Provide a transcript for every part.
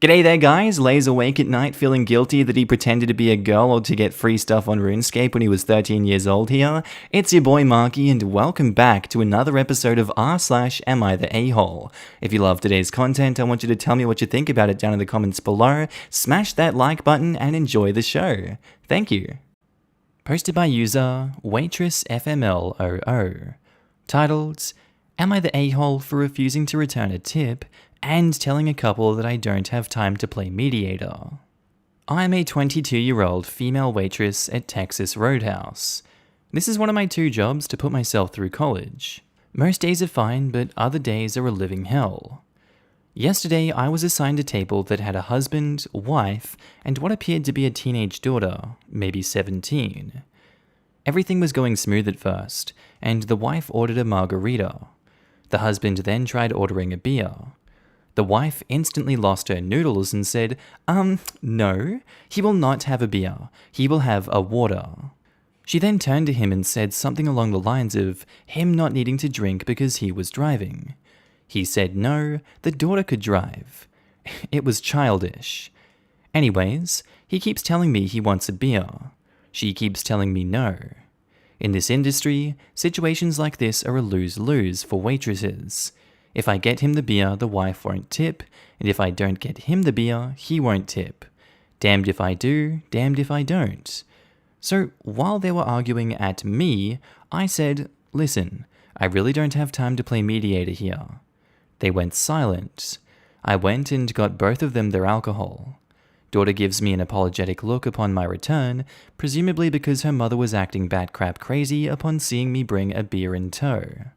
G'day there guys, lays awake at night feeling guilty that he pretended to be a girl or to get free stuff on RuneScape when he was 13 years old here. It's your boy Markee and welcome back to another episode of r/AmiTheA. If you love today's content, I want you to tell me what you think about it down in the comments below, smash that like button and enjoy the show. Thank you. Posted by user WaitressFML00. Titled, Am I the a-hole for refusing to return a tip and telling a couple that I don't have time to play mediator? I'm a 22-year-old female waitress at Texas Roadhouse. This is one of my 2 jobs to put myself through college. Most days are fine, but other days are a living hell. Yesterday, I was assigned a table that had a husband, wife, and what appeared to be a teenage daughter, maybe 17. Everything was going smooth at first, and the wife ordered a margarita. The husband then tried ordering a beer. The wife instantly lost her noodles and said, no, he will not have a beer. He will have a water. She then turned to him and said something along the lines of him not needing to drink because he was driving. He said no, the daughter could drive. It was childish. Anyways, he keeps telling me he wants a beer. She keeps telling me no. In this industry, situations like this are a lose-lose for waitresses. If I get him the beer, the wife won't tip, and if I don't get him the beer, he won't tip. Damned if I do, damned if I don't. So, while they were arguing at me, I said, listen, I really don't have time to play mediator here. They went silent. I went and got both of them their alcohol. Daughter gives me an apologetic look upon my return, presumably because her mother was acting bat crap crazy upon seeing me bring a beer in tow.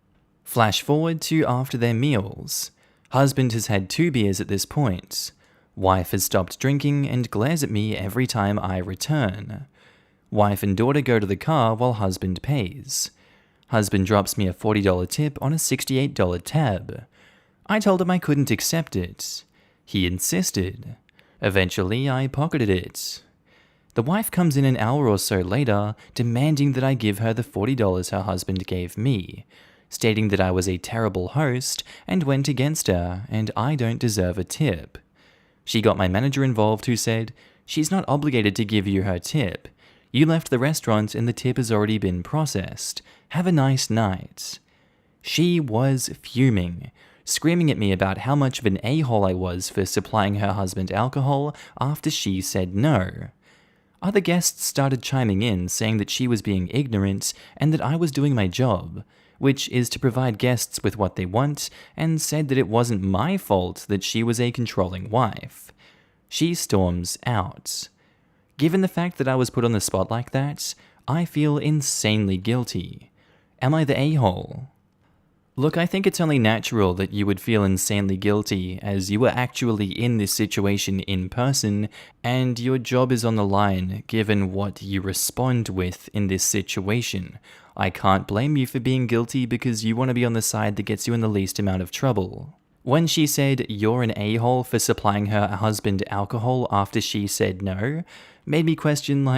Flash forward to after their meals. Husband has had 2 beers at this point. Wife has stopped drinking and glares at me every time I return. Wife and daughter go to the car while husband pays. Husband drops me a $40 tip on a $68 tab. I told him I couldn't accept it. He insisted. Eventually, I pocketed it. The wife comes in an hour or so later, demanding that I give her the $40 her husband gave me, stating that I was a terrible host and went against her and I don't deserve a tip. She got my manager involved who said, she's not obligated to give you her tip. You left the restaurant and the tip has already been processed. Have a nice night. She was fuming, screaming at me about how much of an a-hole I was for supplying her husband alcohol after she said no. Other guests started chiming in, saying that she was being ignorant and that I was doing my job, which is to provide guests with what they want, and said that it wasn't my fault that she was a controlling wife. She storms out. Given the fact that I was put on the spot like that, I feel insanely guilty. Am I the a-hole? Look, I think it's only natural that you would feel insanely guilty as you were actually in this situation in person and your job is on the line given what you respond with in this situation. I can't blame you for being guilty because you want to be on the side that gets you in the least amount of trouble. When she said you're an a-hole for supplying her husband alcohol after she said no, made me question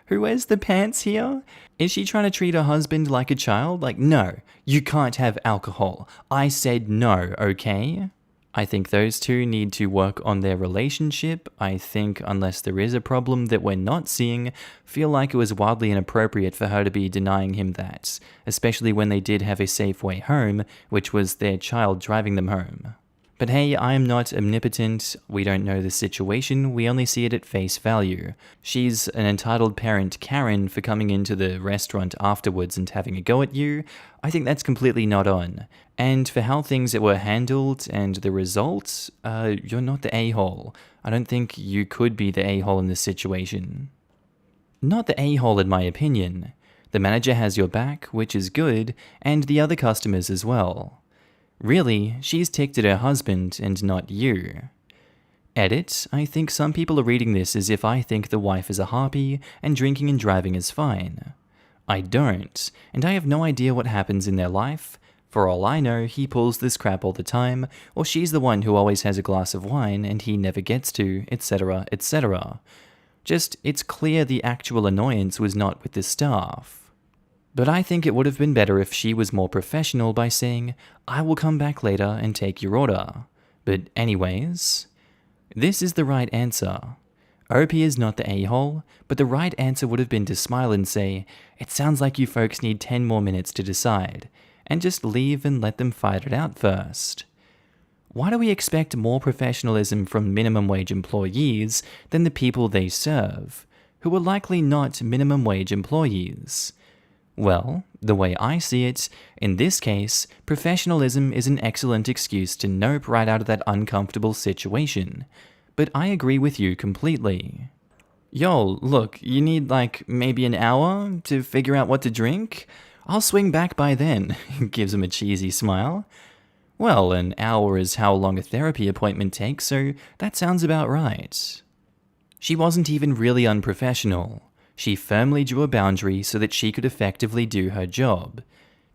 who wears the pants here? Is she trying to treat her husband like a child? No, you can't have alcohol. I said no, okay? I think those 2 need to work on their relationship. I think, unless there is a problem that we're not seeing, feel like it was wildly inappropriate for her to be denying him that, especially when they did have a safe way home, which was their child driving them home. But hey, I am not omnipotent, we don't know the situation, we only see it at face value. She's an entitled parent Karen for coming into the restaurant afterwards and having a go at you. I think that's completely not on. And for how things were handled and the results, you're not the a-hole. I don't think you could be the a-hole in this situation. Not the a-hole in my opinion. The manager has your back, which is good, and the other customers as well. Really, she's ticked at her husband and not you. Edit, I think some people are reading this as if I think the wife is a harpy and drinking and driving is fine. I don't, and I have no idea what happens in their life. For all I know, he pulls this crap all the time, or she's the one who always has a glass of wine and he never gets to, etc., etc. Just, it's clear the actual annoyance was not with the staff. But I think it would have been better if she was more professional by saying, I will come back later and take your order. But anyways, This is the right answer. Opie is not the a-hole, but the right answer would have been to smile and say, "It sounds like you folks need 10 more minutes to decide," and just leave and let them fight it out first. Why do we expect more professionalism from minimum wage employees than the people they serve, who are likely not minimum wage employees? Well, the way I see it, in this case, professionalism is an excellent excuse to nope right out of that uncomfortable situation. But I agree with you completely. Yo, look, you need maybe an hour to figure out what to drink? I'll swing back by then, gives him a cheesy smile. Well, an hour is how long a therapy appointment takes, so that sounds about right. She wasn't even really unprofessional. She firmly drew a boundary so that she could effectively do her job.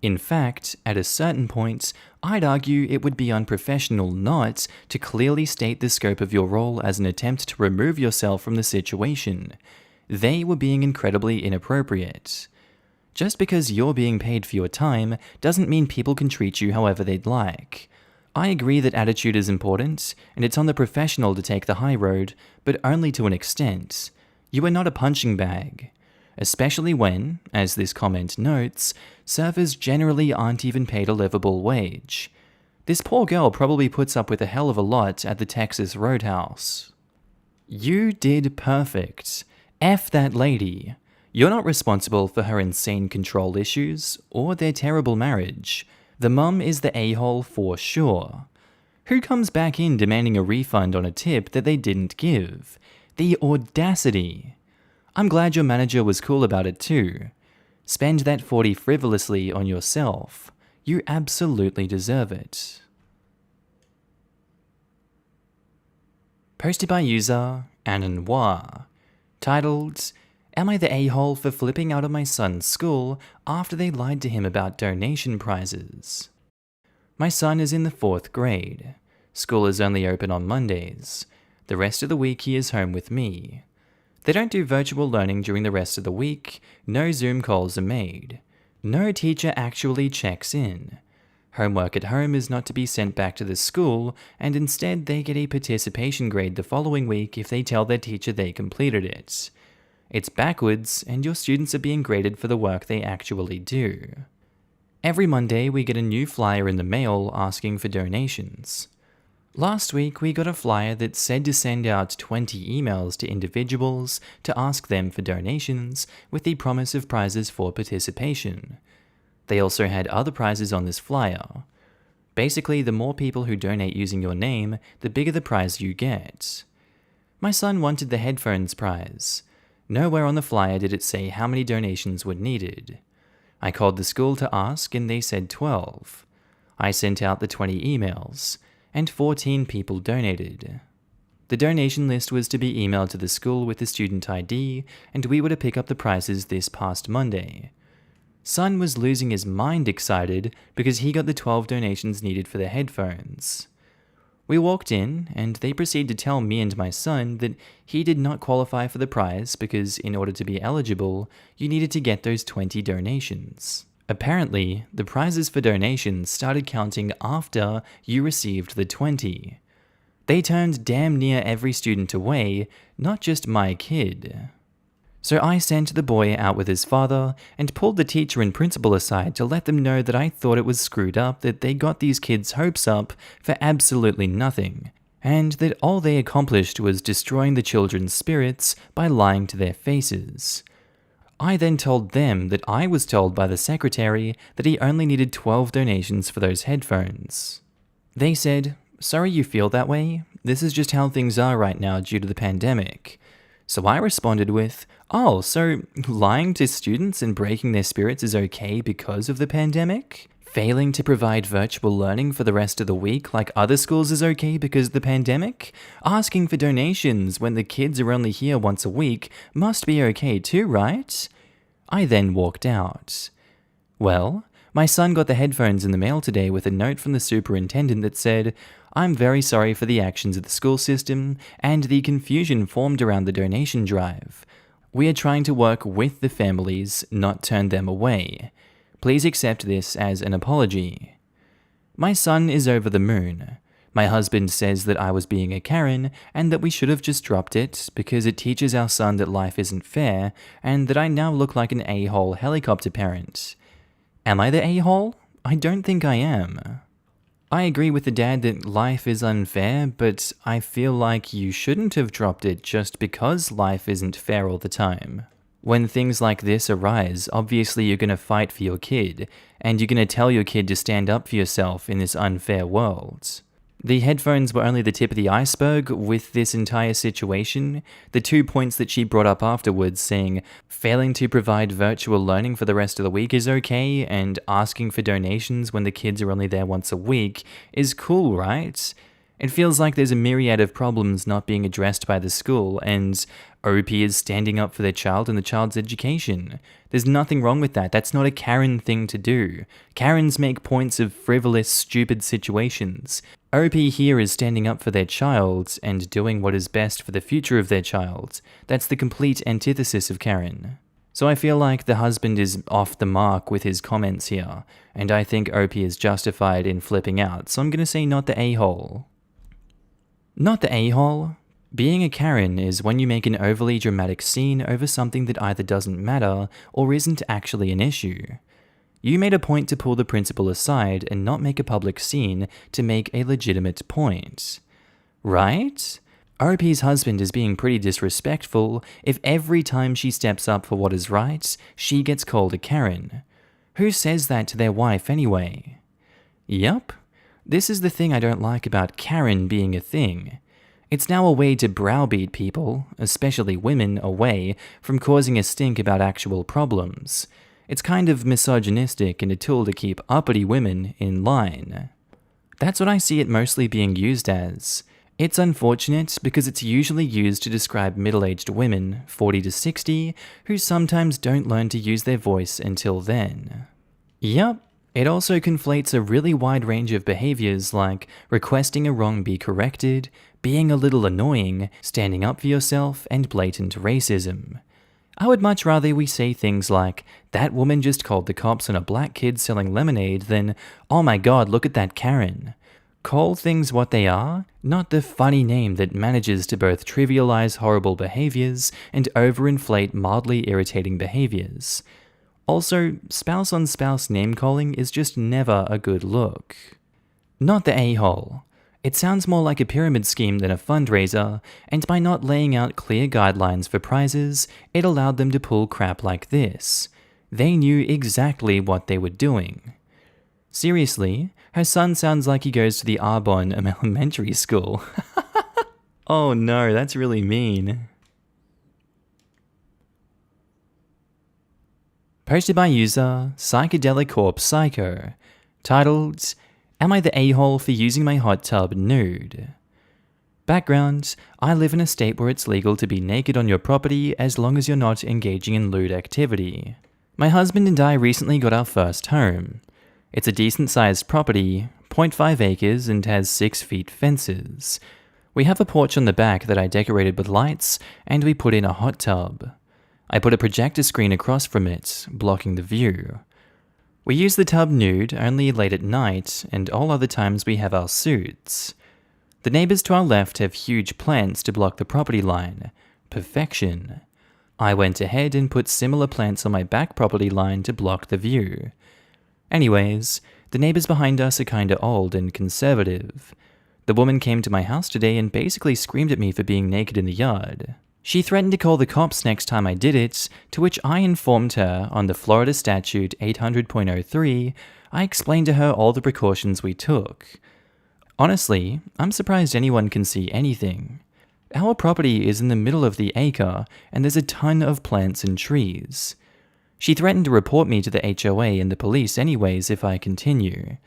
In fact, at a certain point, I'd argue it would be unprofessional not to clearly state the scope of your role as an attempt to remove yourself from the situation. They were being incredibly inappropriate. Just because you're being paid for your time doesn't mean people can treat you however they'd like. I agree that attitude is important, and it's on the professional to take the high road, but only to an extent. You are not a punching bag. Especially when, as this comment notes, servers generally aren't even paid a livable wage. This poor girl probably puts up with a hell of a lot at the Texas Roadhouse. You did perfect. F that lady. You're not responsible for her insane control issues or their terrible marriage. The mum is the a-hole for sure. Who comes back in demanding a refund on a tip that they didn't give? The audacity. I'm glad your manager was cool about it too. Spend that 40 frivolously on yourself. You absolutely deserve it. Posted by user Ananoir. Titled, "Am I the a-hole for flipping out of my son's school after they lied to him about donation prizes?" My son is in the 4th grade. School is only open on Mondays. The rest of the week he is home with me. They don't do virtual learning during the rest of the week, no Zoom calls are made. No teacher actually checks in. Homework at home is not to be sent back to the school, and instead they get a participation grade the following week if they tell their teacher they completed it. It's backwards, and your students are being graded for the work they actually do. Every Monday we get a new flyer in the mail asking for donations. Last week we got a flyer that said to send out 20 emails to individuals to ask them for donations with the promise of prizes for participation. They also had other prizes on this flyer. Basically, the more people who donate using your name, the bigger the prize you get. My son wanted the headphones prize. Nowhere on the flyer did it say how many donations were needed. I called the school to ask and they said 12. I sent out the 20 emails, and 14 people donated. The donation list was to be emailed to the school with the student ID, and we were to pick up the prizes this past Monday. Son was losing his mind excited because he got the 12 donations needed for the headphones. We walked in, and they proceeded to tell me and my son that he did not qualify for the prize because in order to be eligible, you needed to get those 20 donations. Apparently, the prizes for donations started counting after you received the 20. They turned damn near every student away, not just my kid. So I sent the boy out with his father and pulled the teacher and principal aside to let them know that I thought it was screwed up that they got these kids' hopes up for absolutely nothing, and that all they accomplished was destroying the children's spirits by lying to their faces. I then told them that I was told by the secretary that he only needed 12 donations for those headphones. They said, "Sorry you feel that way. This is just how things are right now due to the pandemic." So I responded with, "Oh, so lying to students and breaking their spirits is okay because of the pandemic? Failing to provide virtual learning for the rest of the week like other schools is okay because of the pandemic? Asking for donations when the kids are only here once a week must be okay too, right?" I then walked out. Well, my son got the headphones in the mail today with a note from the superintendent that said, "I'm very sorry for the actions of the school system and the confusion formed around the donation drive. We are trying to work with the families, not turn them away. Please accept this as an apology." My son is over the moon. My husband says that I was being a Karen and that we should have just dropped it because it teaches our son that life isn't fair and that I now look like an a-hole helicopter parent. Am I the a-hole? I don't think I am. I agree with the dad that life is unfair, but I feel like you shouldn't have dropped it just because life isn't fair all the time. When things like this arise, obviously you're going to fight for your kid, and you're going to tell your kid to stand up for yourself in this unfair world. The headphones were only the tip of the iceberg with this entire situation. The 2 points that she brought up afterwards, saying failing to provide virtual learning for the rest of the week is okay, and asking for donations when the kids are only there once a week, is cool, right? It feels like there's a myriad of problems not being addressed by the school, and OP is standing up for their child and the child's education. There's nothing wrong with that. That's not a Karen thing to do. Karens make points of frivolous, stupid situations. OP here is standing up for their child and doing what is best for the future of their child. That's the complete antithesis of Karen. So I feel like the husband is off the mark with his comments here, and I think OP is justified in flipping out, so I'm gonna say not the a-hole. Not the a-hole. Being a Karen is when you make an overly dramatic scene over something that either doesn't matter or isn't actually an issue. You made a point to pull the principal aside and not make a public scene to make a legitimate point. Right? OP's husband is being pretty disrespectful if every time she steps up for what is right, she gets called a Karen. Who says that to their wife anyway? Yup. This is the thing I don't like about Karen being a thing. It's now a way to browbeat people, especially women, away from causing a stink about actual problems. It's kind of misogynistic and a tool to keep uppity women in line. That's what I see it mostly being used as. It's unfortunate because it's usually used to describe middle-aged women, 40 to 60, who sometimes don't learn to use their voice until then. Yup. It also conflates a really wide range of behaviors like requesting a wrong be corrected, being a little annoying, standing up for yourself, and blatant racism. I would much rather we say things like, that woman just called the cops on a black kid selling lemonade than, oh my god, look at that Karen. Call things what they are, not the funny name that manages to both trivialize horrible behaviors and overinflate mildly irritating behaviors. Also, spouse-on-spouse name-calling is just never a good look. Not the a-hole. It sounds more like a pyramid scheme than a fundraiser, and by not laying out clear guidelines for prizes, it allowed them to pull crap like this. They knew exactly what they were doing. Seriously, her son sounds like he goes to the Arbonne elementary school. Oh no, that's really mean. Posted by user Psychedelic Corp Psycho, titled, Am I the a-hole for using my hot tub nude? Background, I live in a state where it's legal to be naked on your property as long as you're not engaging in lewd activity. My husband and I recently got our first home. It's a decent-sized property, 0.5 acres, and has 6 feet fences. We have a porch on the back that I decorated with lights, and we put in a hot tub. I put a projector screen across from it, blocking the view. We use the tub nude only late at night, and all other times we have our suits. The neighbors to our left have huge plants to block the property line. Perfection. I went ahead and put similar plants on my back property line to block the view. Anyways, the neighbors behind us are kinda old and conservative. The woman came to my house today and basically screamed at me for being naked in the yard. She threatened to call the cops next time I did it, to which I informed her on the Florida Statute 800.03, I explained to her all the precautions we took. Honestly, I'm surprised anyone can see anything. Our property is in the middle of the acre, and there's a ton of plants and trees. She threatened to report me to the HOA and the police anyways if I continue.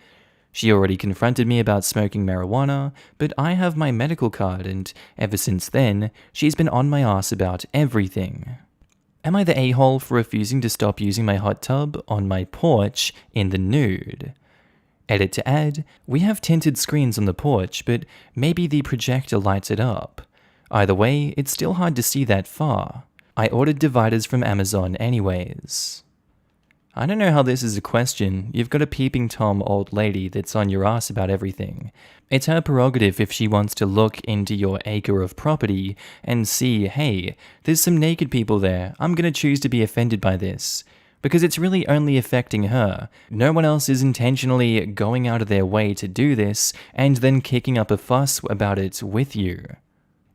She already confronted me about smoking marijuana, but I have my medical card and, ever since then, she's been on my ass about everything. Am I the a-hole for refusing to stop using my hot tub on my porch in the nude? Edit to add, we have tinted screens on the porch, but maybe the projector lights it up. Either way, it's still hard to see that far. I ordered dividers from Amazon anyways. I don't know how this is a question. You've got a peeping Tom old lady that's on your ass about everything. It's her prerogative if she wants to look into your acre of property and see, hey, there's some naked people there. I'm going to choose to be offended by this. Because it's really only affecting her. No one else is intentionally going out of their way to do this and then kicking up a fuss about it with you.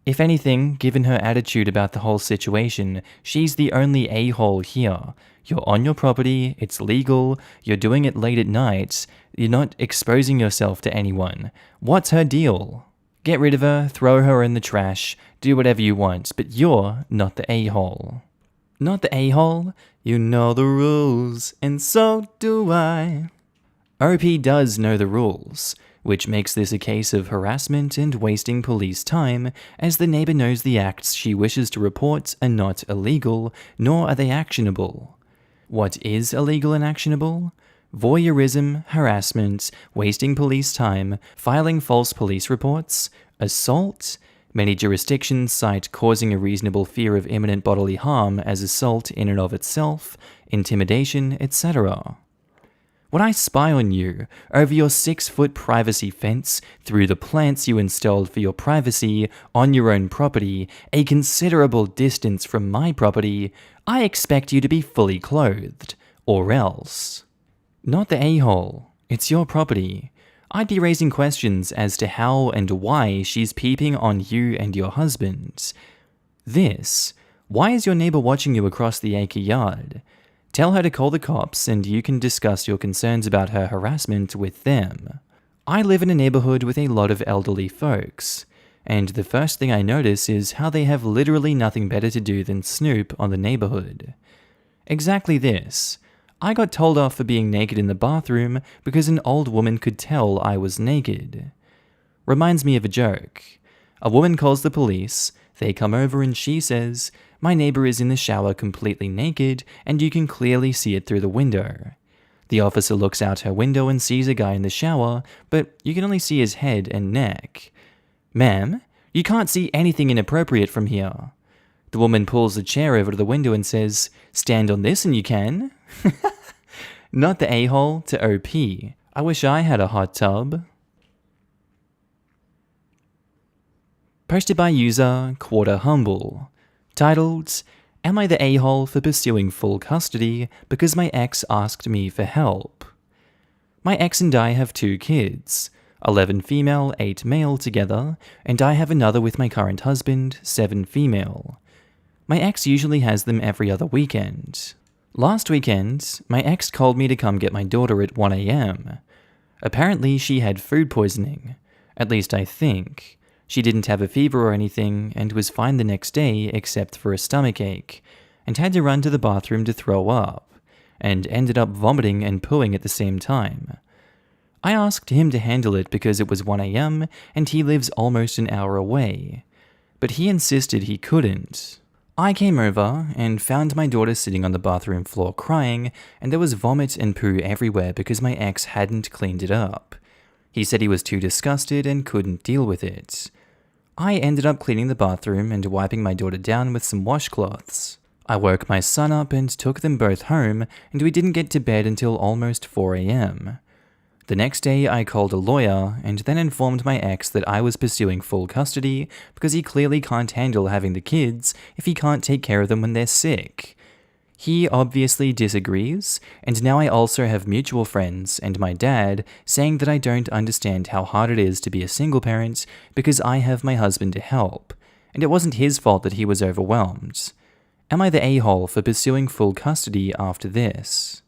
If anything, given her attitude about the whole situation, she's the only a-hole here. You're on your property, it's legal, you're doing it late at night, you're not exposing yourself to anyone. What's her deal? Get rid of her, throw her in the trash, do whatever you want, but you're not the a-hole. Not the a-hole? You know the rules, and so do I. OP does know the rules, which makes this a case of harassment and wasting police time, as the neighbor knows the acts she wishes to report are not illegal, nor are they actionable. What is illegal and actionable? Voyeurism, harassment, wasting police time, filing false police reports, assault. Many jurisdictions cite causing a reasonable fear of imminent bodily harm as assault in and of itself, intimidation, etc. When I spy on you, over your 6-foot privacy fence, through the plants you installed for your privacy, on your own property, a considerable distance from my property, I expect you to be fully clothed. Or else. Not the a-hole. It's your property. I'd be raising questions as to how and why she's peeping on you and your husband. Why is your neighbor watching you across the acre yard? Tell her to call the cops and you can discuss your concerns about her harassment with them. I live in a neighborhood with a lot of elderly folks, and the first thing I notice is how they have literally nothing better to do than snoop on the neighborhood. Exactly this. I got told off for being naked in the bathroom because an old woman could tell I was naked. Reminds me of a joke. A woman calls the police, they come over and she says, "My neighbor is in the shower completely naked and you can clearly see it through the window." The officer looks out her window and sees a guy in the shower, but you can only see his head and neck. "Ma'am, you can't see anything inappropriate from here." The woman pulls the chair over to the window and says, "Stand on this and you can." Not the a-hole to OP. I wish I had a hot tub. Posted by user Quarter Humble. Titled, "Am I the a-hole for pursuing full custody because my ex asked me for help?" My ex and I have 2 kids, 11 female, 8 male together, and I have another with my current husband, 7 female. My ex usually has them every other weekend. Last weekend, my ex called me to come get my daughter at 1 a.m. Apparently she had food poisoning, at least I think. She didn't have a fever or anything and was fine the next day except for a stomachache, and had to run to the bathroom to throw up, and ended up vomiting and pooing at the same time. I asked him to handle it because it was 1 a.m. and he lives almost an hour away, but he insisted he couldn't. I came over and found my daughter sitting on the bathroom floor crying, and there was vomit and poo everywhere because my ex hadn't cleaned it up. He said he was too disgusted and couldn't deal with it. I ended up cleaning the bathroom and wiping my daughter down with some washcloths. I woke my son up and took them both home, and we didn't get to bed until almost 4 a.m. The next day I called a lawyer and then informed my ex that I was pursuing full custody because he clearly can't handle having the kids if he can't take care of them when they're sick. He obviously disagrees, and now I also have mutual friends and my dad saying that I don't understand how hard it is to be a single parent because I have my husband to help, and it wasn't his fault that he was overwhelmed. Am I the a-hole for pursuing full custody after this?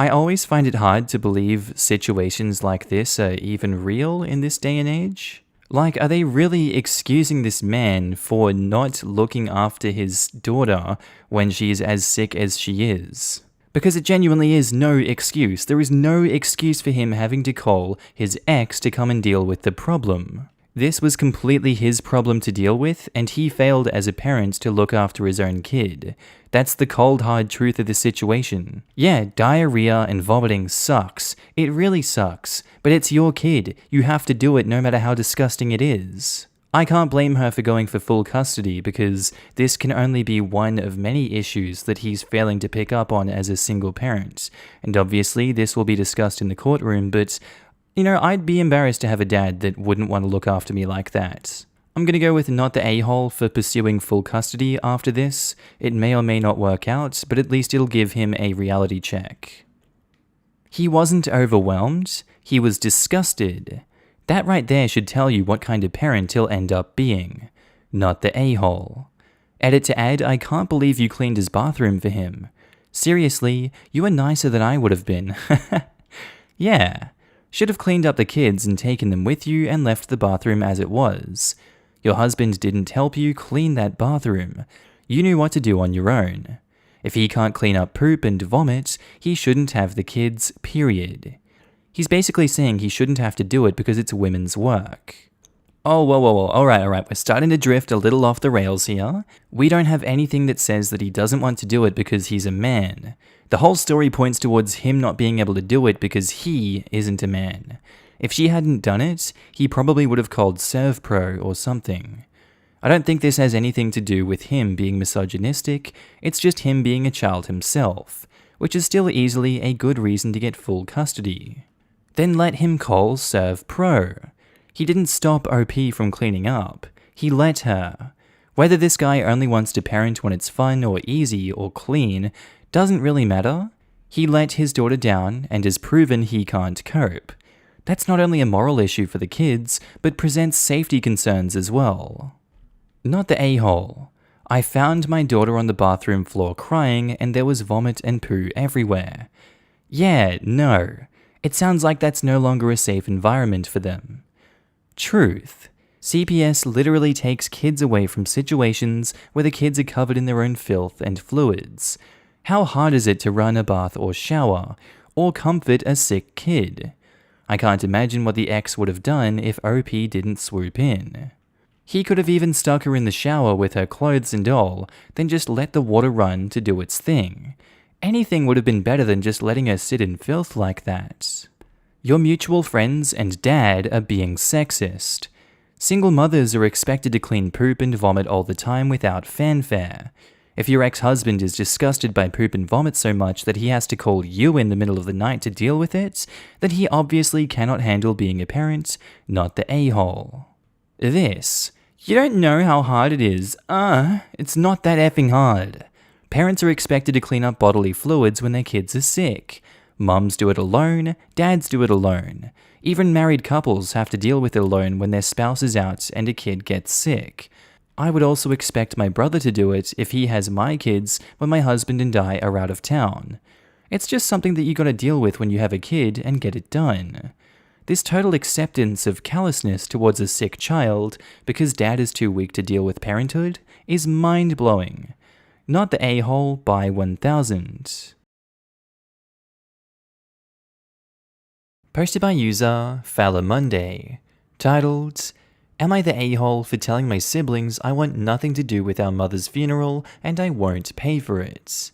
I always find it hard to believe situations like this are even real in this day and age. Like, are they really excusing this man for not looking after his daughter when she's as sick as she is? Because it genuinely is no excuse. There is no excuse for him having to call his ex to come and deal with the problem. This was completely his problem to deal with, and he failed as a parent to look after his own kid. That's the cold hard truth of the situation. Yeah, diarrhea and vomiting sucks. It really sucks. But it's your kid. You have to do it no matter how disgusting it is. I can't blame her for going for full custody because this can only be one of many issues that he's failing to pick up on as a single parent. And obviously, this will be discussed in the courtroom, but, I'd be embarrassed to have a dad that wouldn't want to look after me like that. I'm gonna go with not the a-hole for pursuing full custody after this. It may or may not work out, but at least it'll give him a reality check. He wasn't overwhelmed, he was disgusted. That right there should tell you what kind of parent he'll end up being. Not the a-hole. Edit to add, I can't believe you cleaned his bathroom for him. Seriously, you were nicer than I would have been. Yeah. Should have cleaned up the kids and taken them with you and left the bathroom as it was. Your husband didn't help you clean that bathroom. You knew what to do on your own. If he can't clean up poop and vomit, he shouldn't have the kids, period. He's basically saying he shouldn't have to do it because it's women's work. Oh, whoa, alright, we're starting to drift a little off the rails here. We don't have anything that says that he doesn't want to do it because he's a man. The whole story points towards him not being able to do it because he isn't a man. If she hadn't done it, he probably would have called ServPro or something. I don't think this has anything to do with him being misogynistic, it's just him being a child himself, which is still easily a good reason to get full custody. Then let him call ServPro. He didn't stop OP from cleaning up, he let her. Whether this guy only wants to parent when it's fun or easy or clean doesn't really matter. He let his daughter down and has proven he can't cope. That's not only a moral issue for the kids, but presents safety concerns as well. Not the a-hole. I found my daughter on the bathroom floor crying and there was vomit and poo everywhere. Yeah, no. It sounds like that's no longer a safe environment for them. Truth. CPS literally takes kids away from situations where the kids are covered in their own filth and fluids. How hard is it to run a bath or shower, or comfort a sick kid? I can't imagine what the ex would have done if OP didn't swoop in. He could have even stuck her in the shower with her clothes and all, then just let the water run to do its thing. Anything would have been better than just letting her sit in filth like that. Your mutual friends and dad are being sexist. Single mothers are expected to clean poop and vomit all the time without fanfare. If your ex-husband is disgusted by poop and vomit so much that he has to call you in the middle of the night to deal with it, then he obviously cannot handle being a parent, not the a-hole. This. You don't know how hard it is. It's not that effing hard. Parents are expected to clean up bodily fluids when their kids are sick. Mums do it alone, dads do it alone. Even married couples have to deal with it alone when their spouse is out and a kid gets sick. I would also expect my brother to do it if he has my kids when my husband and I are out of town. It's just something that you gotta deal with when you have a kid and get it done. This total acceptance of callousness towards a sick child because dad is too weak to deal with parenthood is mind-blowing. Not the a-hole by 1000. Posted by user Fowler Monday, titled, Am I the a-hole for telling my siblings I want nothing to do with our mother's funeral and I won't pay for it?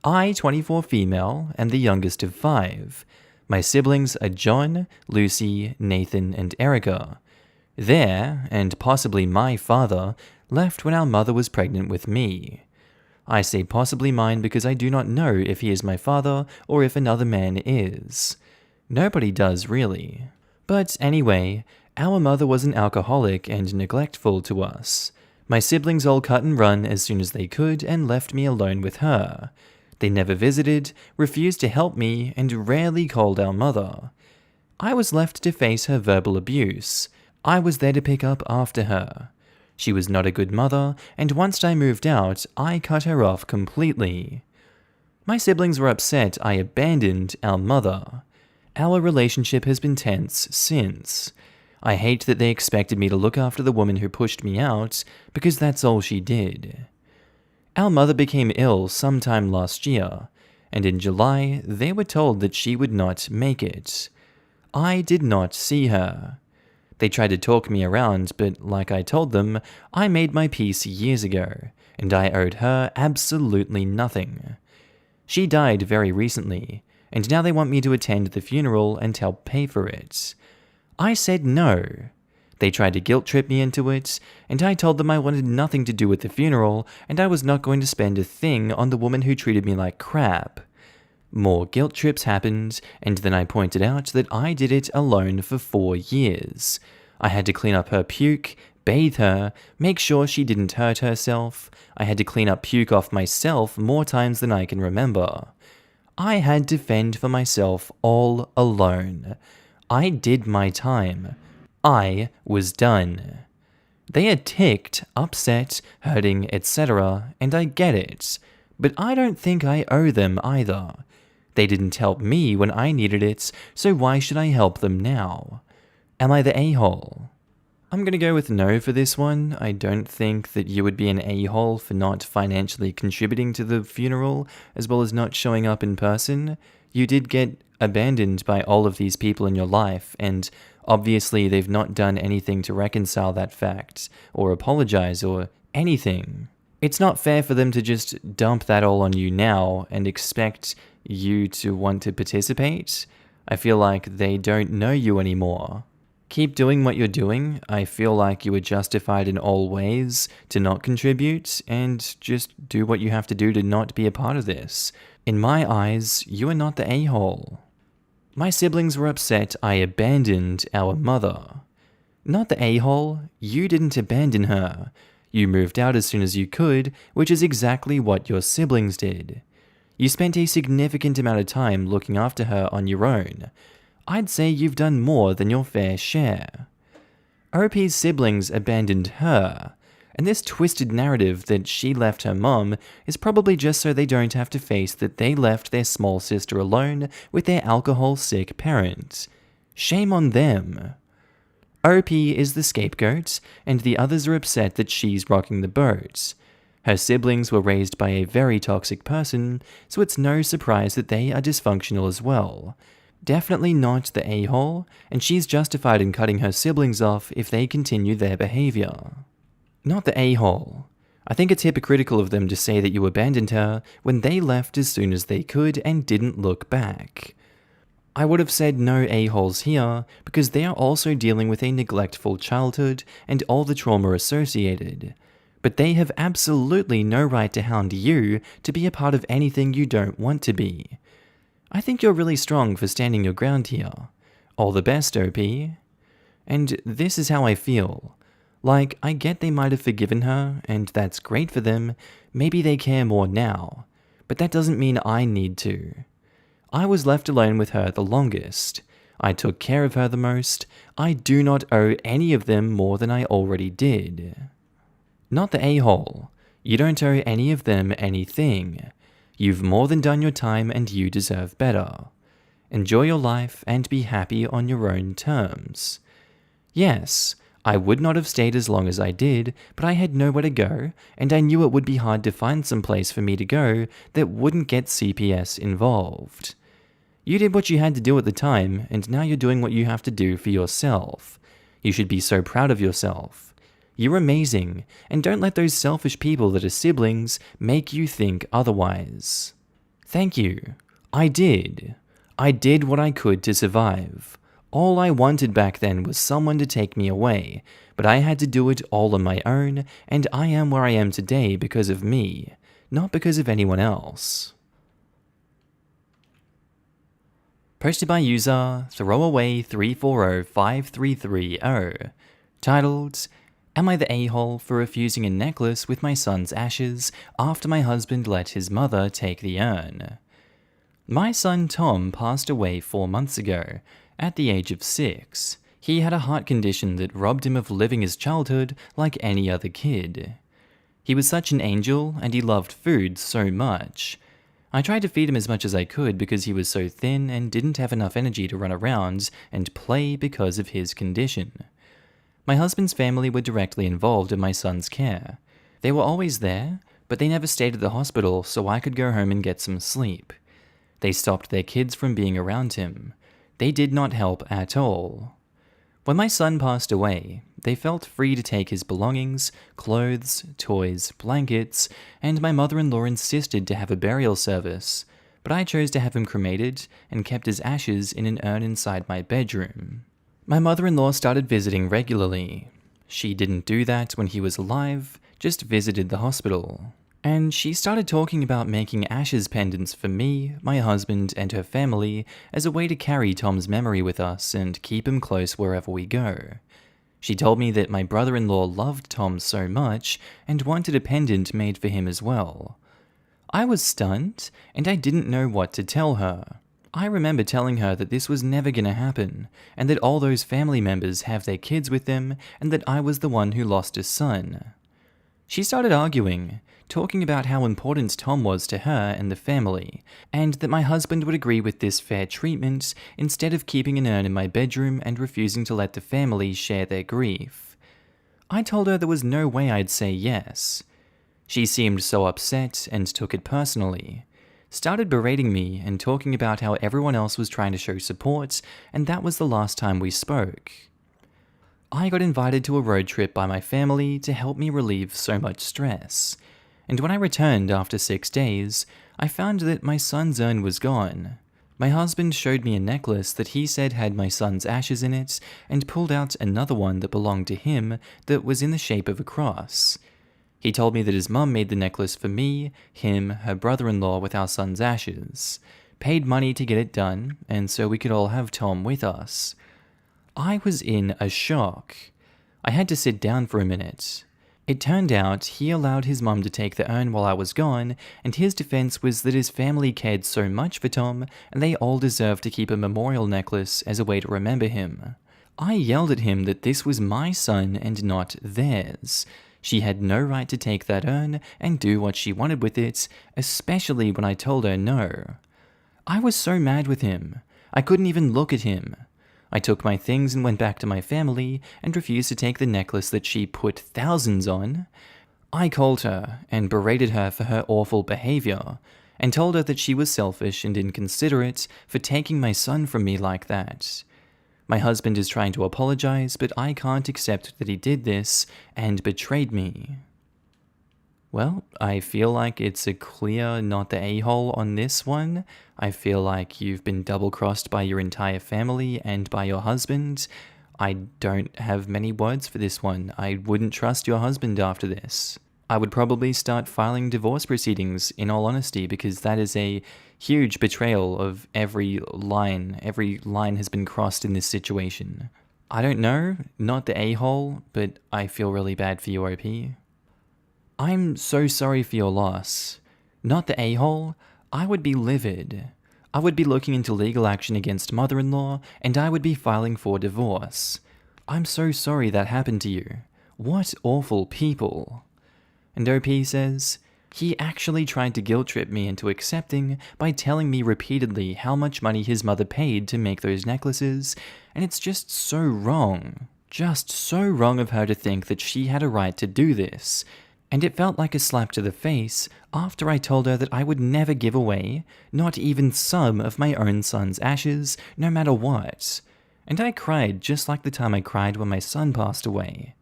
I, 24 female, am the youngest of 5. My siblings are John, Lucy, Nathan, and Erica. Their, and possibly my father, left when our mother was pregnant with me. I say possibly mine because I do not know if he is my father or if another man is. Nobody does really. But anyway, our mother was an alcoholic and neglectful to us. My siblings all cut and run as soon as they could and left me alone with her. They never visited, refused to help me, and rarely called our mother. I was left to face her verbal abuse. I was there to pick up after her. She was not a good mother, and once I moved out, I cut her off completely. My siblings were upset I abandoned our mother. Our relationship has been tense since. I hate that they expected me to look after the woman who pushed me out, because that's all she did. Our mother became ill sometime last year, and in July, they were told that she would not make it. I did not see her. They tried to talk me around, but like I told them, I made my peace years ago, and I owed her absolutely nothing. She died very recently, and now they want me to attend the funeral and help pay for it. I said no. They tried to guilt trip me into it, and I told them I wanted nothing to do with the funeral, and I was not going to spend a thing on the woman who treated me like crap. More guilt trips happened, and then I pointed out that I did it alone for 4 years. I had to clean up her puke, bathe her, make sure she didn't hurt herself. I had to clean up puke off myself more times than I can remember. I had to fend for myself all alone. I did my time. I was done. They are ticked, upset, hurting, etc., and I get it. But I don't think I owe them either. They didn't help me when I needed it, so why should I help them now? Am I the a-hole? I'm gonna go with no for this one. I don't think that you would be an a-hole for not financially contributing to the funeral, as well as not showing up in person. You did get abandoned by all of these people in your life, and obviously they've not done anything to reconcile that fact, or apologize, or anything. It's not fair for them to just dump that all on you now and expect you to want to participate. I feel like they don't know you anymore. Keep doing what you're doing. I feel like you were justified in all ways to not contribute, and just do what you have to do to not be a part of this. In my eyes, you are not the a-hole. My siblings were upset I abandoned our mother. Not the a-hole, you didn't abandon her. You moved out as soon as you could, which is exactly what your siblings did. You spent a significant amount of time looking after her on your own. I'd say you've done more than your fair share. OP's siblings abandoned her, and this twisted narrative that she left her mom is probably just so they don't have to face that they left their small sister alone with their alcohol-sick parent. Shame on them. OP is the scapegoat, and the others are upset that she's rocking the boat. Her siblings were raised by a very toxic person, so it's no surprise that they are dysfunctional as well. Definitely not the a-hole, and she's justified in cutting her siblings off if they continue their behavior. Not the a-hole. I think it's hypocritical of them to say that you abandoned her when they left as soon as they could and didn't look back. I would have said no a-holes here because they are also dealing with a neglectful childhood and all the trauma associated. But they have absolutely no right to hound you to be a part of anything you don't want to be. I think you're really strong for standing your ground here. All the best, OP. And this is how I feel. Like, I get they might have forgiven her, and that's great for them. Maybe they care more now. But that doesn't mean I need to. I was left alone with her the longest. I took care of her the most. I do not owe any of them more than I already did. Not the a-hole. You don't owe any of them anything. You've more than done your time and you deserve better. Enjoy your life and be happy on your own terms. Yes, I would not have stayed as long as I did, but I had nowhere to go, and I knew it would be hard to find some place for me to go that wouldn't get CPS involved. You did what you had to do at the time, and now you're doing what you have to do for yourself. You should be so proud of yourself. You're amazing, and don't let those selfish people that are siblings make you think otherwise. Thank you. I did. I did what I could to survive. All I wanted back then was someone to take me away, but I had to do it all on my own, and I am where I am today because of me, not because of anyone else. Posted by user throwaway34053330. Titled, Am I the a-hole for refusing a necklace with my son's ashes after my husband let his mother take the urn? My son Tom passed away 4 months ago, at the age of 6. He had a heart condition that robbed him of living his childhood like any other kid. He was such an angel, and he loved food so much. I tried to feed him as much as I could because he was so thin and didn't have enough energy to run around and play because of his condition. My husband's family were directly involved in my son's care. They were always there, but they never stayed at the hospital so I could go home and get some sleep. They stopped their kids from being around him. They did not help at all. When my son passed away, they felt free to take his belongings, clothes, toys, blankets, and my mother-in-law insisted to have a burial service, but I chose to have him cremated and kept his ashes in an urn inside my bedroom. My mother-in-law started visiting regularly. She didn't do that when he was alive, just visited the hospital. And she started talking about making ashes pendants for me, my husband, and her family as a way to carry Tom's memory with us and keep him close wherever we go. She told me that my brother-in-law loved Tom so much and wanted a pendant made for him as well. I was stunned, and I didn't know what to tell her. I remember telling her that this was never gonna happen, and that all those family members have their kids with them, and that I was the one who lost a son. She started arguing, talking about how important Tom was to her and the family, and that my husband would agree with this fair treatment instead of keeping an urn in my bedroom and refusing to let the family share their grief. I told her there was no way I'd say yes. She seemed so upset and took it personally, started berating me and talking about how everyone else was trying to show support, and that was the last time we spoke. I got invited to a road trip by my family to help me relieve so much stress, and when I returned after 6 days, I found that my son's urn was gone. My husband showed me a necklace that he said had my son's ashes in it, and pulled out another one that belonged to him that was in the shape of a cross. He told me that his mum made the necklace for me, him, her brother-in-law with our son's ashes, paid money to get it done, and so we could all have Tom with us. I was in a shock. I had to sit down for a minute. It turned out he allowed his mum to take the urn while I was gone, and his defense was that his family cared so much for Tom, and they all deserved to keep a memorial necklace as a way to remember him. I yelled at him that this was my son and not theirs. She had no right to take that urn and do what she wanted with it, especially when I told her no. I was so mad with him. I couldn't even look at him. I took my things and went back to my family and refused to take the necklace that she put thousands on. I called her and berated her for her awful behavior, and told her that she was selfish and inconsiderate for taking my son from me like that. My husband is trying to apologize, but I can't accept that he did this and betrayed me. Well, I feel like it's a clear not the a-hole on this one. I feel like you've been double-crossed by your entire family and by your husband. I don't have many words for this one. I wouldn't trust your husband after this. I would probably start filing divorce proceedings, in all honesty, because that is a huge betrayal of every line. Every line has been crossed in this situation. I don't know, not the a-hole, but I feel really bad for you, OP. I'm so sorry for your loss. Not the a-hole, I would be livid. I would be looking into legal action against mother-in-law, and I would be filing for divorce. I'm so sorry that happened to you. What awful people. And OP says, he actually tried to guilt-trip me into accepting by telling me repeatedly how much money his mother paid to make those necklaces, and it's just so wrong. Just so wrong of her to think that she had a right to do this. And it felt like a slap to the face after I told her that I would never give away, not even some of my own son's ashes, no matter what. And I cried just like the time I cried when my son passed away.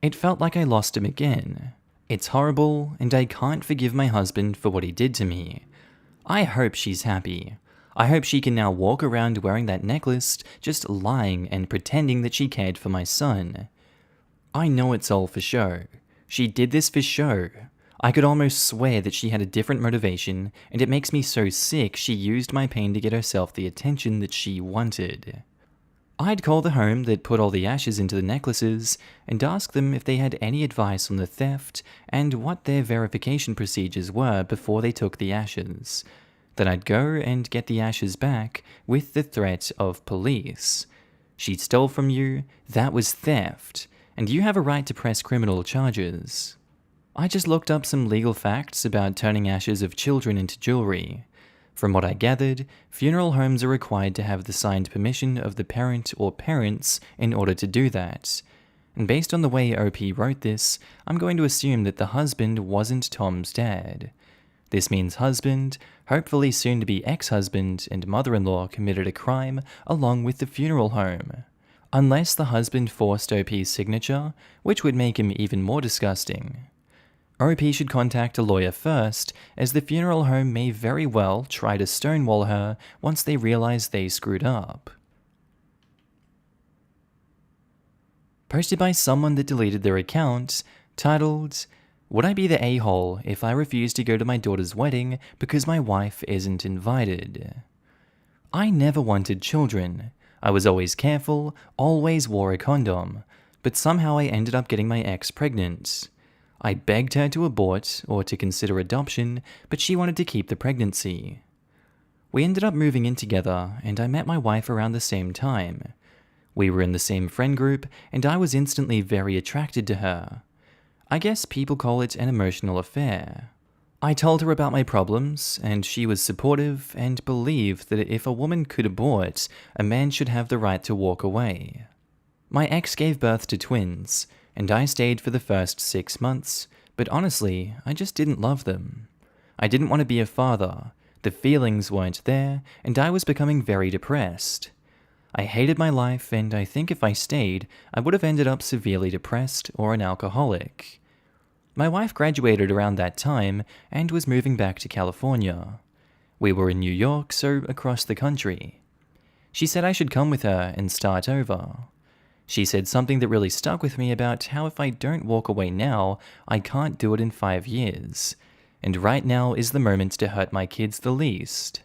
It felt like I lost him again. It's horrible, and I can't forgive my husband for what he did to me. I hope she's happy. I hope she can now walk around wearing that necklace, just lying and pretending that she cared for my son. I know it's all for show. She did this for show. I could almost swear that she had a different motivation, and it makes me so sick she used my pain to get herself the attention that she wanted. I'd call the home that put all the ashes into the necklaces and ask them if they had any advice on the theft and what their verification procedures were before they took the ashes. Then I'd go and get the ashes back with the threat of police. She stole from you, that was theft, and you have a right to press criminal charges. I just looked up some legal facts about turning ashes of children into jewelry. From what I gathered, funeral homes are required to have the signed permission of the parent or parents in order to do that. And based on the way OP wrote this, I'm going to assume that the husband wasn't Tom's dad. This means husband, hopefully soon to be ex-husband, and mother-in-law committed a crime along with the funeral home. Unless the husband forced OP's signature, which would make him even more disgusting. OP should contact a lawyer first, as the funeral home may very well try to stonewall her once they realize they screwed up. posted by someone that deleted their account, titled, "Would I be the a-hole if I refuse to go to my daughter's wedding because my wife isn't invited?" I never wanted children. I was always careful, always wore a condom, but somehow I ended up getting my ex pregnant. I begged her to abort or to consider adoption, but she wanted to keep the pregnancy. We ended up moving in together, and I met my wife around the same time. We were in the same friend group, and I was instantly very attracted to her. I guess people call it an emotional affair. I told her about my problems, and she was supportive and believed that if a woman could abort, a man should have the right to walk away. My ex gave birth to twins, and I stayed for the first 6 months, but honestly, I just didn't love them. I didn't want to be a father, the feelings weren't there, and I was becoming very depressed. I hated my life, and I think if I stayed, I would have ended up severely depressed or an alcoholic. My wife graduated around that time and was moving back to California. We were in New York, so across the country. She said I should come with her and start over. She said something that really stuck with me about how if I don't walk away now, I can't do it in 5 years. And right now is the moment to hurt my kids the least.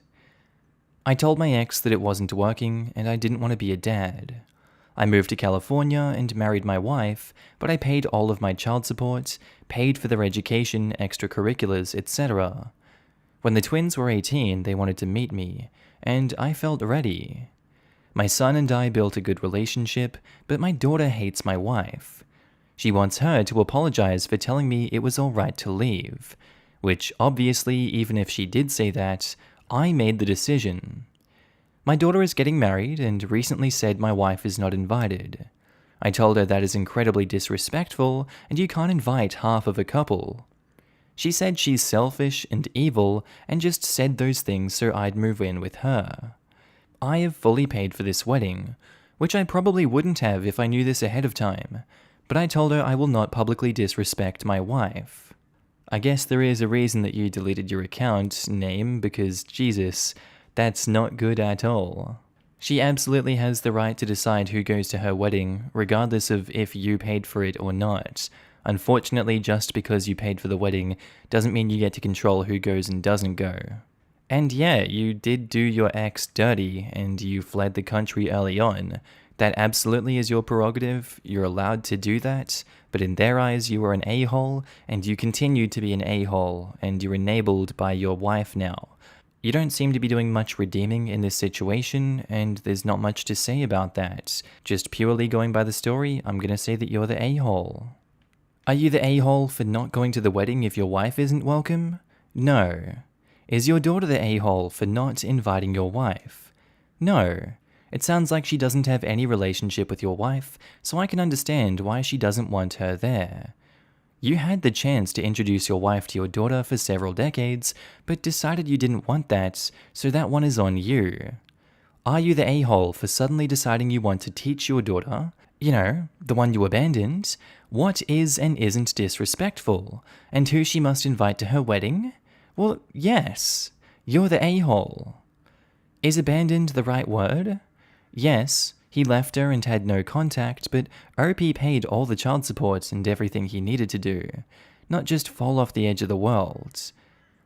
I told my ex that it wasn't working and I didn't want to be a dad. I moved to California and married my wife, but I paid all of my child support, paid for their education, extracurriculars, etc. When the twins were 18, they wanted to meet me, and I felt ready. My son and I built a good relationship, but my daughter hates my wife. She wants her to apologize for telling me it was alright to leave, which obviously, even if she did say that, I made the decision. My daughter is getting married and recently said my wife is not invited. I told her that is incredibly disrespectful and you can't invite half of a couple. She said she's selfish and evil and just said those things so I'd move in with her. I have fully paid for this wedding, which I probably wouldn't have if I knew this ahead of time, but I told her I will not publicly disrespect my wife. I guess there is a reason that you deleted your account name because, Jesus, that's not good at all. She absolutely has the right to decide who goes to her wedding, regardless of if you paid for it or not. Unfortunately, just because you paid for the wedding doesn't mean you get to control who goes and doesn't go. And yeah, you did do your ex dirty and you fled the country early on. That absolutely is your prerogative, you're allowed to do that, but in their eyes you are an a-hole, and you continue to be an a-hole, and you're enabled by your wife now. You don't seem to be doing much redeeming in this situation, and there's not much to say about that. Just purely going by the story, I'm gonna say that you're the a-hole. Are you the a-hole for not going to the wedding if your wife isn't welcome? No. Is your daughter the a-hole for not inviting your wife? No. It sounds like she doesn't have any relationship with your wife, so I can understand why she doesn't want her there. You had the chance to introduce your wife to your daughter for several decades, but decided you didn't want that, so that one is on you. Are you the a-hole for suddenly deciding you want to teach your daughter, the one you abandoned, what is and isn't disrespectful, and who she must invite to her wedding? Well, yes, you're the a-hole. Is abandoned the right word? Yes, he left her and had no contact, but OP paid all the child support and everything he needed to do, not just fall off the edge of the world.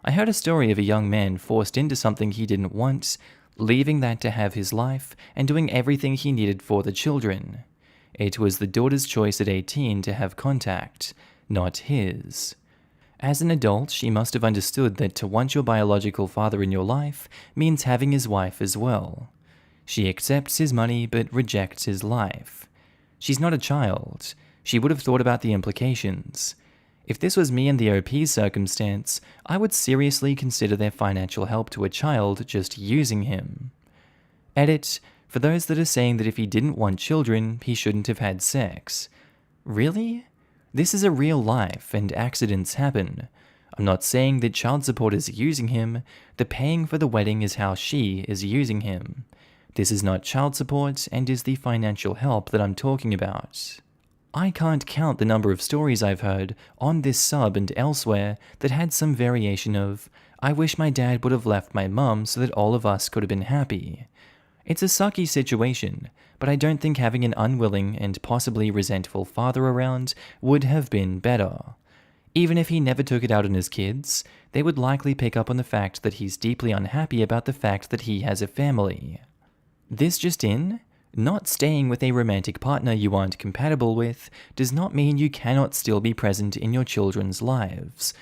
I heard a story of a young man forced into something he didn't want, leaving that to have his life and doing everything he needed for the children. It was the daughter's choice at 18 to have contact, not his. As an adult, she must have understood that to want your biological father in your life means having his wife as well. She accepts his money but rejects his life. She's not a child. She would have thought about the implications. If this was me in the OP's circumstance, I would seriously consider their financial help to a child just using him. Edit, for those that are saying that if he didn't want children, he shouldn't have had sex. Really? This is a real life and accidents happen. I'm not saying that child support is using him, the paying for the wedding is how she is using him. This is not child support and is the financial help that I'm talking about. I can't count the number of stories I've heard on this sub and elsewhere that had some variation of, I wish my dad would have left my mum so that all of us could have been happy. It's a sucky situation, but I don't think having an unwilling and possibly resentful father around would have been better. Even if he never took it out on his kids, they would likely pick up on the fact that he's deeply unhappy about the fact that he has a family. This just in, not staying with a romantic partner you aren't compatible with does not mean you cannot still be present in your children's lives.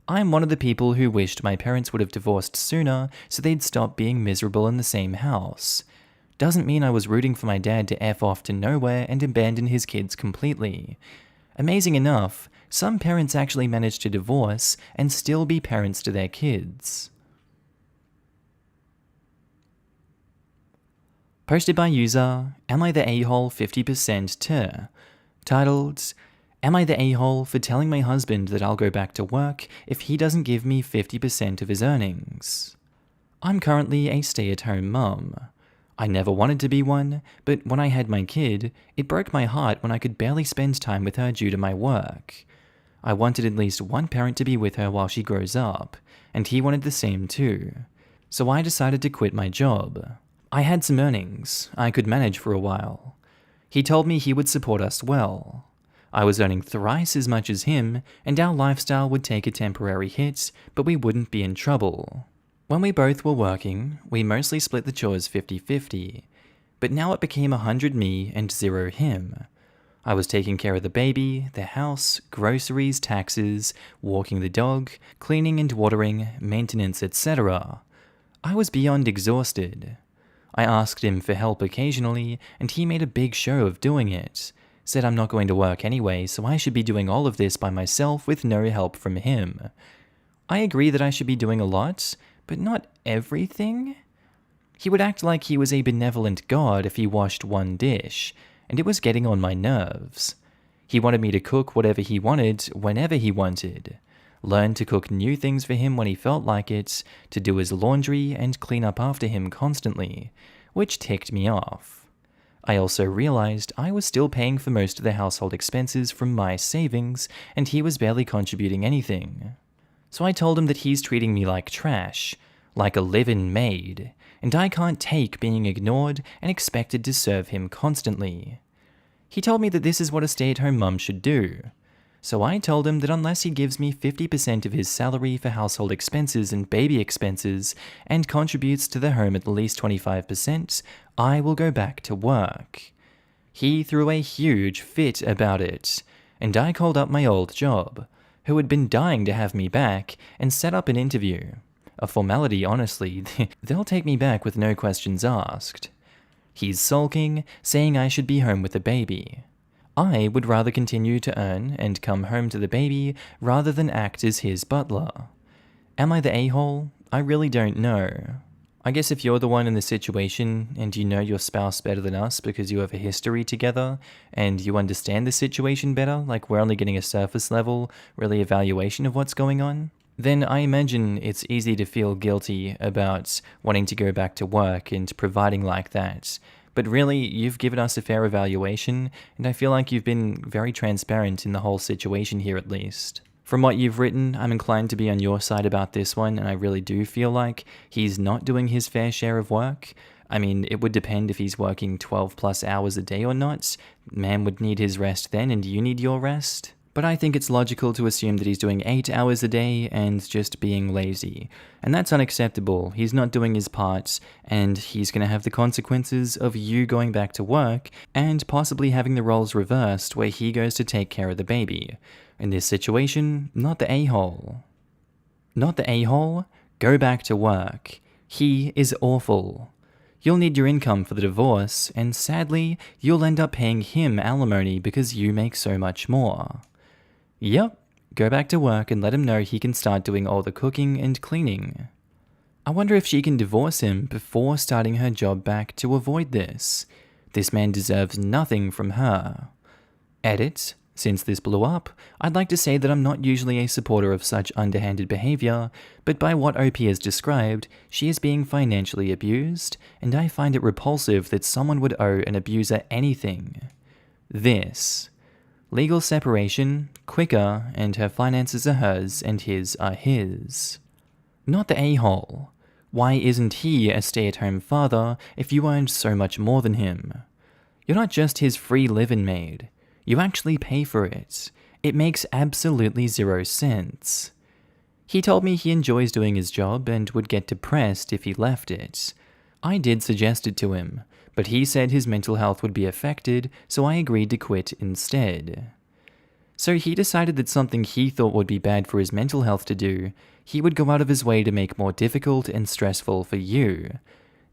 I'm one of the people who wished my parents would have divorced sooner so they'd stop being miserable in the same house. Doesn't mean I was rooting for my dad to F off to nowhere and abandon his kids completely. Amazing enough, some parents actually manage to divorce and still be parents to their kids. Posted by user Am I the A-hole 50% to, titled, Am I the a-hole for telling my husband that I'll go back to work if he doesn't give me 50% of his earnings? I'm currently a stay-at-home mum. I never wanted to be one, but when I had my kid, it broke my heart when I could barely spend time with her due to my work. I wanted at least one parent to be with her while she grows up, and he wanted the same too. So I decided to quit my job. I had some earnings. I could manage for a while. He told me he would support us well. I was earning thrice as much as him, and our lifestyle would take a temporary hit, but we wouldn't be in trouble. When we both were working, we mostly split the chores 50-50, but now it became 100 me and 0 him. I was taking care of the baby, the house, groceries, taxes, walking the dog, cleaning and watering, maintenance, etc. I was beyond exhausted. I asked him for help occasionally, and he made a big show of doing it. Said I'm not going to work anyway, so I should be doing all of this by myself with no help from him. I agree that I should be doing a lot, but not everything. He would act like he was a benevolent god if he washed one dish, and it was getting on my nerves. He wanted me to cook whatever he wanted, whenever he wanted. Learn to cook new things for him when he felt like it, to do his laundry and clean up after him constantly, which ticked me off. I also realized I was still paying for most of the household expenses from my savings, and he was barely contributing anything. So I told him that he's treating me like trash, like a live-in maid, and I can't take being ignored and expected to serve him constantly. He told me that this is what a stay-at-home mum should do. So I told him that unless he gives me 50% of his salary for household expenses and baby expenses and contributes to the home at least 25%, I will go back to work. He threw a huge fit about it, and I called up my old job, who had been dying to have me back, and set up an interview. A formality, honestly. They'll take me back with no questions asked. He's sulking, saying I should be home with the baby. I would rather continue to earn and come home to the baby rather than act as his butler. Am I the a-hole? I really don't know. I guess if you're the one in the situation and you know your spouse better than us because you have a history together and you understand the situation better, like we're only getting a surface level, really evaluation of what's going on, then I imagine it's easy to feel guilty about wanting to go back to work and providing like that. But really, you've given us a fair evaluation, and I feel like you've been very transparent in the whole situation here at least. From what you've written, I'm inclined to be on your side about this one, and I really do feel like he's not doing his fair share of work. I mean, it would depend if he's working 12 plus hours a day or not. Man would need his rest then, and you need your rest. But I think it's logical to assume that he's doing 8 hours a day and just being lazy. And that's unacceptable. He's not doing his part, and he's going to have the consequences of you going back to work and possibly having the roles reversed where he goes to take care of the baby. In this situation, not the a-hole. Not the a-hole, go back to work. He is awful. You'll need your income for the divorce, and sadly, you'll end up paying him alimony because you make so much more. Yep, go back to work and let him know he can start doing all the cooking and cleaning. I wonder if she can divorce him before starting her job back to avoid this. This man deserves nothing from her. Edit. Since this blew up, I'd like to say that I'm not usually a supporter of such underhanded behavior, but by what OP has described, she is being financially abused, and I find it repulsive that someone would owe an abuser anything. This. Legal separation, quicker, and her finances are hers and his are his. Not the a-hole. Why isn't he a stay-at-home father if you earned so much more than him? You're not just his free living maid. You actually pay for it. It makes absolutely zero sense. He told me he enjoys doing his job and would get depressed if he left it. I did suggest it to him, but he said his mental health would be affected, so I agreed to quit instead. So he decided that something he thought would be bad for his mental health to do, he would go out of his way to make more difficult and stressful for you.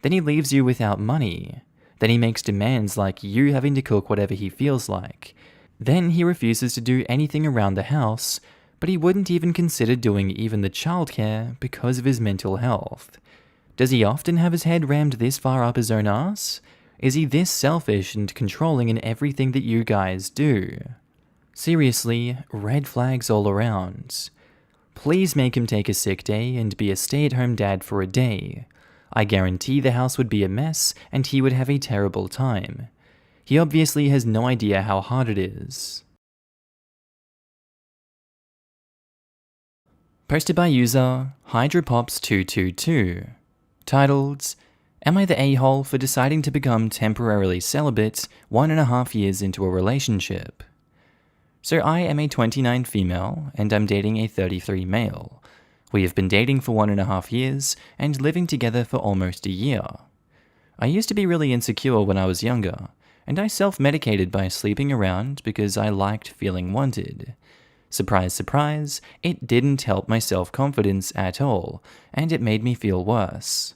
Then he leaves you without money. Then he makes demands like you having to cook whatever he feels like. Then he refuses to do anything around the house, but he wouldn't even consider doing even the childcare because of his mental health. Does he often have his head rammed this far up his own ass? Is he this selfish and controlling in everything that you guys do? Seriously, red flags all around. Please make him take a sick day and be a stay-at-home dad for a day. I guarantee the house would be a mess and he would have a terrible time. He obviously has no idea how hard it is. Posted by user HydroPops222. Titled, Am I the a-hole for deciding to become temporarily celibate 1.5 years into a relationship? So I am a 29 female and I'm dating a 33 male. We have been dating for 1.5 years and living together for almost a year. I used to be really insecure when I was younger, and I self-medicated by sleeping around because I liked feeling wanted. Surprise, surprise, it didn't help my self-confidence at all, and it made me feel worse.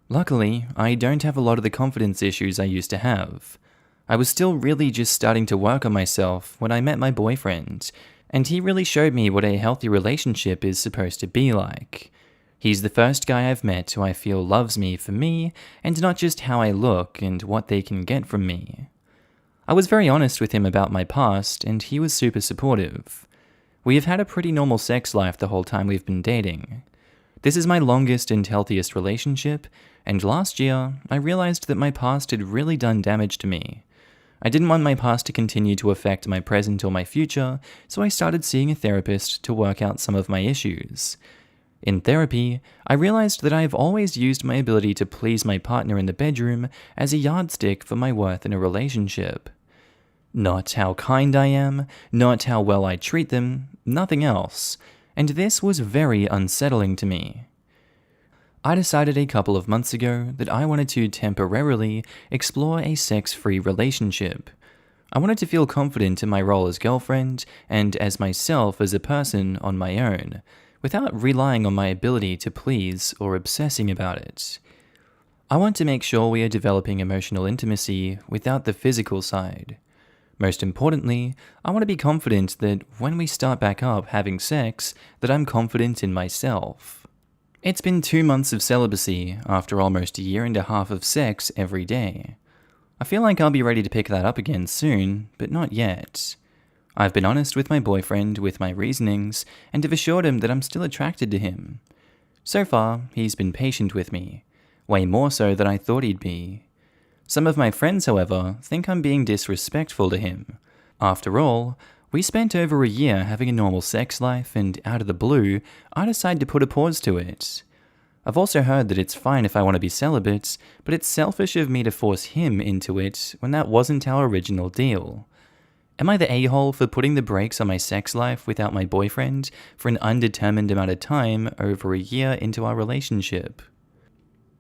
Luckily, I don't have a lot of the confidence issues I used to have. I was still really just starting to work on myself when I met my boyfriend, and he really showed me what a healthy relationship is supposed to be like. He's the first guy I've met who I feel loves me for me, and not just how I look and what they can get from me. I was very honest with him about my past, and he was super supportive. We have had a pretty normal sex life the whole time we've been dating. This is my longest and healthiest relationship, and last year, I realized that my past had really done damage to me. I didn't want my past to continue to affect my present or my future, so I started seeing a therapist to work out some of my issues. In therapy, I realized that I have always used my ability to please my partner in the bedroom as a yardstick for my worth in a relationship. Not how kind I am, not how well I treat them, nothing else, and this was very unsettling to me. I decided a couple of months ago that I wanted to temporarily explore a sex-free relationship. I wanted to feel confident in my role as girlfriend and as myself as a person on my own, without relying on my ability to please or obsessing about it. I want to make sure we are developing emotional intimacy without the physical side. Most importantly, I want to be confident that when we start back up having sex, that I'm confident in myself. It's been 2 months of celibacy after almost 1.5 years of sex every day. I feel like I'll be ready to pick that up again soon, but not yet. I've been honest with my boyfriend with my reasonings and have assured him that I'm still attracted to him. So far, he's been patient with me, way more so than I thought he'd be. Some of my friends, however, think I'm being disrespectful to him. After all, we spent over 1 year having a normal sex life, and out of the blue, I decided to put a pause to it. I've also heard that it's fine if I want to be celibate, but it's selfish of me to force him into it when that wasn't our original deal. Am I the a-hole for putting the brakes on my sex life without my boyfriend for an undetermined amount of time over 1 year into our relationship?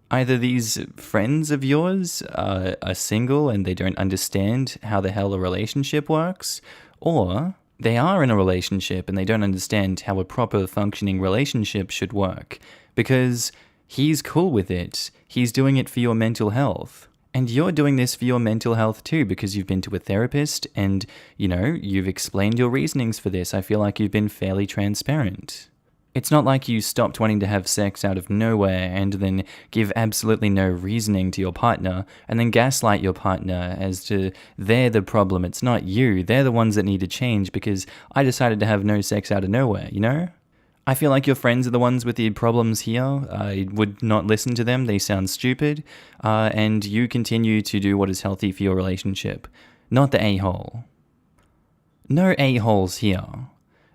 Either these friends of yours are single and they don't understand how the hell a relationship works, or they are in a relationship and they don't understand how a proper functioning relationship should work, because he's cool with it, he's doing it for your mental health. And you're doing this for your mental health too, because you've been to a therapist and, you've explained your reasonings for this. I feel like you've been fairly transparent. It's not like you stopped wanting to have sex out of nowhere and then give absolutely no reasoning to your partner and then gaslight your partner as to they're the problem, it's not you. They're the ones that need to change because I decided to have no sex out of nowhere, I feel like your friends are the ones with the problems here. I would not listen to them. They sound stupid. And you continue to do what is healthy for your relationship. Not the a-hole. No a-holes here.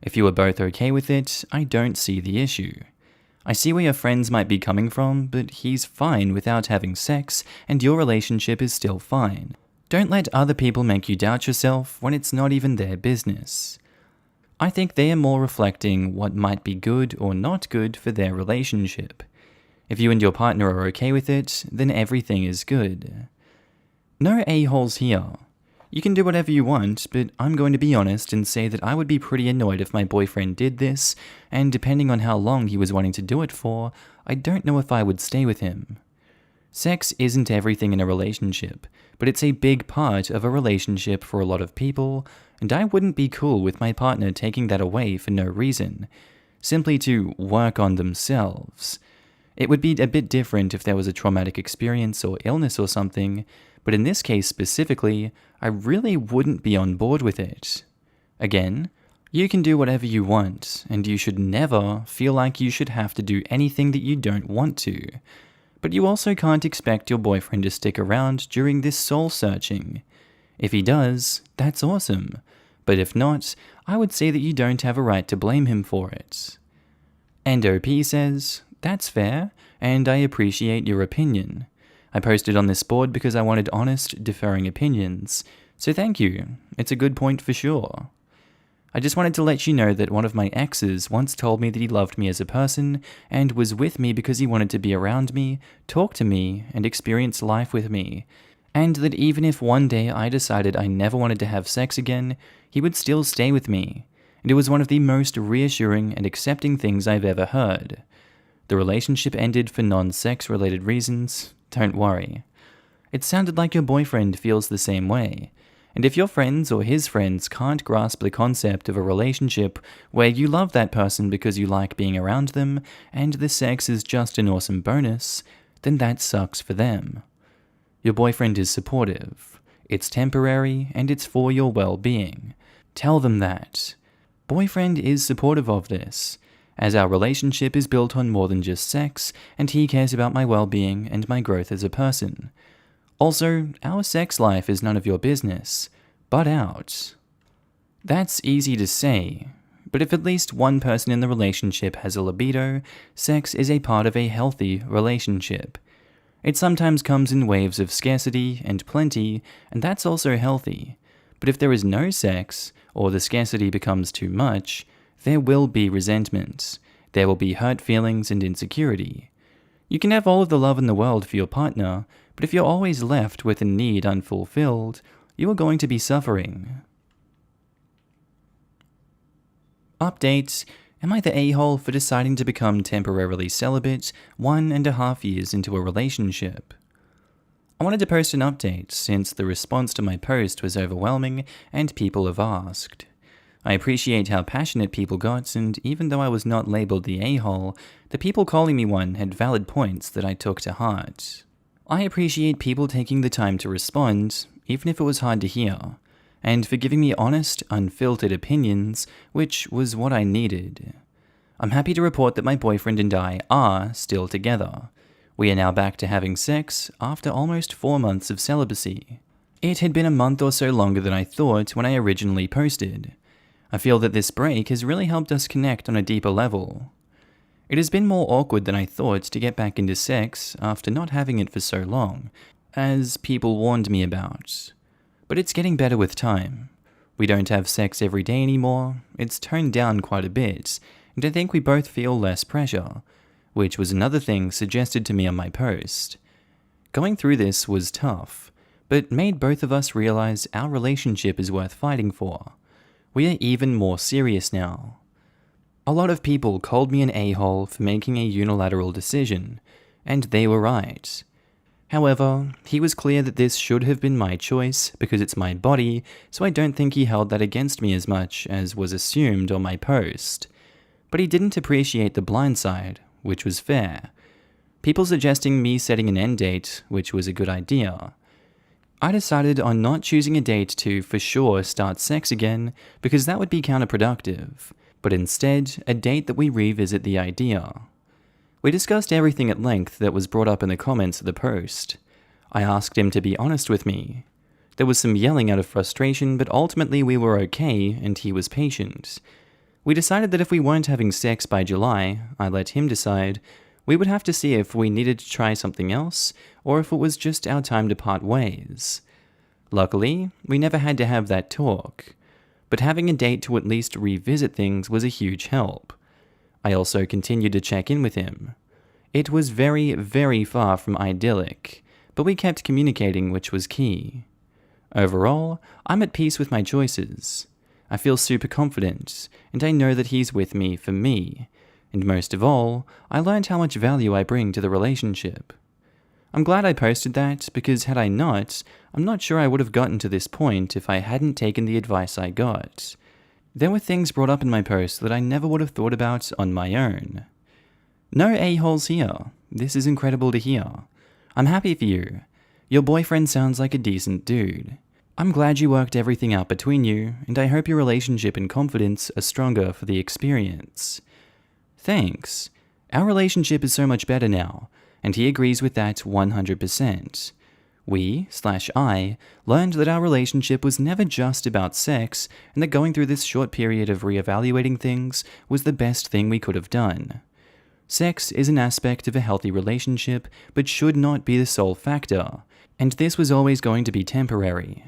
If you are both okay with it, I don't see the issue. I see where your friends might be coming from, but he's fine without having sex, and your relationship is still fine. Don't let other people make you doubt yourself when it's not even their business. I think they are more reflecting what might be good or not good for their relationship. If you and your partner are okay with it, then everything is good. No a-holes here. You can do whatever you want, but I'm going to be honest and say that I would be pretty annoyed if my boyfriend did this, and depending on how long he was wanting to do it for, I don't know if I would stay with him. Sex isn't everything in a relationship, but it's a big part of a relationship for a lot of people, and I wouldn't be cool with my partner taking that away for no reason, simply to work on themselves. It would be a bit different if there was a traumatic experience or illness or something, but in this case specifically, I really wouldn't be on board with it. Again, you can do whatever you want, and you should never feel like you should have to do anything that you don't want to. But you also can't expect your boyfriend to stick around during this soul-searching. If he does, that's awesome. But if not, I would say that you don't have a right to blame him for it. And OP says, that's fair, and I appreciate your opinion. I posted on this board because I wanted honest, differing opinions, so thank you. It's a good point for sure. I just wanted to let you know that one of my exes once told me that he loved me as a person and was with me because he wanted to be around me, talk to me, and experience life with me, and that even if one day I decided I never wanted to have sex again, he would still stay with me, and it was one of the most reassuring and accepting things I've ever heard. The relationship ended for non-sex related reasons. Don't worry. It sounded like your boyfriend feels the same way, and if your friends or his friends can't grasp the concept of a relationship where you love that person because you like being around them and the sex is just an awesome bonus, then that sucks for them. Your boyfriend is supportive. It's temporary and it's for your well-being. Tell them that. Boyfriend is supportive of this, as our relationship is built on more than just sex, and he cares about my well-being and my growth as a person. Also, our sex life is none of your business. Butt out. That's easy to say, but if at least one person in the relationship has a libido, sex is a part of a healthy relationship. It sometimes comes in waves of scarcity and plenty, and that's also healthy. But if there is no sex, or the scarcity becomes too much, there will be resentment. There will be hurt feelings and insecurity. You can have all of the love in the world for your partner, but if you're always left with a need unfulfilled, you are going to be suffering. Update. Am I the a-hole for deciding to become temporarily celibate 1.5 years into a relationship? I wanted to post an update since the response to my post was overwhelming and people have asked. I appreciate how passionate people got, and even though I was not labeled the a-hole, the people calling me one had valid points that I took to heart. I appreciate people taking the time to respond, even if it was hard to hear, and for giving me honest, unfiltered opinions, which was what I needed. I'm happy to report that my boyfriend and I are still together. We are now back to having sex after almost 4 months of celibacy. It had been a month or so longer than I thought when I originally posted. I feel that this break has really helped us connect on a deeper level. It has been more awkward than I thought to get back into sex after not having it for so long, as people warned me about. But it's getting better with time. We don't have sex every day anymore, it's toned down quite a bit, and I think we both feel less pressure, which was another thing suggested to me on my post. Going through this was tough, but made both of us realize our relationship is worth fighting for. We are even more serious now. A lot of people called me an a-hole for making a unilateral decision, and they were right. However, he was clear that this should have been my choice because it's my body, so I don't think he held that against me as much as was assumed on my post. But he didn't appreciate the blind side, which was fair. People suggesting me setting an end date, which was a good idea. I decided on not choosing a date to, for sure, start sex again, because that would be counterproductive, but instead, a date that we revisit the idea. We discussed everything at length that was brought up in the comments of the post. I asked him to be honest with me. There was some yelling out of frustration, but ultimately we were okay, and he was patient. We decided that if we weren't having sex by July, I let him decide, we would have to see if we needed to try something else, or if it was just our time to part ways. Luckily, we never had to have that talk, but having a date to at least revisit things was a huge help. I also continued to check in with him. It was very, very far from idyllic, but we kept communicating, which was key. Overall, I'm at peace with my choices. I feel super confident, and I know that he's with me for me, and most of all, I learned how much value I bring to the relationship. I'm glad I posted that, because had I not, I'm not sure I would have gotten to this point if I hadn't taken the advice I got. There were things brought up in my post that I never would have thought about on my own. No a-holes here. This is incredible to hear. I'm happy for you. Your boyfriend sounds like a decent dude. I'm glad you worked everything out between you, and I hope your relationship and confidence are stronger for the experience. Thanks. Our relationship is so much better now, and he agrees with that 100%. I learned that our relationship was never just about sex, and that going through this short period of reevaluating things was the best thing we could have done. Sex is an aspect of a healthy relationship, but should not be the sole factor, and this was always going to be temporary.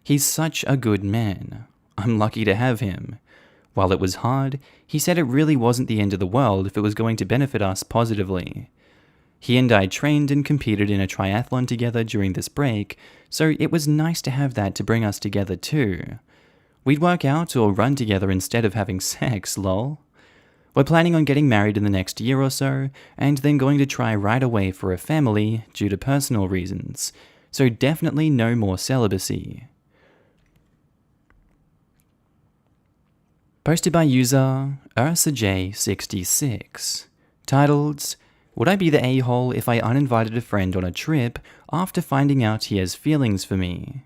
He's such a good man. I'm lucky to have him. While it was hard, he said it really wasn't the end of the world if it was going to benefit us positively. He and I trained and competed in a triathlon together during this break, so it was nice to have that to bring us together too. We'd work out or run together instead of having sex, lol. We're planning on getting married in the next year or so, and then going to try right away for a family due to personal reasons, so definitely no more celibacy. Posted by user UrsaJ66, titled, Would I be the a-hole if I uninvited a friend on a trip after finding out he has feelings for me?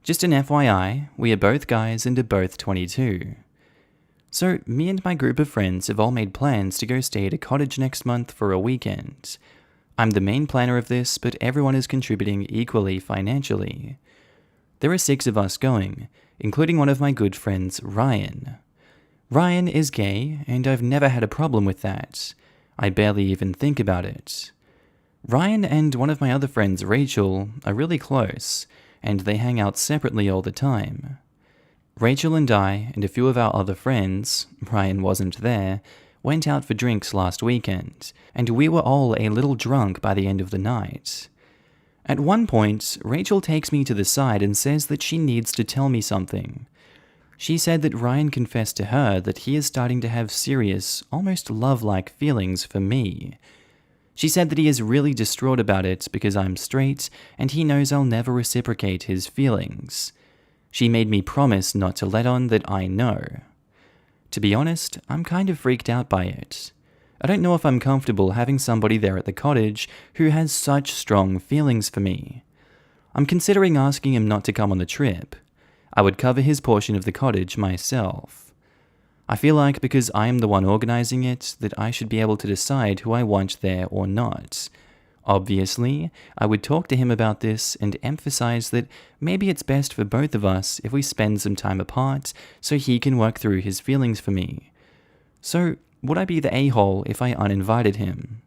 Just an FYI, we are both guys and are both 22. So, me and my group of friends have all made plans to go stay at a cottage next month for a weekend. I'm the main planner of this, but everyone is contributing equally financially. There are 6 of us going, including one of my good friends, Ryan. Ryan is gay, and I've never had a problem with that. I barely even think about it. Ryan and one of my other friends, Rachel, are really close, and they hang out separately all the time. Rachel and I and a few of our other friends, Ryan wasn't there, went out for drinks last weekend, and we were all a little drunk by the end of the night. At one point, Rachel takes me to the side and says that she needs to tell me something. She said that Ryan confessed to her that he is starting to have serious, almost love-like feelings for me. She said that he is really distraught about it because I'm straight, and he knows I'll never reciprocate his feelings. She made me promise not to let on that I know. To be honest, I'm kind of freaked out by it. I don't know if I'm comfortable having somebody there at the cottage who has such strong feelings for me. I'm considering asking him not to come on the trip. I would cover his portion of the cottage myself. I feel like because I am the one organizing it, that I should be able to decide who I want there or not. Obviously, I would talk to him about this and emphasize that maybe it's best for both of us if we spend some time apart so he can work through his feelings for me. So, would I be the a-hole if I uninvited him?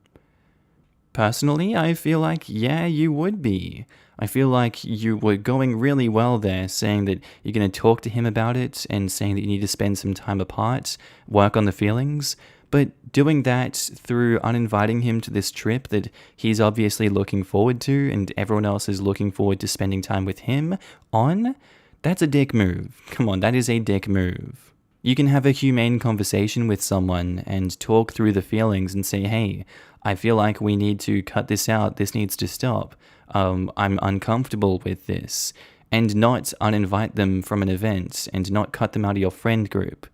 Personally, I feel like, yeah, you would be. I feel like you were going really well there, saying that you're going to talk to him about it and saying that you need to spend some time apart, work on the feelings. But doing that through uninviting him to this trip that he's obviously looking forward to and everyone else is looking forward to spending time with him on, that's a dick move. Come on, that is a dick move. You can have a humane conversation with someone and talk through the feelings and say, hey, I feel like we need to cut this out, this needs to stop. I'm uncomfortable with this. And not uninvite them from an event and not cut them out of your friend group.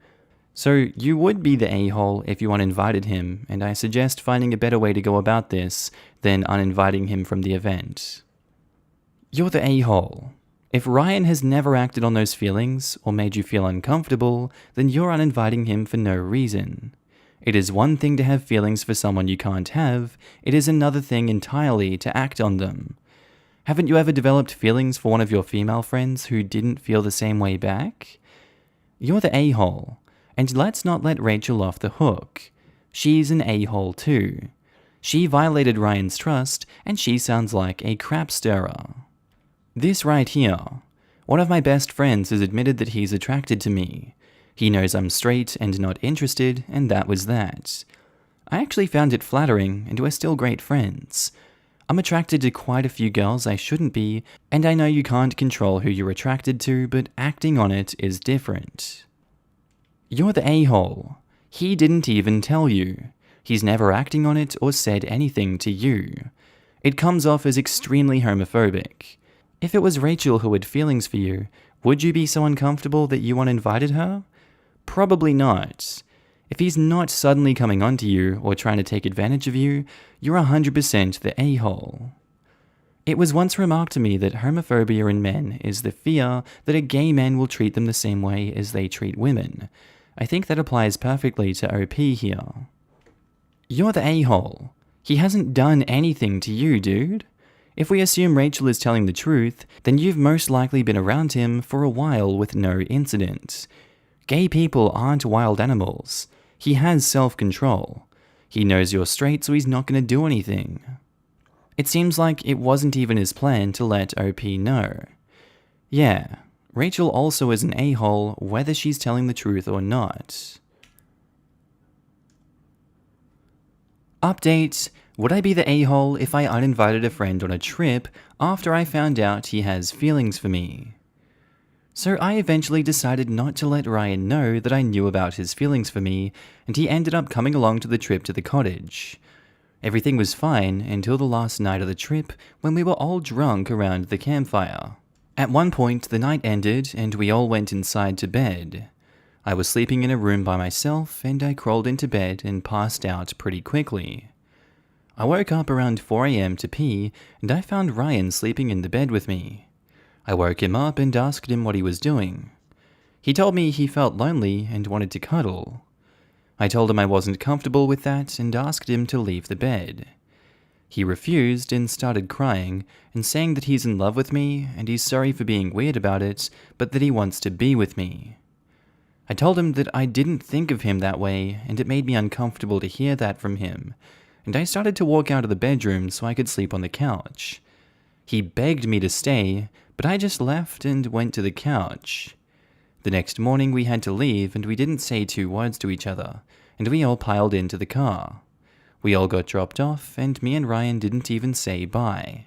So you would be the a-hole if you uninvited him, and I suggest finding a better way to go about this than uninviting him from the event. You're the a-hole. If Ryan has never acted on those feelings or made you feel uncomfortable, then you're uninviting him for no reason. It is one thing to have feelings for someone you can't have, it is another thing entirely to act on them. Haven't you ever developed feelings for one of your female friends who didn't feel the same way back? You're the a-hole. And let's not let Rachel off the hook. She's an a-hole too. She violated Ryan's trust, and she sounds like a crap stirrer. This right here. One of my best friends has admitted that he's attracted to me. He knows I'm straight and not interested, and that was that. I actually found it flattering, and we're still great friends. I'm attracted to quite a few girls I shouldn't be, and I know you can't control who you're attracted to, but acting on it is different. You're the a-hole. He didn't even tell you. He's never acting on it or said anything to you. It comes off as extremely homophobic. If it was Rachel who had feelings for you, would you be so uncomfortable that you uninvited her? Probably not. If he's not suddenly coming onto you or trying to take advantage of you, you're 100% the a-hole. It was once remarked to me that homophobia in men is the fear that a gay man will treat them the same way as they treat women. I think that applies perfectly to OP here. You're the a-hole. He hasn't done anything to you, dude. If we assume Rachel is telling the truth, then you've most likely been around him for a while with no incident. Gay people aren't wild animals. He has self-control. He knows you're straight, so he's not going to do anything. It seems like it wasn't even his plan to let OP know. Yeah, Rachel also is an a-hole whether she's telling the truth or not. Update: would I be the a-hole if I uninvited a friend on a trip after I found out he has feelings for me? So I eventually decided not to let Ryan know that I knew about his feelings for me, and he ended up coming along to the trip to the cottage. Everything was fine until the last night of the trip when we were all drunk around the campfire. At one point the night ended and we all went inside to bed. I was sleeping in a room by myself and I crawled into bed and passed out pretty quickly. I woke up around 4 a.m. to pee and I found Ryan sleeping in the bed with me. I woke him up and asked him what he was doing. He told me he felt lonely and wanted to cuddle. I told him I wasn't comfortable with that and asked him to leave the bed. He refused and started crying and saying that he's in love with me and he's sorry for being weird about it, but that he wants to be with me. I told him that I didn't think of him that way and it made me uncomfortable to hear that from him, and I started to walk out of the bedroom so I could sleep on the couch. He begged me to stay, but I just left and went to the couch. The next morning we had to leave and we didn't say 2 words to each other, and we all piled into the car. We all got dropped off and me and Ryan didn't even say bye.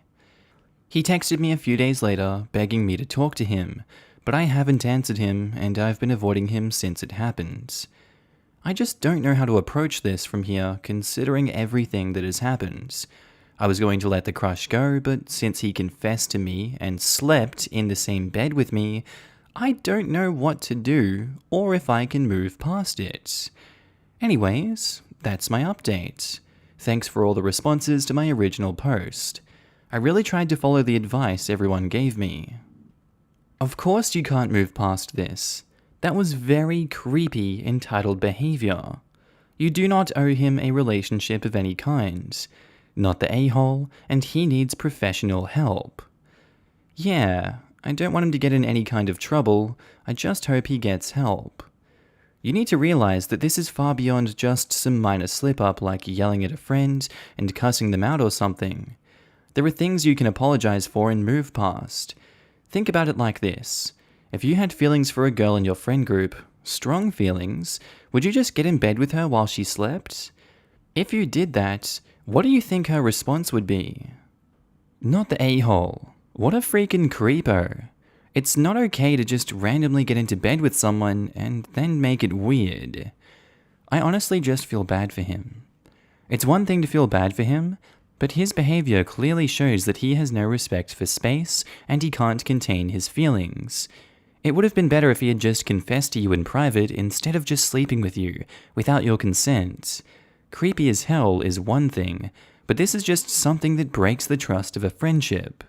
He texted me a few days later begging me to talk to him, but I haven't answered him and I've been avoiding him since it happened. I just don't know how to approach this from here considering everything that has happened. I was going to let the crush go, but since he confessed to me and slept in the same bed with me, I don't know what to do or if I can move past it. Anyways, that's my update. Thanks for all the responses to my original post. I really tried to follow the advice everyone gave me. Of course you can't move past this. That was very creepy, entitled behavior. You do not owe him a relationship of any kind. Not the a-hole, and he needs professional help. Yeah, I don't want him to get in any kind of trouble, I just hope he gets help. You need to realize that this is far beyond just some minor slip-up like yelling at a friend and cussing them out or something. There are things you can apologize for and move past. Think about it like this. If you had feelings for a girl in your friend group, strong feelings, would you just get in bed with her while she slept? If you did that, what do you think her response would be? Not the a-hole. What a freaking creepo. It's not okay to just randomly get into bed with someone and then make it weird. I honestly just feel bad for him. It's one thing to feel bad for him, but his behavior clearly shows that he has no respect for space and he can't contain his feelings. It would have been better if he had just confessed to you in private instead of just sleeping with you without your consent. Creepy as hell is one thing, but this is just something that breaks the trust of a friendship.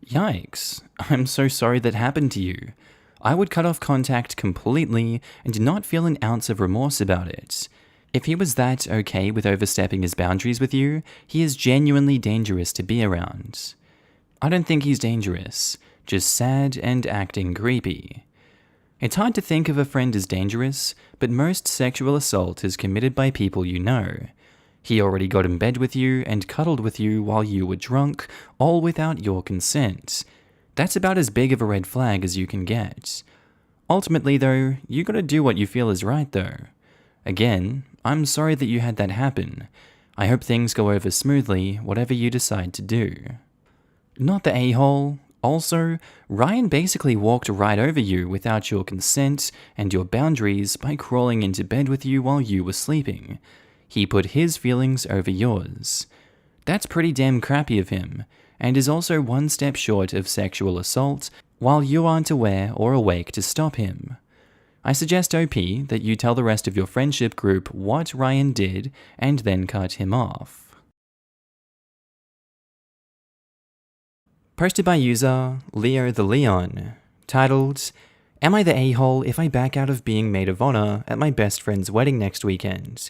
Yikes, I'm so sorry that happened to you. I would cut off contact completely and not feel an ounce of remorse about it. If he was that okay with overstepping his boundaries with you, he is genuinely dangerous to be around. I don't think he's dangerous, just sad and acting creepy. It's hard to think of a friend as dangerous, but most sexual assault is committed by people you know. He already got in bed with you and cuddled with you while you were drunk, all without your consent. That's about as big of a red flag as you can get. Ultimately though, you gotta do what you feel is right though. Again, I'm sorry that you had that happen. I hope things go over smoothly, whatever you decide to do. Not the a-hole. Also, Ryan basically walked right over you without your consent and your boundaries by crawling into bed with you while you were sleeping. He put his feelings over yours. That's pretty damn crappy of him, and is also one step short of sexual assault while you aren't aware or awake to stop him. I suggest OP that you tell the rest of your friendship group what Ryan did and then cut him off. Posted by user Leo the Leon, titled, "Am I the a-hole if I back out of being maid of honor at my best friend's wedding next weekend?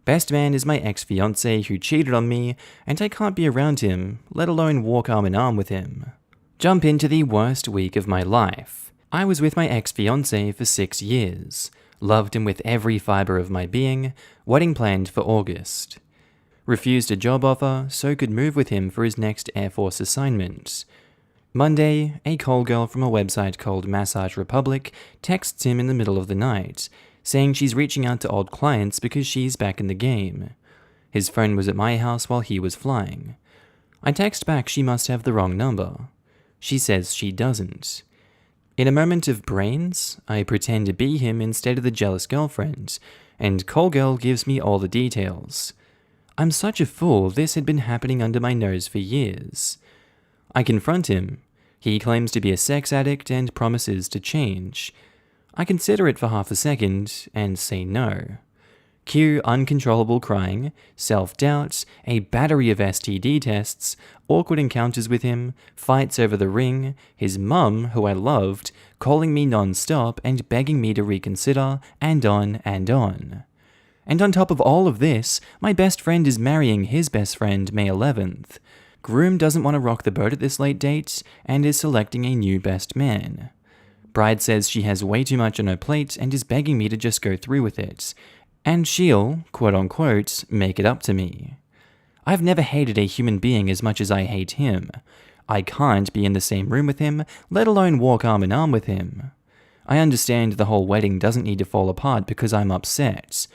Best man is my ex-fiance who cheated on me, and I can't be around him, let alone walk arm in arm with him. Jump into the worst week of my life. I was with my ex-fiance for 6 years, loved him with every fiber of my being, wedding planned for August. Refused a job offer so could move with him for his next Air Force assignment. Monday, a call girl from a website called Massage Republic texts him in the middle of the night, saying she's reaching out to old clients because she's back in the game. His phone was at my house while he was flying. I text back she must have the wrong number. She says she doesn't. In a moment of brains, I pretend to be him instead of the jealous girlfriend, and call girl gives me all the details. I'm such a fool, this had been happening under my nose for years. I confront him. He claims to be a sex addict and promises to change. I consider it for half a second and say no. Cue uncontrollable crying, self-doubt, a battery of STD tests, awkward encounters with him, fights over the ring, his mum, who I loved, calling me non-stop and begging me to reconsider, and on and on. And on top of all of this, my best friend is marrying his best friend May 11th. Groom doesn't want to rock the boat at this late date and is selecting a new best man. Bride says she has way too much on her plate and is begging me to just go through with it. And she'll, quote-unquote, make it up to me. I've never hated a human being as much as I hate him. I can't be in the same room with him, let alone walk arm in arm with him. I understand the whole wedding doesn't need to fall apart because I'm upset.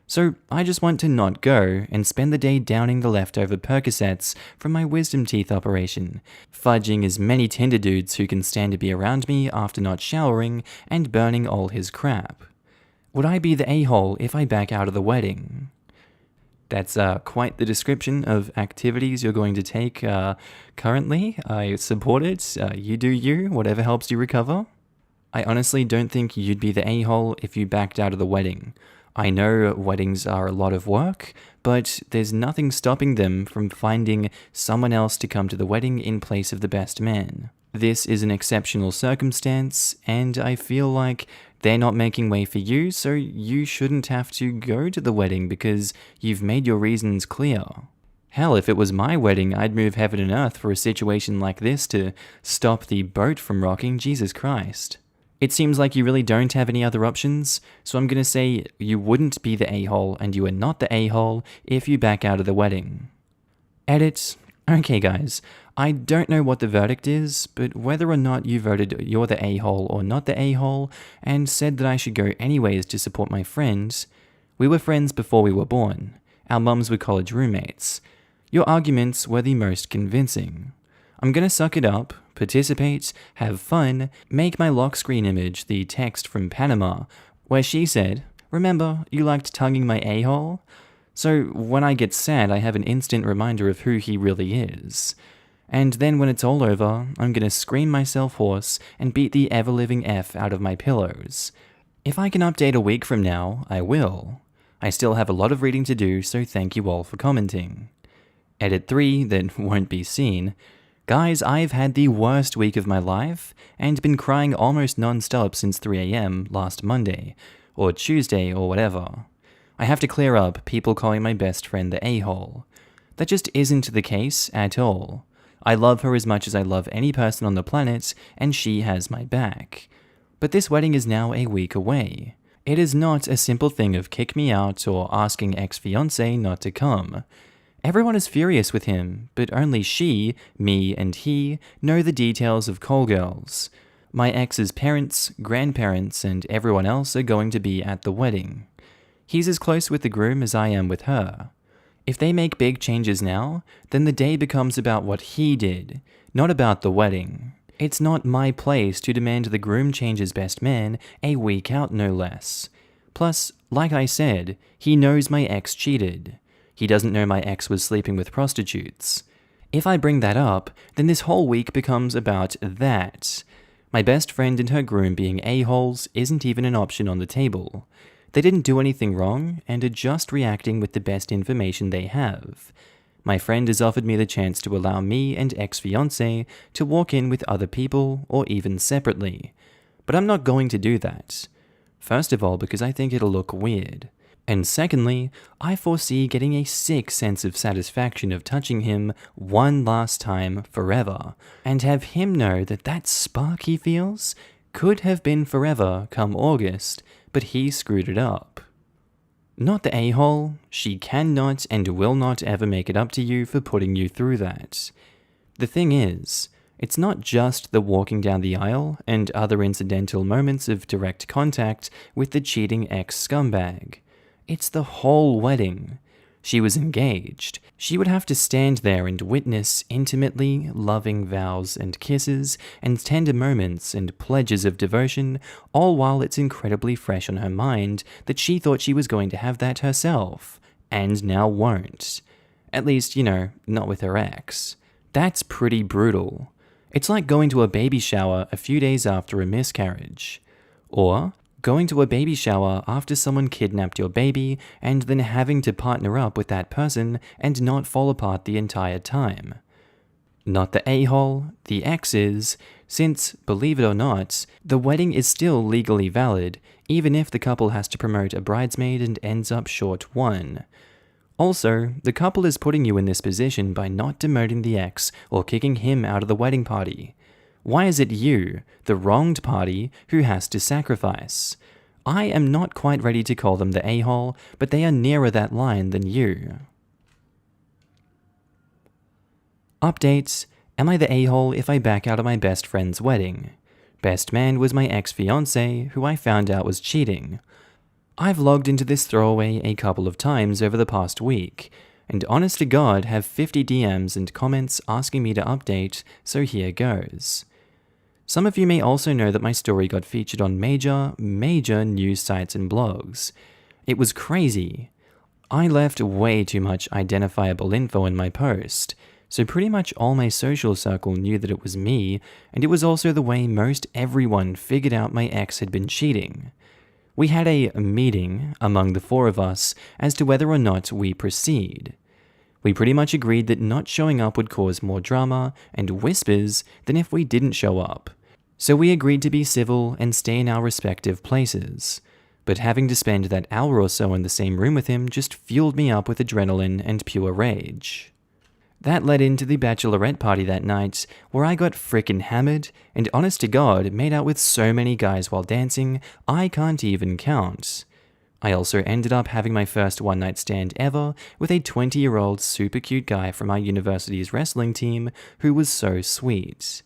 So I just want to not go and spend the day downing the leftover Percocets from my wisdom teeth operation, fudging as many Tinder dudes who can stand to be around me after not showering, and burning all his crap. Would I be the a-hole if I back out of the wedding?" That's quite the description of activities you're going to take currently. I support it. You do you, whatever helps you recover. I honestly don't think you'd be the a-hole if you backed out of the wedding. I know weddings are a lot of work, but there's nothing stopping them from finding someone else to come to the wedding in place of the best man. This is an exceptional circumstance, and I feel like they're not making way for you, so you shouldn't have to go to the wedding because you've made your reasons clear. Hell, if it was my wedding, I'd move heaven and earth for a situation like this to stop the boat from rocking. Jesus Christ. It seems like you really don't have any other options, so I'm gonna say you wouldn't be the a-hole and you are not the a-hole if you back out of the wedding. Edit. Okay guys, I don't know what the verdict is, but whether or not you voted you're the a-hole or not the a-hole and said that I should go anyways to support my friends, we were friends before we were born. Our mums were college roommates. Your arguments were the most convincing. I'm gonna suck it up, participate, have fun, make my lock screen image the text from Panama, where she said, "Remember, you liked tonguing my a-hole?" So when I get sad, I have an instant reminder of who he really is. And then when it's all over, I'm gonna scream myself hoarse and beat the ever-living F out of my pillows. If I can update a week from now, I will. I still have a lot of reading to do, so thank you all for commenting. Edit 3 that won't be seen. Guys, I've had the worst week of my life, and been crying almost non-stop since 3 AM last Monday, or Tuesday, or whatever. I have to clear up people calling my best friend the a-hole. That just isn't the case at all. I love her as much as I love any person on the planet, and she has my back. But this wedding is now a week away. It is not a simple thing of kick me out or asking ex-fiancé not to come. Everyone is furious with him, but only she, me, and he know the details of call girls. My ex's parents, grandparents, and everyone else are going to be at the wedding. He's as close with the groom as I am with her. If they make big changes now, then the day becomes about what he did, not about the wedding. It's not my place to demand the groom change his best man a week out, no less. Plus, like I said, he knows my ex cheated. He doesn't know my ex was sleeping with prostitutes. If I bring that up, then this whole week becomes about that. My best friend and her groom being a-holes isn't even an option on the table. They didn't do anything wrong and are just reacting with the best information they have. My friend has offered me the chance to allow me and ex-fiancé to walk in with other people or even separately, but I'm not going to do that. First of all, because I think it'll look weird. And secondly, I foresee getting a sick sense of satisfaction of touching him one last time forever, and have him know that that spark he feels could have been forever come August, but he screwed it up. Not the a-hole, she cannot and will not ever make it up to you for putting you through that. The thing is, it's not just the walking down the aisle and other incidental moments of direct contact with the cheating ex-scumbag. It's the whole wedding. She was engaged. She would have to stand there and witness intimately loving vows and kisses and tender moments and pledges of devotion, all while it's incredibly fresh on her mind that she thought she was going to have that herself, and now won't. At least, not with her ex. That's pretty brutal. It's like going to a baby shower a few days after a miscarriage. Or going to a baby shower after someone kidnapped your baby and then having to partner up with that person and not fall apart the entire time. Not the a-hole, the ex is, since, believe it or not, the wedding is still legally valid, even if the couple has to promote a bridesmaid and ends up short one. Also, the couple is putting you in this position by not demoting the ex or kicking him out of the wedding party. Why is it you, the wronged party, who has to sacrifice? I am not quite ready to call them the a-hole, but they are nearer that line than you. Updates: am I the a-hole if I back out of my best friend's wedding? Best man was my ex-fiancé, who I found out was cheating. I've logged into this throwaway a couple of times over the past week, and honest to God have 50 DMs and comments asking me to update, so here goes. Some of you may also know that my story got featured on major news sites and blogs. It was crazy. I left way too much identifiable info in my post, so pretty much all my social circle knew that it was me, and it was also the way most everyone figured out my ex had been cheating. We had a meeting among the four of us as to whether or not we proceed. We pretty much agreed that not showing up would cause more drama and whispers than if we didn't show up. So we agreed to be civil and stay in our respective places. But having to spend that hour or so in the same room with him just fueled me up with adrenaline and pure rage. That led into the bachelorette party that night, where I got frickin' hammered, and honest to God, made out with so many guys while dancing, I can't even count. I also ended up having my first one-night stand ever with a 20-year-old super cute guy from our university's wrestling team who was so sweet.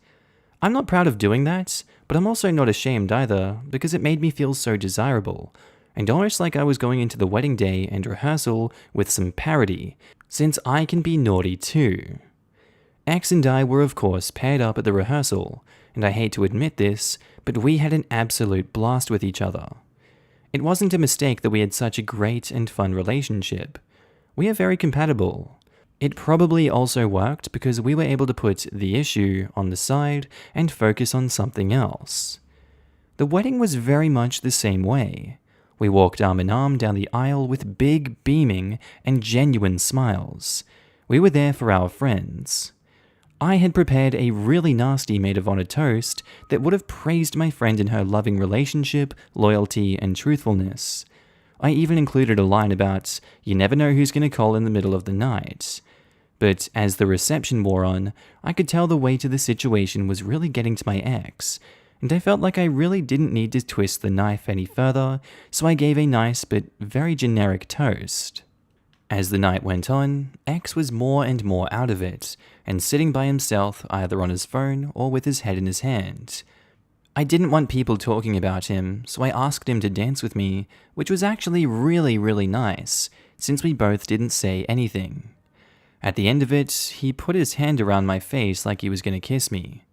I'm not proud of doing that, but I'm also not ashamed either, because it made me feel so desirable, and almost like I was going into the wedding day and rehearsal with some parody, since I can be naughty too. X and I were of course paired up at the rehearsal, and I hate to admit this, but we had an absolute blast with each other. It wasn't a mistake that we had such a great and fun relationship. We are very compatible. It probably also worked because we were able to put the issue on the side and focus on something else. The wedding was very much the same way. We walked arm in arm down the aisle with big, beaming, and genuine smiles. We were there for our friends. I had prepared a really nasty maid of honor toast that would have praised my friend in her loving relationship, loyalty, and truthfulness. I even included a line about, "You never know who's going to call in the middle of the night." But as the reception wore on, I could tell the weight of the situation was really getting to my ex, and I felt like I really didn't need to twist the knife any further, so I gave a nice but very generic toast. As the night went on, X was more and more out of it, and sitting by himself either on his phone or with his head in his hand. I didn't want people talking about him, so I asked him to dance with me, which was actually really nice, since we both didn't say anything. At the end of it, he put his hand around my face like he was going to kiss me.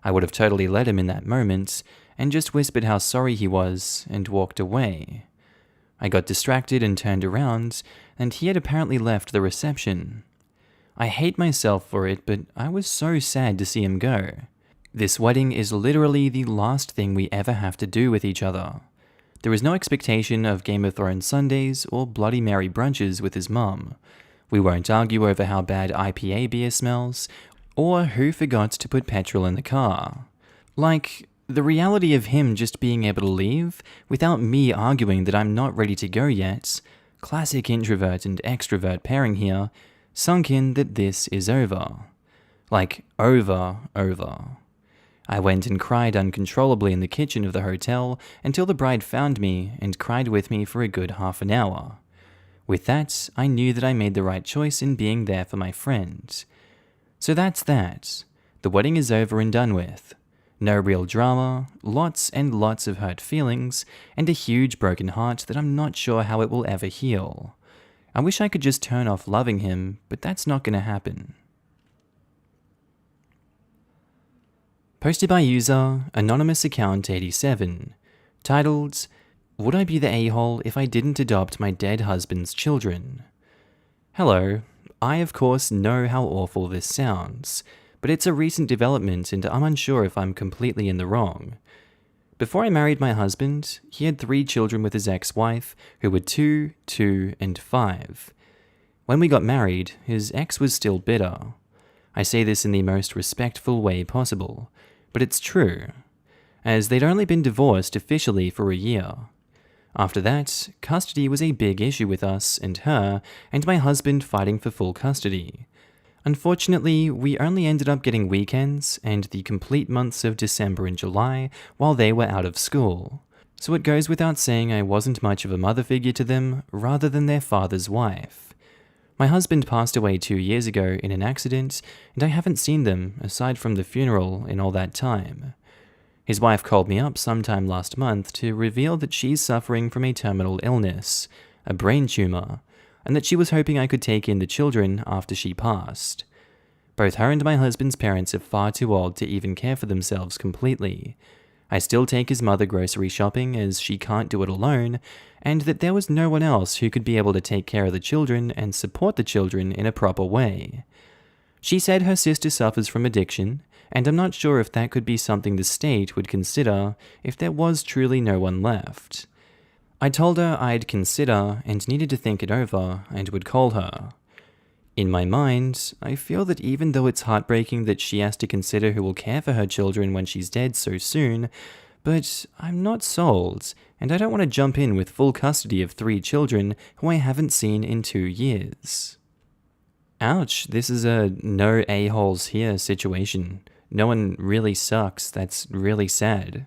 I would have totally let him in that moment, and just whispered how sorry he was, and walked away. I got distracted and turned around, and he had apparently left the reception. I hate myself for it, but I was so sad to see him go. This wedding is literally the last thing we ever have to do with each other. There is no expectation of Game of Thrones Sundays or Bloody Mary brunches with his mum. We won't argue over how bad IPA beer smells, or who forgot to put petrol in the car. Like, the reality of him just being able to leave without me arguing that I'm not ready to go yet, classic introvert and extrovert pairing here, sunk in that this is over. Like, over. I went and cried uncontrollably in the kitchen of the hotel until the bride found me and cried with me for a good half an hour. With that, I knew that I made the right choice in being there for my friend. So that's that. The wedding is over and done with. No real drama, lots and lots of hurt feelings, and a huge broken heart that I'm not sure how it will ever heal. I wish I could just turn off loving him, but that's not going to happen. Posted by user Anonymous Account 87, titled, "Would I be the a-hole if I didn't adopt my dead husband's children?" Hello, I of course know how awful this sounds, but it's a recent development and I'm unsure if I'm completely in the wrong. Before I married my husband, he had 3 children with his ex-wife, who were 2, 2, and 5. When we got married, his ex was still bitter. I say this in the most respectful way possible, but it's true, as they'd only been divorced officially for a year. After that, custody was a big issue with us and her, and my husband fighting for full custody. Unfortunately, we only ended up getting weekends and the complete months of December and July while they were out of school. So it goes without saying I wasn't much of a mother figure to them, rather than their father's wife. My husband passed away 2 years ago in an accident, and I haven't seen them, aside from the funeral, in all that time. His wife called me up sometime last month to reveal that she's suffering from a terminal illness, a brain tumor, and that she was hoping I could take in the children after she passed. Both her and my husband's parents are far too old to even care for themselves completely. I still take his mother grocery shopping as she can't do it alone, and that there was no one else who could be able to take care of the children and support the children in a proper way. She said her sister suffers from addiction, and I'm not sure if that could be something the state would consider if there was truly no one left. I told her I'd consider and needed to think it over and would call her. In my mind, I feel that even though it's heartbreaking that she has to consider who will care for her children when she's dead so soon, but I'm not sold, and I don't want to jump in with full custody of 3 children who I haven't seen in 2 years. Ouch, this is a no a-holes here situation. No one really sucks, that's really sad.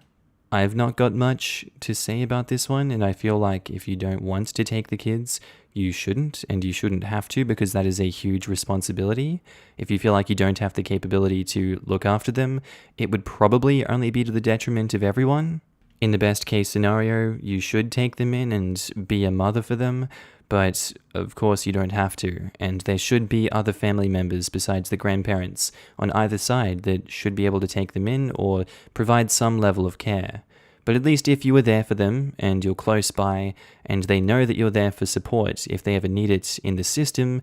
I've not got much to say about this one, and I feel like if you don't want to take the kids, you shouldn't, and you shouldn't have to, because that is a huge responsibility. If you feel like you don't have the capability to look after them, it would probably only be to the detriment of everyone. In the best case scenario, you should take them in and be a mother for them, but of course you don't have to, and there should be other family members besides the grandparents on either side that should be able to take them in or provide some level of care. But at least if you are there for them, and you're close by, and they know that you're there for support if they ever need it in the system,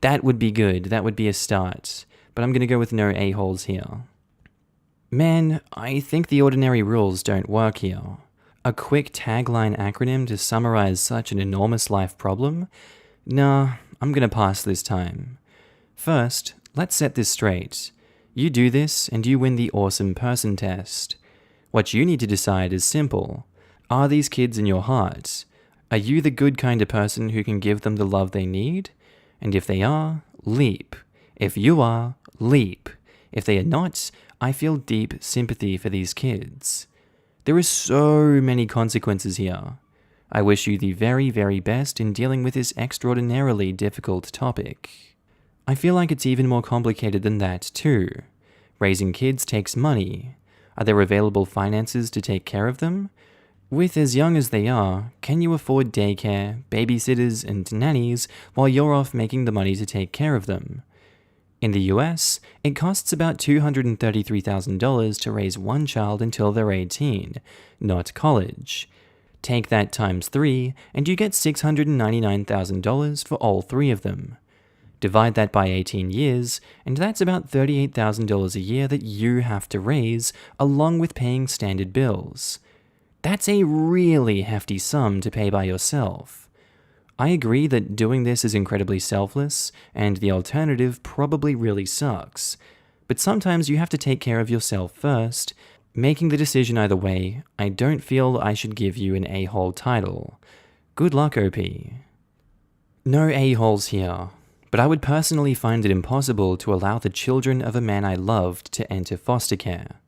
that would be good, that would be a start. But I'm going to go with no a-holes here. Man, I think the ordinary rules don't work here. A quick tagline acronym to summarize such an enormous life problem? Nah, I'm gonna pass this time. First, let's set this straight. You do this and you win the awesome person test. What you need to decide is simple. Are these kids in your heart? Are you the good kind of person who can give them the love they need? And if they are, leap. If you are, leap. If they are not, I feel deep sympathy for these kids. There are so many consequences here. I wish you the very, very best in dealing with this extraordinarily difficult topic. I feel like it's even more complicated than that too. Raising kids takes money. Are there available finances to take care of them? With as young as they are, can you afford daycare, babysitters, and nannies while you're off making the money to take care of them? In the US, it costs about $233,000 to raise one child until they're 18, not college. Take that times 3, and you get $699,000 for all 3 of them. Divide that by 18 years, and that's about $38,000 a year that you have to raise, along with paying standard bills. That's a really hefty sum to pay by yourself. I agree that doing this is incredibly selfless, and the alternative probably really sucks. But sometimes you have to take care of yourself first. Making the decision either way, I don't feel I should give you an a-hole title. Good luck, OP. No a-holes here, but I would personally find it impossible to allow the children of a man I loved to enter foster care.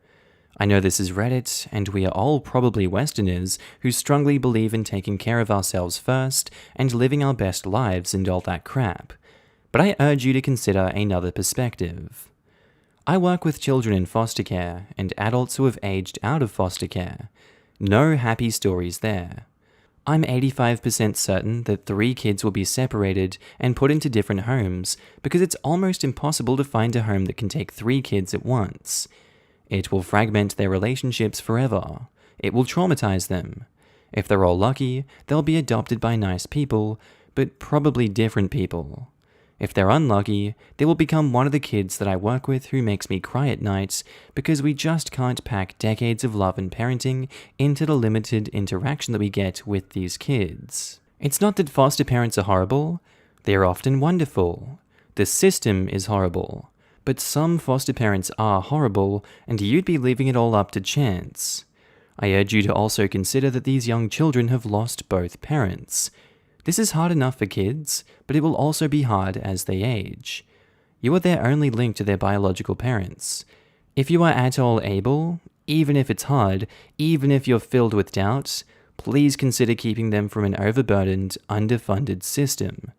I know this is Reddit, and we are all probably Westerners who strongly believe in taking care of ourselves first and living our best lives and all that crap, but I urge you to consider another perspective. I work with children in foster care and adults who have aged out of foster care. No happy stories there. I'm 85% certain that 3 kids will be separated and put into different homes because it's almost impossible to find a home that can take 3 kids at once. It will fragment their relationships forever. It will traumatize them. If they're all lucky, they'll be adopted by nice people, but probably different people. If they're unlucky, they will become one of the kids that I work with who makes me cry at night because we just can't pack decades of love and parenting into the limited interaction that we get with these kids. It's not that foster parents are horrible. They are often wonderful. The system is horrible. But some foster parents are horrible, and you'd be leaving it all up to chance. I urge you to also consider that these young children have lost both parents. This is hard enough for kids, but it will also be hard as they age. You are their only link to their biological parents. If you are at all able, even if it's hard, even if you're filled with doubts, please consider keeping them from an overburdened, underfunded system.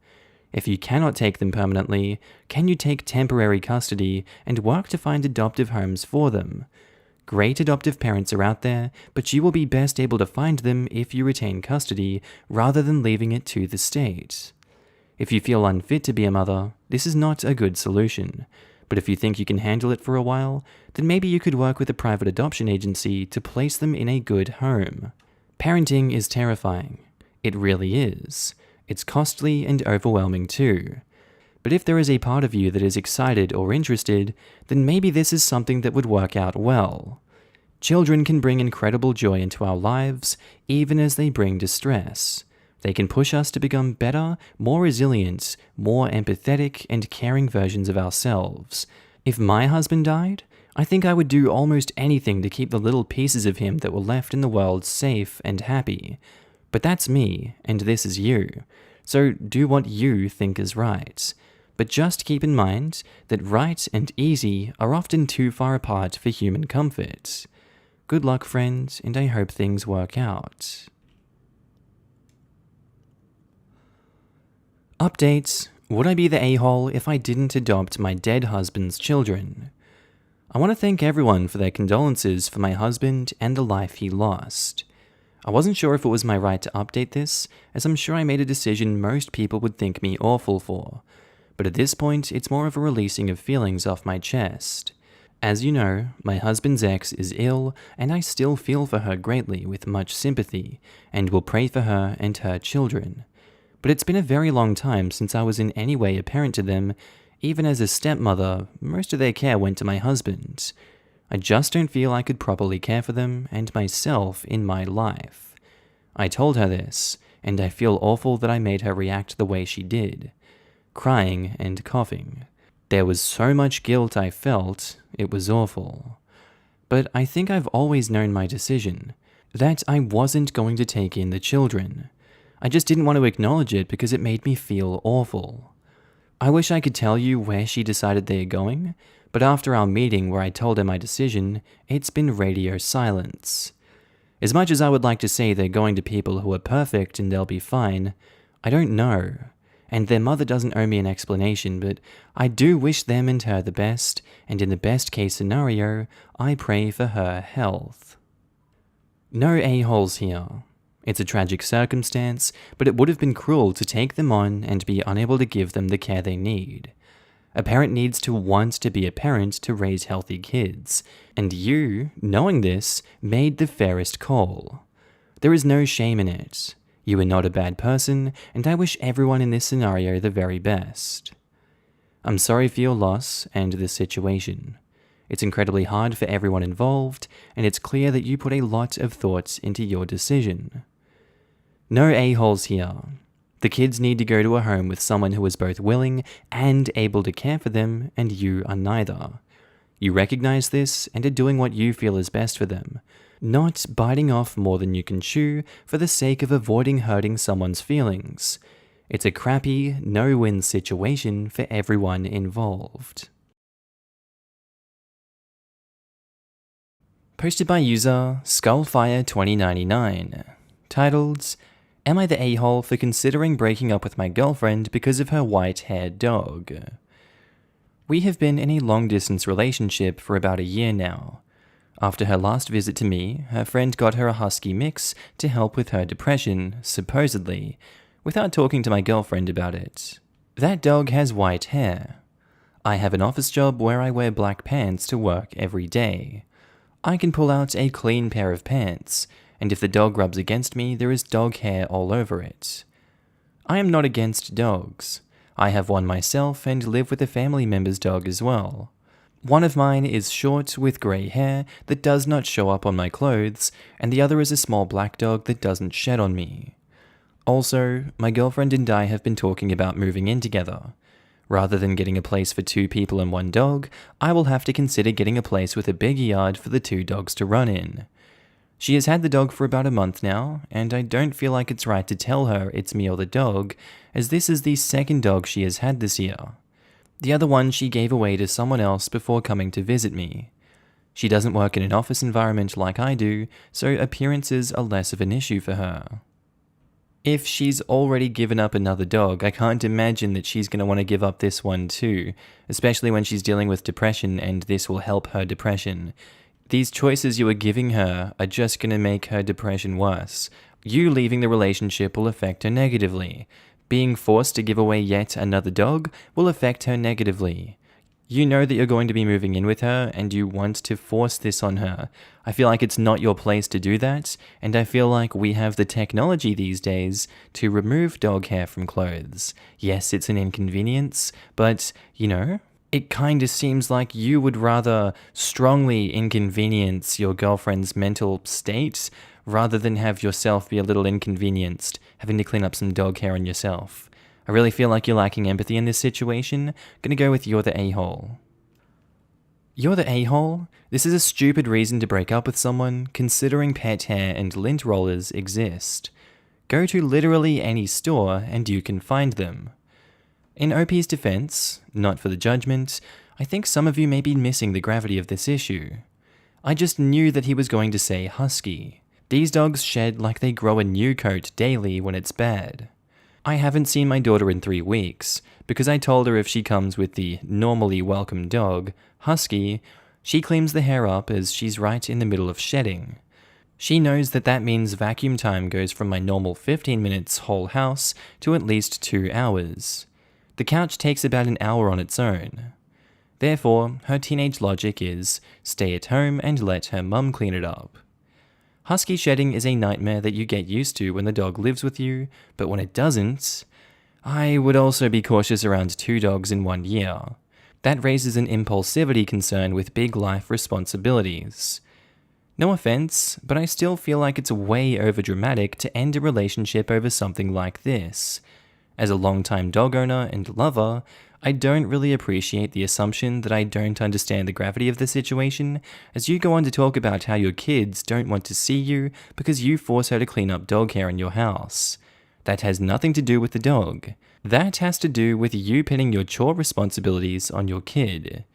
If you cannot take them permanently, can you take temporary custody and work to find adoptive homes for them? Great adoptive parents are out there, but you will be best able to find them if you retain custody rather than leaving it to the state. If you feel unfit to be a mother, this is not a good solution. But if you think you can handle it for a while, then maybe you could work with a private adoption agency to place them in a good home. Parenting is terrifying. It really is. It's costly and overwhelming too. But if there is a part of you that is excited or interested, then maybe this is something that would work out well. Children can bring incredible joy into our lives, even as they bring distress. They can push us to become better, more resilient, more empathetic and caring versions of ourselves. If my husband died, I think I would do almost anything to keep the little pieces of him that were left in the world safe and happy. But that's me, and this is you. So do what you think is right. But just keep in mind that right and easy are often too far apart for human comfort. Good luck, friend, and I hope things work out. Update: would I be the a-hole if I didn't adopt my dead husband's children? I want to thank everyone for their condolences for my husband and the life he lost. I wasn't sure if it was my right to update this, as I'm sure I made a decision most people would think me awful for. But at this point, it's more of a releasing of feelings off my chest. As you know, my husband's ex is ill, and I still feel for her greatly with much sympathy, and will pray for her and her children. But it's been a very long time since I was in any way a parent to them. Even as a stepmother, most of their care went to my husband. I just don't feel I could properly care for them and myself in my life. I told her this, and I feel awful that I made her react the way she did. Crying and coughing. There was so much guilt I felt, it was awful. But I think I've always known my decision, that I wasn't going to take in the children. I just didn't want to acknowledge it because it made me feel awful. I wish I could tell you where she decided they are going, but after our meeting where I told her my decision, it's been radio silence. As much as I would like to say they're going to people who are perfect and they'll be fine, I don't know. And their mother doesn't owe me an explanation, but I do wish them and her the best, and in the best case scenario, I pray for her health. No a-holes here. It's a tragic circumstance, but it would have been cruel to take them on and be unable to give them the care they need. A parent needs to want to be a parent to raise healthy kids, and you, knowing this, made the fairest call. There is no shame in it. You are not a bad person, and I wish everyone in this scenario the very best. I'm sorry for your loss and this situation. It's incredibly hard for everyone involved, and it's clear that you put a lot of thought into your decision. No a-holes here. The kids need to go to a home with someone who is both willing and able to care for them, and you are neither. You recognize this and are doing what you feel is best for them, not biting off more than you can chew for the sake of avoiding hurting someone's feelings. It's a crappy, no-win situation for everyone involved. Posted by user Skullfire2099, titled, Am I the a-hole for considering breaking up with my girlfriend because of her white-haired dog? We have been in a long-distance relationship for about a year now. After her last visit to me, her friend got her a husky mix to help with her depression, supposedly, without talking to my girlfriend about it. That dog has white hair. I have an office job where I wear black pants to work every day. I can pull out a clean pair of pants, and if the dog rubs against me, there is dog hair all over it. I am not against dogs. I have one myself and live with a family member's dog as well. One of mine is short with grey hair that does not show up on my clothes, and the other is a small black dog that doesn't shed on me. Also, my girlfriend and I have been talking about moving in together. Rather than getting a place for 2 people and 1 dog, I will have to consider getting a place with a big yard for the 2 dogs to run in. She has had the dog for about a month now, and I don't feel like it's right to tell her it's me or the dog, as this is the 2nd dog she has had this year. The other one she gave away to someone else before coming to visit me. She doesn't work in an office environment like I do, so appearances are less of an issue for her. If she's already given up another dog, I can't imagine that she's going to want to give up this one too, especially when she's dealing with depression and this will help her depression. These choices you are giving her are just going to make her depression worse. You leaving the relationship will affect her negatively. Being forced to give away yet another dog will affect her negatively. You know that you're going to be moving in with her and you want to force this on her. I feel like it's not your place to do that, and I feel like we have the technology these days to remove dog hair from clothes. Yes, it's an inconvenience, but, it kinda seems like you would rather strongly inconvenience your girlfriend's mental state rather than have yourself be a little inconvenienced, having to clean up some dog hair on yourself. I really feel like you're lacking empathy in this situation. Gonna go with you're the a-hole. You're the a-hole? This is a stupid reason to break up with someone, considering pet hair and lint rollers exist. Go to literally any store and you can find them. In OP's defense, not for the judgment, I think some of you may be missing the gravity of this issue. I just knew that he was going to say husky. These dogs shed like they grow a new coat daily when it's bad. I haven't seen my daughter in 3 weeks, because I told her if she comes with the normally welcome dog, husky, she cleans the hair up as she's right in the middle of shedding. She knows that that means vacuum time goes from my normal 15 minutes whole house to at least 2 hours. The couch takes about an hour on its own. Therefore, her teenage logic is stay at home and let her mum clean it up. Husky shedding is a nightmare that you get used to when the dog lives with you, but when it doesn't, I would also be cautious around 2 dogs in 1 year. That raises an impulsivity concern with big life responsibilities. No offense, but I still feel like it's way overdramatic to end a relationship over something like this. As a longtime dog owner and lover, I don't really appreciate the assumption that I don't understand the gravity of the situation, as you go on to talk about how your kids don't want to see you because you force her to clean up dog hair in your house. That has nothing to do with the dog. That has to do with you pinning your chore responsibilities on your kid.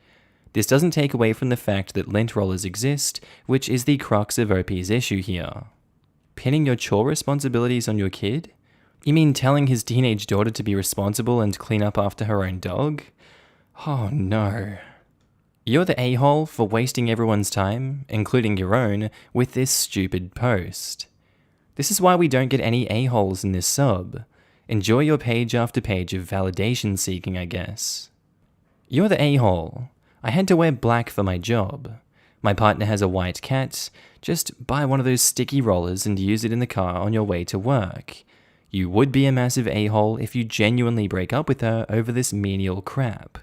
This doesn't take away from the fact that lint rollers exist, which is the crux of OP's issue here. Pinning your chore responsibilities on your kid? You mean telling his teenage daughter to be responsible and clean up after her own dog? Oh no. You're the a-hole for wasting everyone's time, including your own, with this stupid post. This is why we don't get any a-holes in this sub. Enjoy your page after page of validation seeking, I guess. You're the a-hole. I had to wear black for my job. My partner has a white cat. Just buy one of those sticky rollers and use it in the car on your way to work. You would be a massive a-hole if you genuinely break up with her over this menial crap.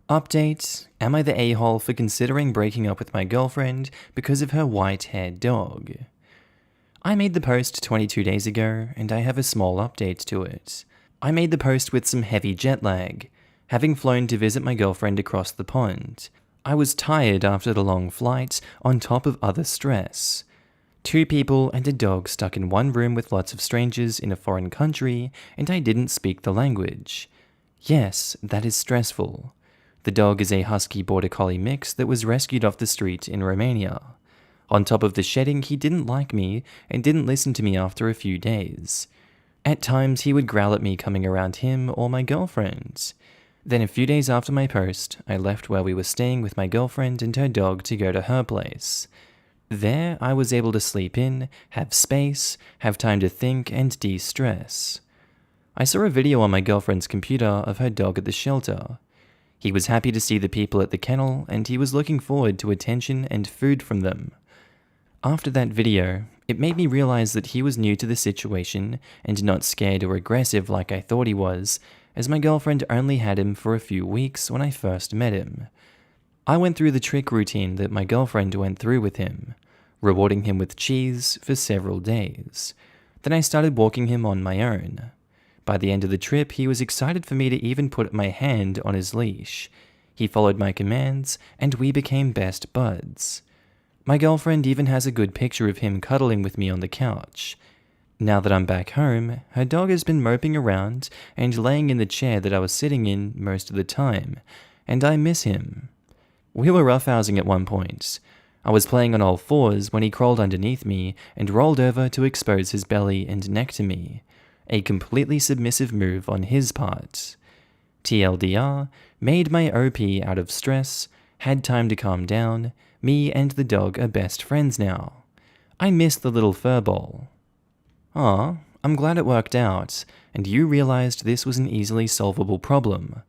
Update: am I the a-hole for considering breaking up with my girlfriend because of her white-haired dog? I made the post 22 days ago, and I have a small update to it. I made the post with some heavy jet lag, having flown to visit my girlfriend across the pond. I was tired after the long flight, on top of other stress. 2 people and a dog stuck in one room with lots of strangers in a foreign country, and I didn't speak the language. Yes, that is stressful. The dog is a husky border collie mix that was rescued off the street in Romania. On top of the shedding, he didn't like me and didn't listen to me after a few days. At times, he would growl at me coming around him or my girlfriend. Then a few days after my post, I left where we were staying with my girlfriend and her dog to go to her place. There, I was able to sleep in, have space, have time to think and de-stress. I saw a video on my girlfriend's computer of her dog at the shelter. He was happy to see the people at the kennel, and he was looking forward to attention and food from them. After that video, it made me realize that he was new to the situation and not scared or aggressive like I thought he was, as my girlfriend only had him for a few weeks when I first met him. I went through the trick routine that my girlfriend went through with him, rewarding him with cheese for several days. Then I started walking him on my own. By the end of the trip, he was excited for me to even put my hand on his leash. He followed my commands, and we became best buds. My girlfriend even has a good picture of him cuddling with me on the couch. Now that I'm back home, her dog has been moping around and laying in the chair that I was sitting in most of the time, and I miss him. We were roughhousing at one point. I was playing on all fours when he crawled underneath me and rolled over to expose his belly and neck to me. A completely submissive move on his part. TLDR, made my OP out of stress, had time to calm down, me and the dog are best friends now. I miss the little furball. Aw, I'm glad it worked out, and you realized this was an easily solvable problem.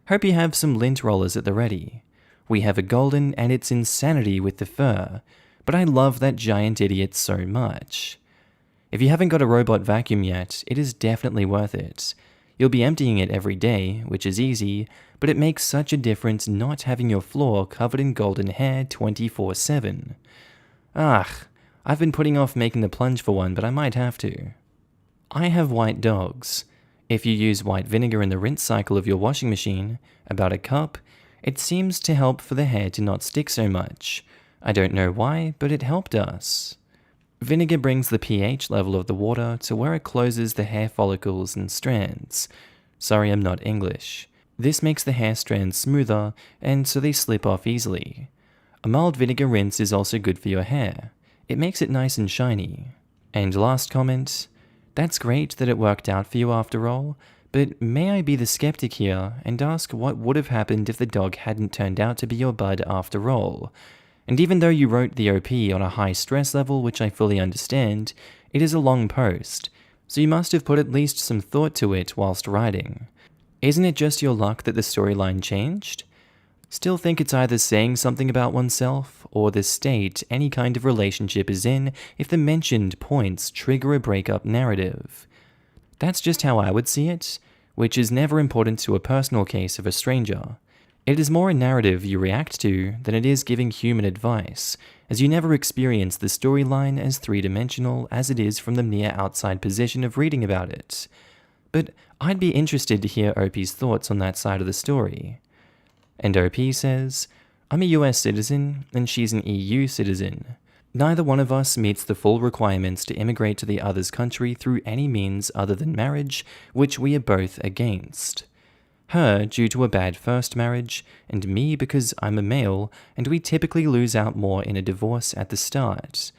Hope you have some lint rollers at the ready. We have a golden and it's insanity with the fur, but I love that giant idiot so much. If you haven't got a robot vacuum yet, it is definitely worth it. You'll be emptying it every day, which is easy, but it makes such a difference not having your floor covered in golden hair 24/7. I've been putting off making the plunge for one, but I might have to. I have white dogs. If you use white vinegar in the rinse cycle of your washing machine, about a cup, it seems to help for the hair to not stick so much. I don't know why, but it helped us. Vinegar brings the pH level of the water to where it closes the hair follicles and strands. Sorry, I'm not English. This makes the hair strands smoother, and so they slip off easily. A mild vinegar rinse is also good for your hair. It makes it nice and shiny. And last comment, that's great that it worked out for you after all, but may I be the skeptic here and ask what would have happened if the dog hadn't turned out to be your bud after all? And even though you wrote the OP on a high stress level, which I fully understand, it is a long post, so you must have put at least some thought to it whilst writing. Isn't it just your luck that the storyline changed? Still think it's either saying something about oneself, or the state any kind of relationship is in if the mentioned points trigger a breakup narrative. That's just how I would see it, which is never important to a personal case of a stranger. It is more a narrative you react to than it is giving human advice, as you never experience the storyline as three-dimensional as it is from the near outside position of reading about it. But I'd be interested to hear OP's thoughts on that side of the story. And OP says, I'm a US citizen and she's an EU citizen. Neither one of us meets the full requirements to immigrate to the other's country through any means other than marriage, which we are both against. Her due to a bad first marriage, and me because I'm a male and we typically lose out more in a divorce at the start.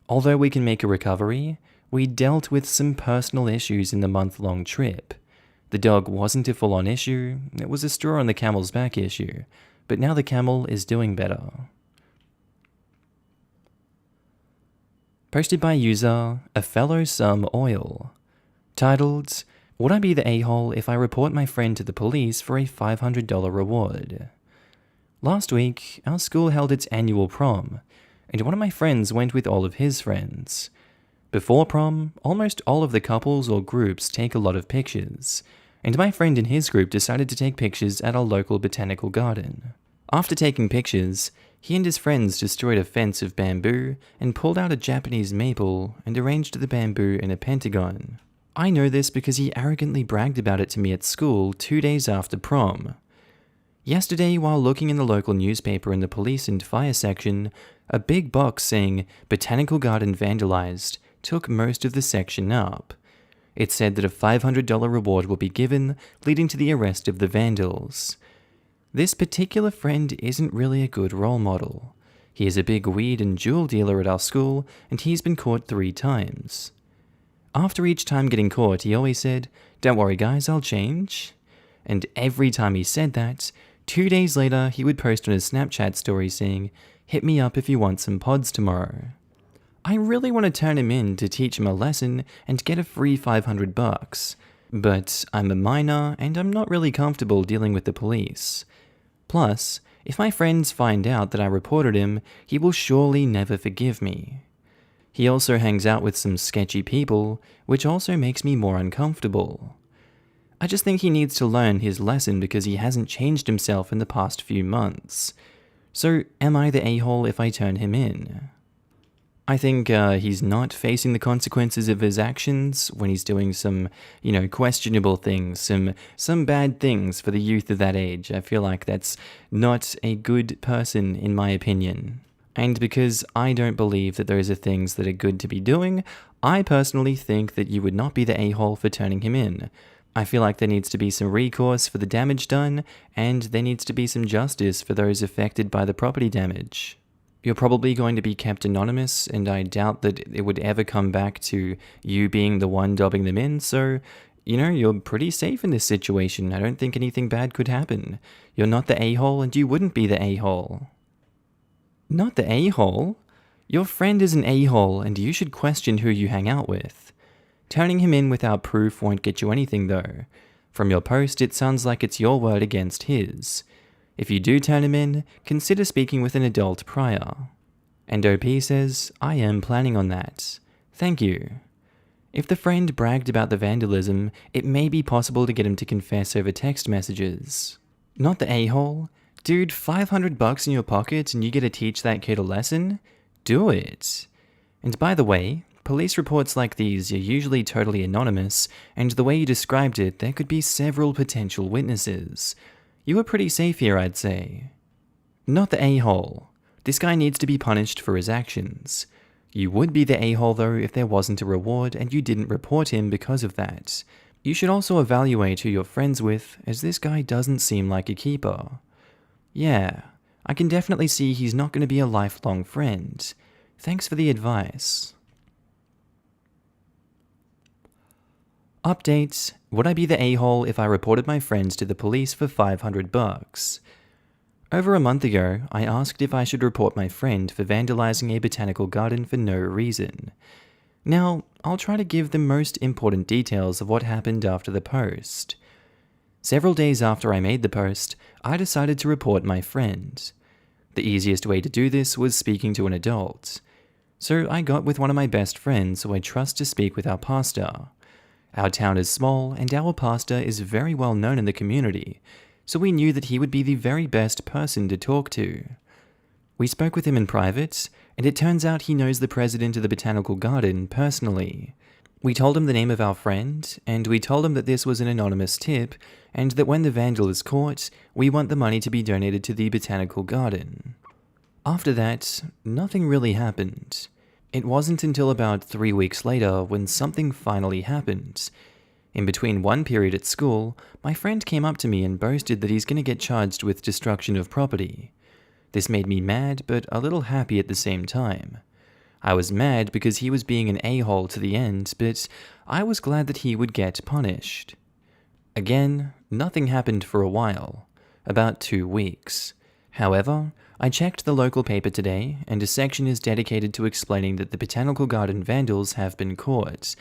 Although we can make a recovery, we dealt with some personal issues in the month-long trip. The dog wasn't a full-on issue, it was a straw on the camel's back issue, but now the camel is doing better. Posted by user A Fellow Some Oil. Titled, Would I be the a-hole if I report my friend to the police for a $500 reward? Last week, our school held its annual prom, and one of my friends went with all of his friends. Before prom, almost all of the couples or groups take a lot of pictures, and my friend and his group decided to take pictures at our local botanical garden. After taking pictures, he and his friends destroyed a fence of bamboo and pulled out a Japanese maple and arranged the bamboo in a pentagon. I know this because he arrogantly bragged about it to me at school 2 days after prom. Yesterday, while looking in the local newspaper in the police and fire section, a big box saying Botanical Garden Vandalized took most of the section up. It said that a $500 reward will be given, leading to the arrest of the vandals. This particular friend isn't really a good role model. He is a big weed and jewel dealer at our school, and he's been caught 3 times. After each time getting caught, he always said, "Don't worry guys, I'll change." And every time he said that, 2 days later he would post on his Snapchat story saying, "Hit me up if you want some pods tomorrow." I really want to turn him in to teach him a lesson and get a free $500, but I'm a minor and I'm not really comfortable dealing with the police. Plus, if my friends find out that I reported him, he will surely never forgive me. He also hangs out with some sketchy people, which also makes me more uncomfortable. I just think he needs to learn his lesson because he hasn't changed himself in the past few months. So, am I the a-hole if I turn him in? I think he's not facing the consequences of his actions when he's doing some, questionable things, some bad things for the youth of that age. I feel like that's not a good person, in my opinion. And because I don't believe that those are things that are good to be doing, I personally think that you would not be the a-hole for turning him in. I feel like there needs to be some recourse for the damage done, and there needs to be some justice for those affected by the property damage. You're probably going to be kept anonymous, and I doubt that it would ever come back to you being the one dobbing them in, so, you're pretty safe in this situation. I don't think anything bad could happen. You're not the a-hole, and you wouldn't be the a-hole. Not the a-hole? Your friend is an a-hole, and you should question who you hang out with. Turning him in without proof won't get you anything, though. From your post, it sounds like it's your word against his. If you do turn him in, consider speaking with an adult prior. And OP says, I am planning on that. Thank you. If the friend bragged about the vandalism, it may be possible to get him to confess over text messages. Not the a-hole? Dude, $500 in your pocket and you get to teach that kid a lesson? Do it. And by the way, police reports like these are usually totally anonymous, and the way you described it, there could be several potential witnesses. You were pretty safe here, I'd say. Not the a-hole. This guy needs to be punished for his actions. You would be the a-hole though if there wasn't a reward and you didn't report him because of that. You should also evaluate who you're friends with, as this guy doesn't seem like a keeper. Yeah, I can definitely see he's not going to be a lifelong friend. Thanks for the advice. Update. Would I be the a-hole if I reported my friends to the police for $500? Over a month ago, I asked if I should report my friend for vandalizing a botanical garden for no reason. Now, I'll try to give the most important details of what happened after the post. Several days after I made the post, I decided to report my friend. The easiest way to do this was speaking to an adult. So I got with one of my best friends who I trust to speak with our pastor. Our town is small, and our pastor is very well known in the community, so we knew that he would be the very best person to talk to. We spoke with him in private, and it turns out he knows the president of the botanical garden personally. We told him the name of our friend, and we told him that this was an anonymous tip, and that when the vandal is caught, we want the money to be donated to the botanical garden. After that, nothing really happened. It wasn't until about 3 weeks later when something finally happened. In between one period at school, my friend came up to me and boasted that he's going to get charged with destruction of property. This made me mad, but a little happy at the same time. I was mad because he was being an a-hole to the end, but I was glad that he would get punished. Again, nothing happened for a while, about 2 weeks. However, I checked the local paper today, and a section is dedicated to explaining that the Botanical Garden vandals have been caught.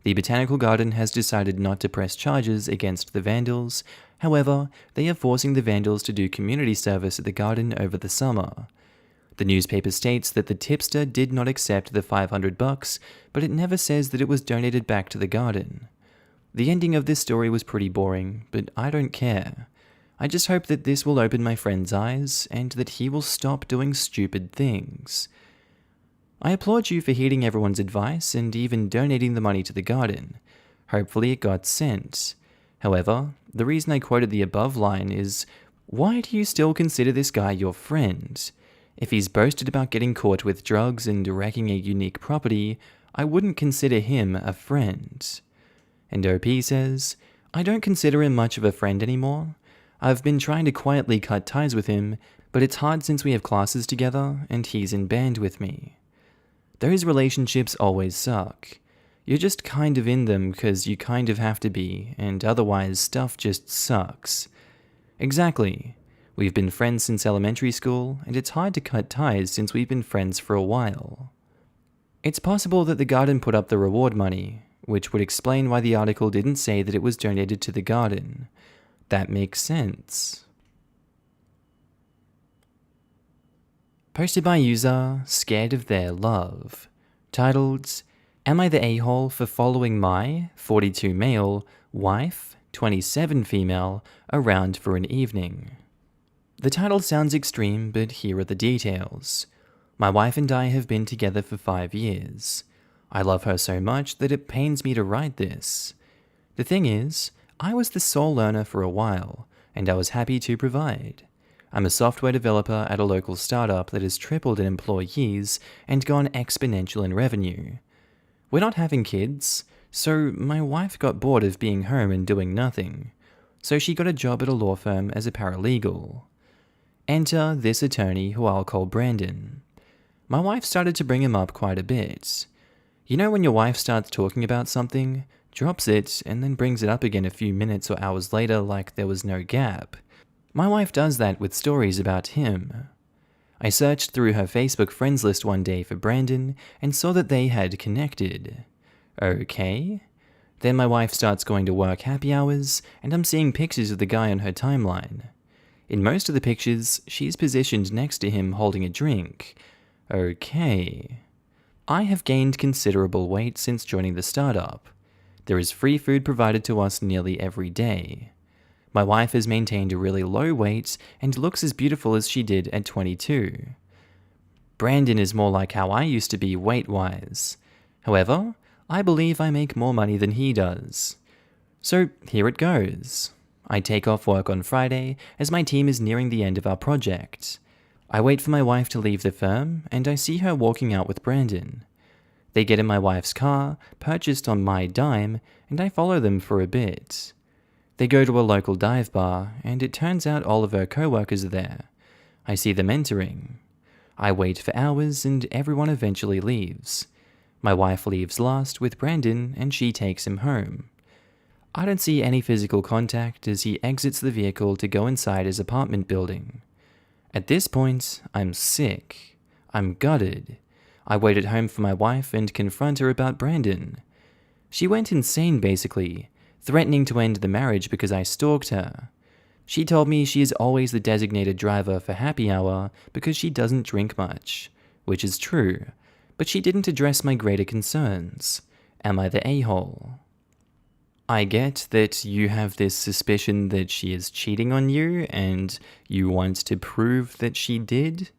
The Botanical Garden has decided not to press charges against the vandals. However, they are forcing the vandals to do community service at the garden over the summer. The newspaper states that the tipster did not accept the $500, but it never says that it was donated back to the garden. The ending of this story was pretty boring, but I don't care. I just hope that this will open my friend's eyes, and that he will stop doing stupid things. I applaud you for heeding everyone's advice and even donating the money to the garden. Hopefully it got sent. However, the reason I quoted the above line is, why do you still consider this guy your friend? If he's boasted about getting caught with drugs and wrecking a unique property, I wouldn't consider him a friend. And OP says, I don't consider him much of a friend anymore. I've been trying to quietly cut ties with him, but it's hard since we have classes together and he's in band with me. Those relationships always suck. You're just kind of in them because you kind of have to be, and otherwise stuff just sucks. Exactly. We've been friends since elementary school, and it's hard to cut ties since we've been friends for a while. It's possible that the garden put up the reward money, which would explain why the article didn't say that it was donated to the garden. That makes sense. Posted by user Scared of Their Love. Titled, Am I the a-hole for following my, 42 male, wife, 27 female, around for an evening? The title sounds extreme, but here are the details. My wife and I have been together for 5 years. I love her so much that it pains me to write this. The thing is, I was the sole earner for a while, and I was happy to provide. I'm a software developer at a local startup that has tripled in employees and gone exponential in revenue. We're not having kids, so my wife got bored of being home and doing nothing, so she got a job at a law firm as a paralegal. Enter this attorney who I'll call Brandon. My wife started to bring him up quite a bit. You know when your wife starts talking about something, drops it, and then brings it up again a few minutes or hours later like there was no gap? My wife does that with stories about him. I searched through her Facebook friends list one day for Brandon and saw that they had connected. Okay. Then my wife starts going to work happy hours, and I'm seeing pictures of the guy on her timeline. In most of the pictures, she's positioned next to him holding a drink. Okay. I have gained considerable weight since joining the startup. There is free food provided to us nearly every day. My wife has maintained a really low weight and looks as beautiful as she did at 22. Brandon is more like how I used to be weight-wise. However, I believe I make more money than he does. So here it goes. I take off work on Friday as my team is nearing the end of our project. I wait for my wife to leave the firm, and I see her walking out with Brandon. They get in my wife's car, purchased on my dime, and I follow them for a bit. They go to a local dive bar, and it turns out all of her co-workers are there. I see them entering. I wait for hours, and everyone eventually leaves. My wife leaves last with Brandon, and she takes him home. I don't see any physical contact as he exits the vehicle to go inside his apartment building. At this point, I'm sick. I'm gutted. I wait at home for my wife and confront her about Brandon. She went insane basically, threatening to end the marriage because I stalked her. She told me she is always the designated driver for happy hour because she doesn't drink much, which is true, but she didn't address my greater concerns. Am I the a-hole? I get that you have this suspicion that she is cheating on you and you want to prove that she did.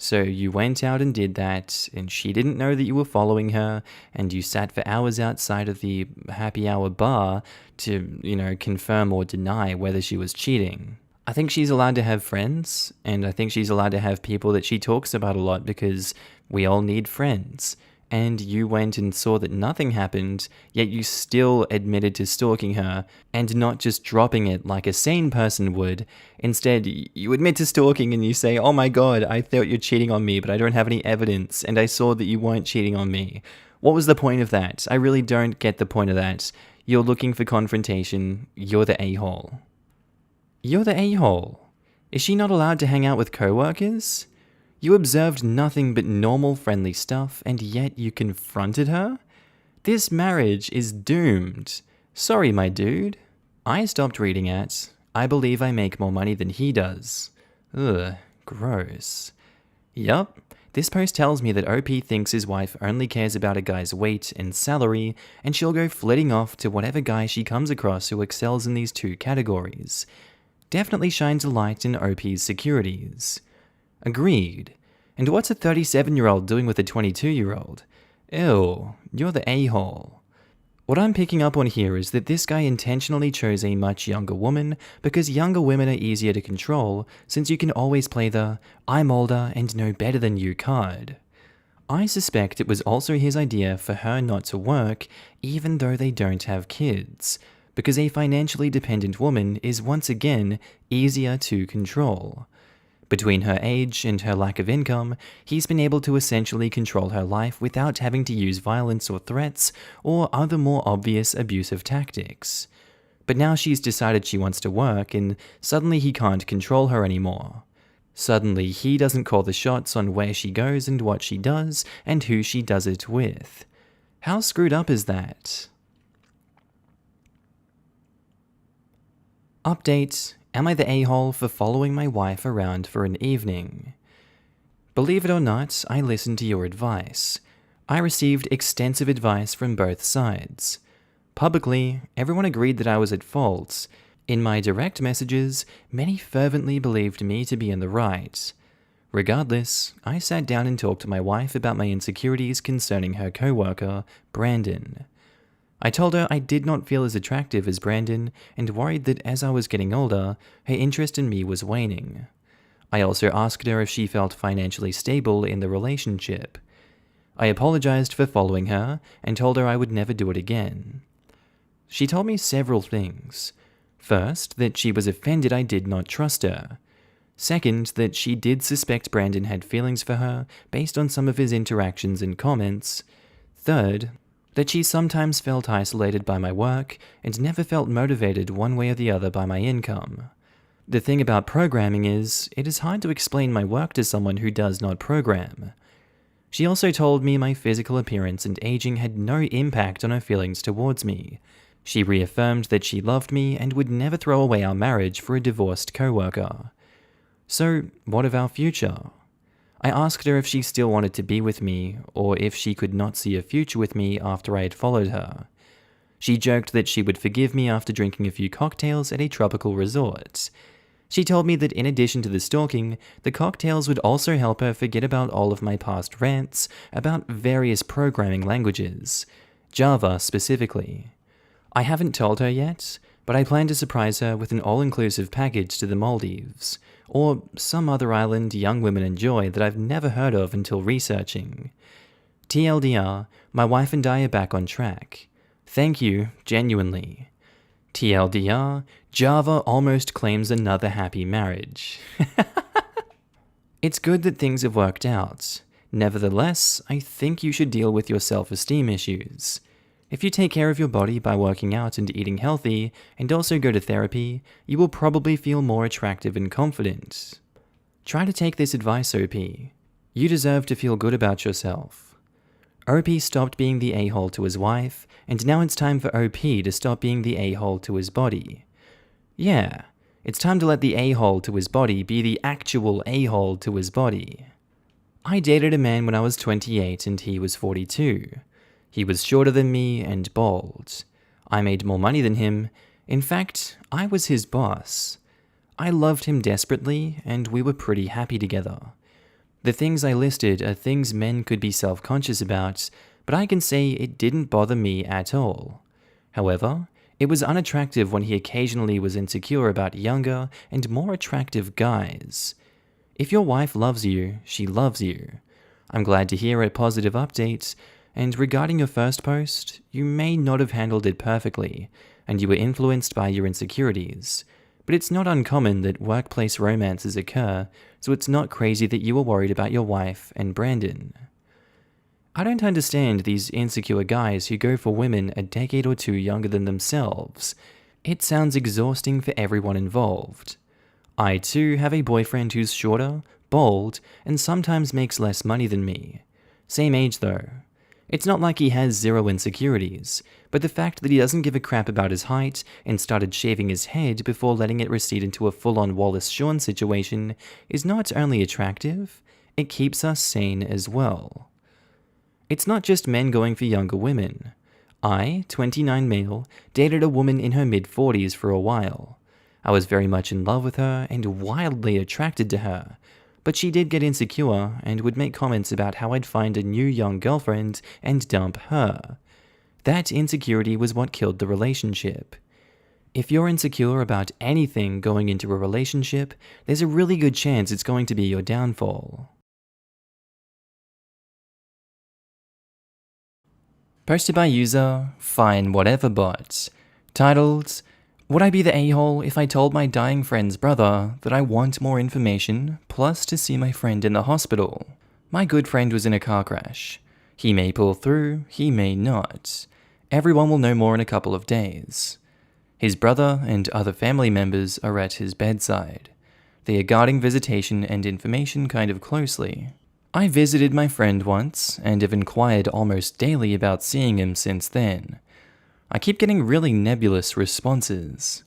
So you went out and did that, and she didn't know that you were following her, and you sat for hours outside of the happy hour bar to, confirm or deny whether she was cheating. I think she's allowed to have friends, and I think she's allowed to have people that she talks about a lot because we all need friends. and you went and saw that nothing happened, yet you still admitted to stalking her, and not just dropping it like a sane person would. Instead, you admit to stalking and you say, "Oh my god, I thought you're cheating on me, but I don't have any evidence, and I saw that you weren't cheating on me." What was the point of that? I really don't get the point of that. You're looking for confrontation. You're the a-hole. You're the a-hole. Is she not allowed to hang out with co-workers? You observed nothing but normal friendly stuff, and yet you confronted her? This marriage is doomed. Sorry, my dude. I stopped reading at, "I believe I make more money than he does." Ugh, gross. Yup, this post tells me that OP thinks his wife only cares about a guy's weight and salary, and she'll go flitting off to whatever guy she comes across who excels in these two categories. Definitely shines a light in OP's securities. Agreed. And what's a 37-year-old doing with a 22-year-old? Ew, you're the a-hole. What I'm picking up on here is that this guy intentionally chose a much younger woman because younger women are easier to control, since you can always play the "I'm older and know better than you" card. I suspect it was also his idea for her not to work, even though they don't have kids, because a financially dependent woman is once again easier to control. Between her age and her lack of income, he's been able to essentially control her life without having to use violence or threats or other more obvious abusive tactics. But now she's decided she wants to work, and suddenly he can't control her anymore. Suddenly he doesn't call the shots on where she goes and what she does and who she does it with. How screwed up is that? Update: am I the a-hole for following my wife around for an evening? Believe it or not, I listened to your advice. I received extensive advice from both sides. Publicly, everyone agreed that I was at fault. In my direct messages, many fervently believed me to be in the right. Regardless, I sat down and talked to my wife about my insecurities concerning her co-worker, Brandon. I told her I did not feel as attractive as Brandon and worried that as I was getting older, her interest in me was waning. I also asked her if she felt financially stable in the relationship. I apologized for following her and told her I would never do it again. She told me several things. First, that she was offended I did not trust her. Second, that she did suspect Brandon had feelings for her based on some of his interactions and comments. Third, that she sometimes felt isolated by my work and never felt motivated one way or the other by my income. The thing about programming is, it is hard to explain my work to someone who does not program. She also told me my physical appearance and aging had no impact on her feelings towards me. She reaffirmed that she loved me and would never throw away our marriage for a divorced coworker. So, what of our future? I asked her if she still wanted to be with me, or if she could not see a future with me after I had followed her. She joked that she would forgive me after drinking a few cocktails at a tropical resort. She told me that in addition to the stalking, the cocktails would also help her forget about all of my past rants about various programming languages, Java specifically. I haven't told her yet, but I plan to surprise her with an all-inclusive package to the Maldives, or some other island young women enjoy that I've never heard of until researching. TLDR, my wife and I are back on track. Thank you, genuinely. TLDR, Java almost claims another happy marriage. It's good that things have worked out. Nevertheless, I think you should deal with your self-esteem issues. If you take care of your body by working out and eating healthy, and also go to therapy, you will probably feel more attractive and confident. Try to take this advice, OP. You deserve to feel good about yourself. OP stopped being the a-hole to his wife, and now it's time for OP to stop being the a-hole to his body. Yeah, it's time to let the a-hole to his body be the actual a-hole to his body. I dated a man when I was 28 and he was 42. He was shorter than me and bald. I made more money than him. In fact, I was his boss. I loved him desperately, and we were pretty happy together. The things I listed are things men could be self-conscious about, but I can say it didn't bother me at all. However, it was unattractive when he occasionally was insecure about younger and more attractive guys. If your wife loves you, she loves you. I'm glad to hear a positive update, And regarding your first post, you may not have handled it perfectly, and you were influenced by your insecurities. But it's not uncommon that workplace romances occur, so it's not crazy that you were worried about your wife and Brandon. I don't understand these insecure guys who go for women a decade or two younger than themselves. It sounds exhausting for everyone involved. I too have a boyfriend who's shorter, bald, and sometimes makes less money than me. Same age though. It's not like he has zero insecurities, but the fact that he doesn't give a crap about his height and started shaving his head before letting it recede into a full-on Wallace Shawn situation is not only attractive, it keeps us sane as well. It's not just men going for younger women. I, 29 male, dated a woman in her mid-40s for a while. I was very much in love with her and wildly attracted to her, but she did get insecure and would make comments about how I'd find a new young girlfriend and dump her. That insecurity was what killed the relationship. If you're insecure about anything going into a relationship, there's a really good chance it's going to be your downfall. Posted by user FineWhateverBot, titled, "Would I be the a-hole if I told my dying friend's brother that I want more information, plus to see my friend in the hospital? My good friend was in a car crash. He may pull through, he may not. Everyone will know more in a couple of days. His brother and other family members are at his bedside. They are guarding visitation and information kind of closely. I visited my friend once, and have inquired almost daily about seeing him since then. I keep getting really nebulous responses.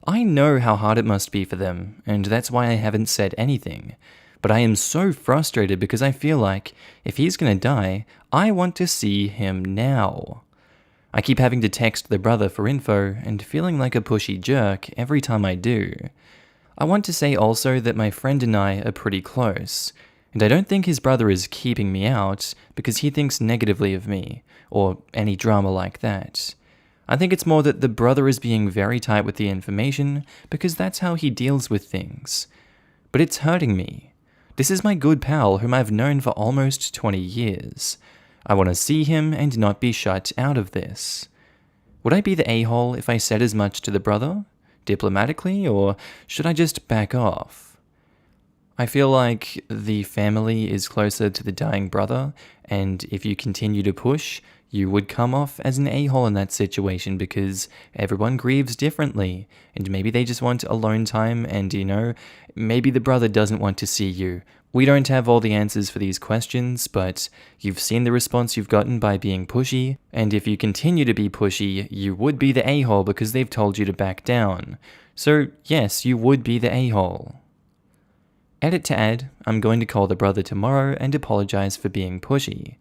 I know how hard it must be for them, and that's why I haven't said anything, but I am so frustrated because I feel like, if he's gonna die, I want to see him now. I keep having to text the brother for info, and feeling like a pushy jerk every time I do. I want to say also that my friend and I are pretty close, and I don't think his brother is keeping me out because he thinks negatively of me, or any drama like that. I think it's more that the brother is being very tight with the information because that's how he deals with things. But it's hurting me. This is my good pal whom I've known for almost 20 years. I want to see him and not be shut out of this. Would I be the a-hole if I said as much to the brother? Diplomatically, or should I just back off? I feel like the family is closer to the dying brother, and if you continue to push, you would come off as an a-hole in that situation because everyone grieves differently, and maybe they just want alone time, and maybe the brother doesn't want to see you. We don't have all the answers for these questions, but you've seen the response you've gotten by being pushy, and if you continue to be pushy, you would be the a-hole because they've told you to back down. So yes, you would be the a-hole. Edit to add, I'm going to call the brother tomorrow and apologize for being pushy.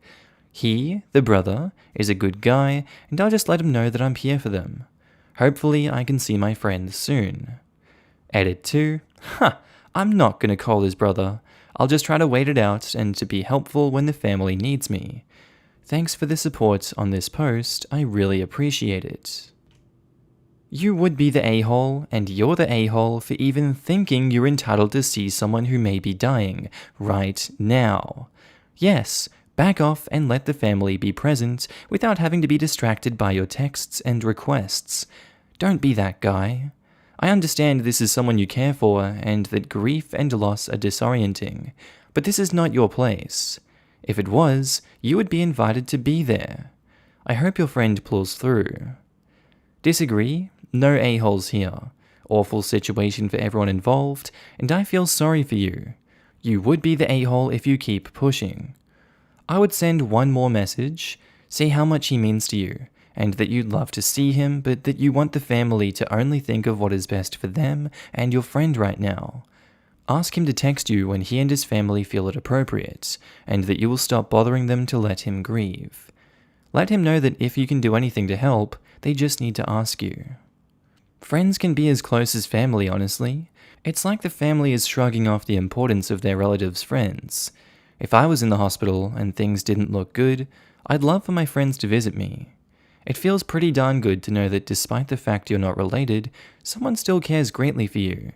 He, the brother, is a good guy, and I'll just let him know that I'm here for them. Hopefully I can see my friend soon. Edit 2, I'm not going to call his brother. I'll just try to wait it out and to be helpful when the family needs me. Thanks for the support on this post, I really appreciate it. You would be the a-hole, and you're the a-hole for even thinking you're entitled to see someone who may be dying right now. Yes, back off and let the family be present without having to be distracted by your texts and requests. Don't be that guy. I understand this is someone you care for and that grief and loss are disorienting, but this is not your place. If it was, you would be invited to be there. I hope your friend pulls through. Disagree? No a-holes here. Awful situation for everyone involved, and I feel sorry for you. You would be the a-hole if you keep pushing. I would send one more message, say how much he means to you, and that you'd love to see him, but that you want the family to only think of what is best for them and your friend right now. Ask him to text you when he and his family feel it appropriate, and that you will stop bothering them to let him grieve. Let him know that if you can do anything to help, they just need to ask you. Friends can be as close as family, honestly. It's like the family is shrugging off the importance of their relatives' friends. If I was in the hospital and things didn't look good, I'd love for my friends to visit me. It feels pretty darn good to know that despite the fact you're not related, someone still cares greatly for you.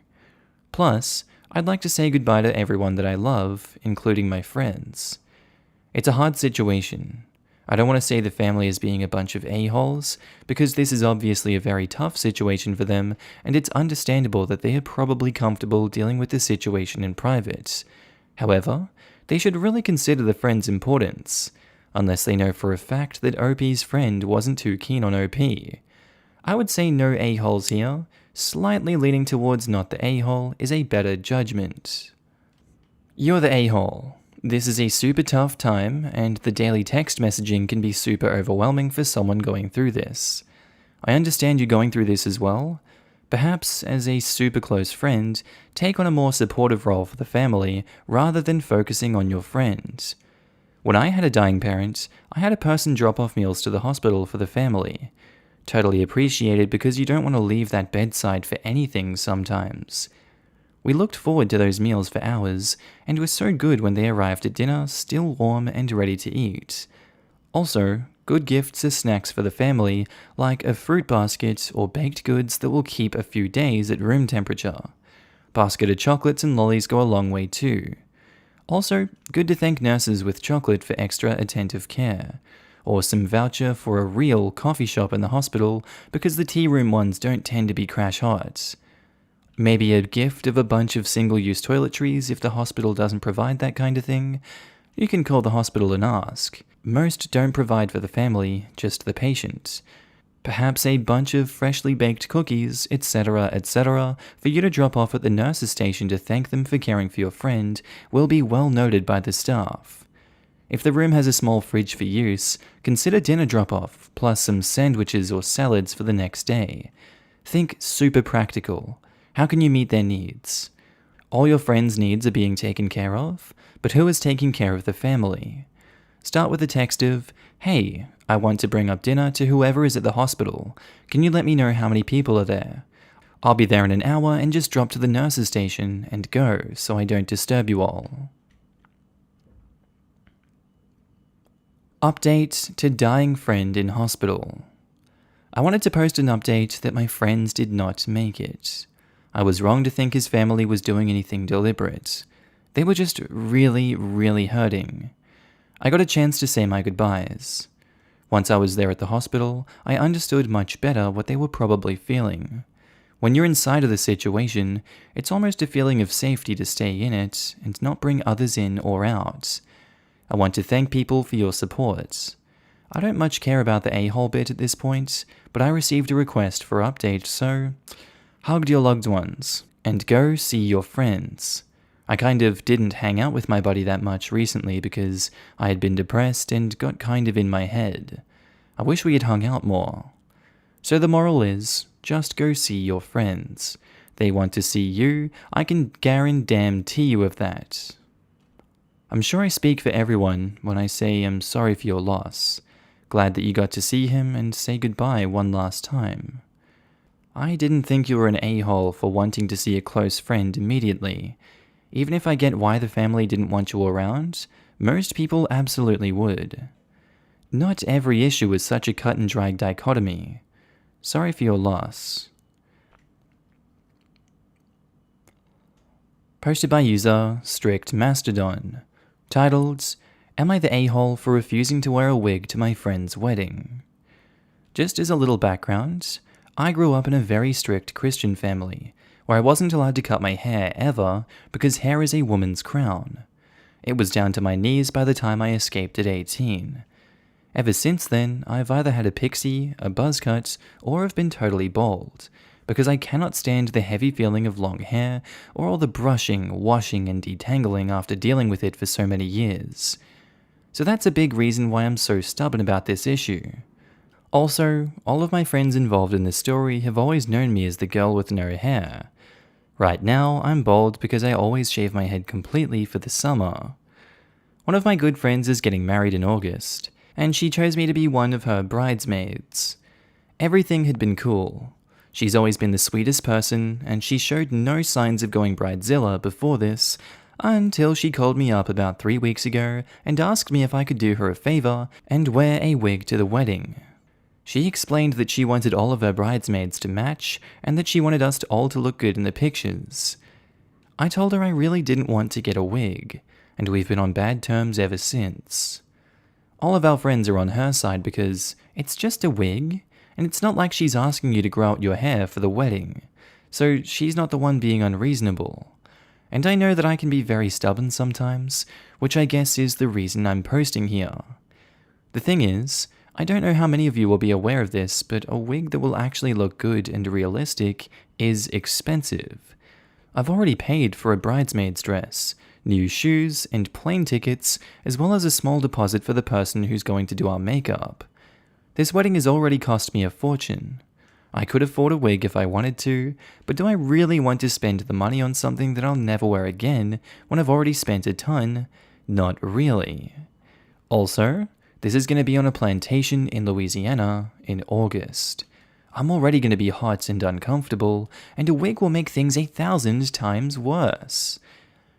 Plus, I'd like to say goodbye to everyone that I love, including my friends. It's a hard situation. I don't want to say the family is being a bunch of a-holes, because this is obviously a very tough situation for them, and it's understandable that they are probably comfortable dealing with the situation in private. However, they should really consider the friend's importance, unless they know for a fact that OP's friend wasn't too keen on OP. I would say no a-holes here, slightly leaning towards not the a-hole is a better judgment. You're the a-hole. This is a super tough time, and the daily text messaging can be super overwhelming for someone going through this. I understand you going through this as well. Perhaps, as a super close friend, take on a more supportive role for the family rather than focusing on your friend. When I had a dying parent, I had a person drop off meals to the hospital for the family. Totally appreciated because you don't want to leave that bedside for anything sometimes. We looked forward to those meals for hours, and were so good when they arrived at dinner, still warm and ready to eat. Also, good gifts are snacks for the family, like a fruit basket or baked goods that will keep a few days at room temperature. Basket of chocolates and lollies go a long way too. Also, good to thank nurses with chocolate for extra attentive care, or some voucher for a real coffee shop in the hospital because the tea room ones don't tend to be crash hot. Maybe a gift of a bunch of single-use toiletries if the hospital doesn't provide that kind of thing. You can call the hospital and ask. Most don't provide for the family, just the patient. Perhaps a bunch of freshly baked cookies, etc., for you to drop off at the nurse's station to thank them for caring for your friend will be well noted by the staff. If the room has a small fridge for use, consider dinner drop-off, plus some sandwiches or salads for the next day. Think super practical. How can you meet their needs? All your friends' needs are being taken care of, but who is taking care of the family? Start with a text of, "Hey, I want to bring up dinner to whoever is at the hospital. Can you let me know how many people are there? I'll be there in an hour and just drop to the nurse's station and go so I don't disturb you all." Update to dying friend in hospital. I wanted to post an update that my friends did not make it. I was wrong to think his family was doing anything deliberate. They were just really, really hurting. I got a chance to say my goodbyes. Once I was there at the hospital, I understood much better what they were probably feeling. When you're inside of the situation, it's almost a feeling of safety to stay in it and not bring others in or out. I want to thank people for your support. I don't much care about the a-hole bit at this point, but I received a request for update, so hugged your loved ones, and go see your friends. I kind of didn't hang out with my buddy that much recently because I had been depressed and got kind of in my head. I wish we had hung out more. So the moral is, just go see your friends. They want to see you, I can guarantee you of that. I'm sure I speak for everyone when I say I'm sorry for your loss. Glad that you got to see him and say goodbye one last time. I didn't think you were an a-hole for wanting to see a close friend immediately. Even if I get why the family didn't want you around, most people absolutely would. Not every issue is such a cut and dry dichotomy. Sorry for your loss. Posted by user Strict Mastodon. Titled, "Am I the a-hole for refusing to wear a wig to my friend's wedding?" Just as a little background, I grew up in a very strict Christian family, where I wasn't allowed to cut my hair ever because hair is a woman's crown. It was down to my knees by the time I escaped at 18. Ever since then, I've either had a pixie, a buzz cut, or have been totally bald, because I cannot stand the heavy feeling of long hair or all the brushing, washing, and detangling after dealing with it for so many years. So that's a big reason why I'm so stubborn about this issue. Also, all of my friends involved in this story have always known me as the girl with no hair. Right now, I'm bald because I always shave my head completely for the summer. One of my good friends is getting married in August, and she chose me to be one of her bridesmaids. Everything had been cool. She's always been the sweetest person, and she showed no signs of going bridezilla before this, until she called me up about 3 weeks ago and asked me if I could do her a favor and wear a wig to the wedding. She explained that she wanted all of her bridesmaids to match, and that she wanted us all to look good in the pictures. I told her I really didn't want to get a wig, and we've been on bad terms ever since. All of our friends are on her side because it's just a wig, and it's not like she's asking you to grow out your hair for the wedding, so she's not the one being unreasonable. And I know that I can be very stubborn sometimes, which I guess is the reason I'm posting here. The thing is, I don't know how many of you will be aware of this, but a wig that will actually look good and realistic is expensive. I've already paid for a bridesmaid's dress, new shoes, and plane tickets, as well as a small deposit for the person who's going to do our makeup. This wedding has already cost me a fortune. I could afford a wig if I wanted to, but do I really want to spend the money on something that I'll never wear again when I've already spent a ton? Not really. Also, this is going to be on a plantation in Louisiana in August. I'm already going to be hot and uncomfortable, and a wig will make things 1,000 times worse.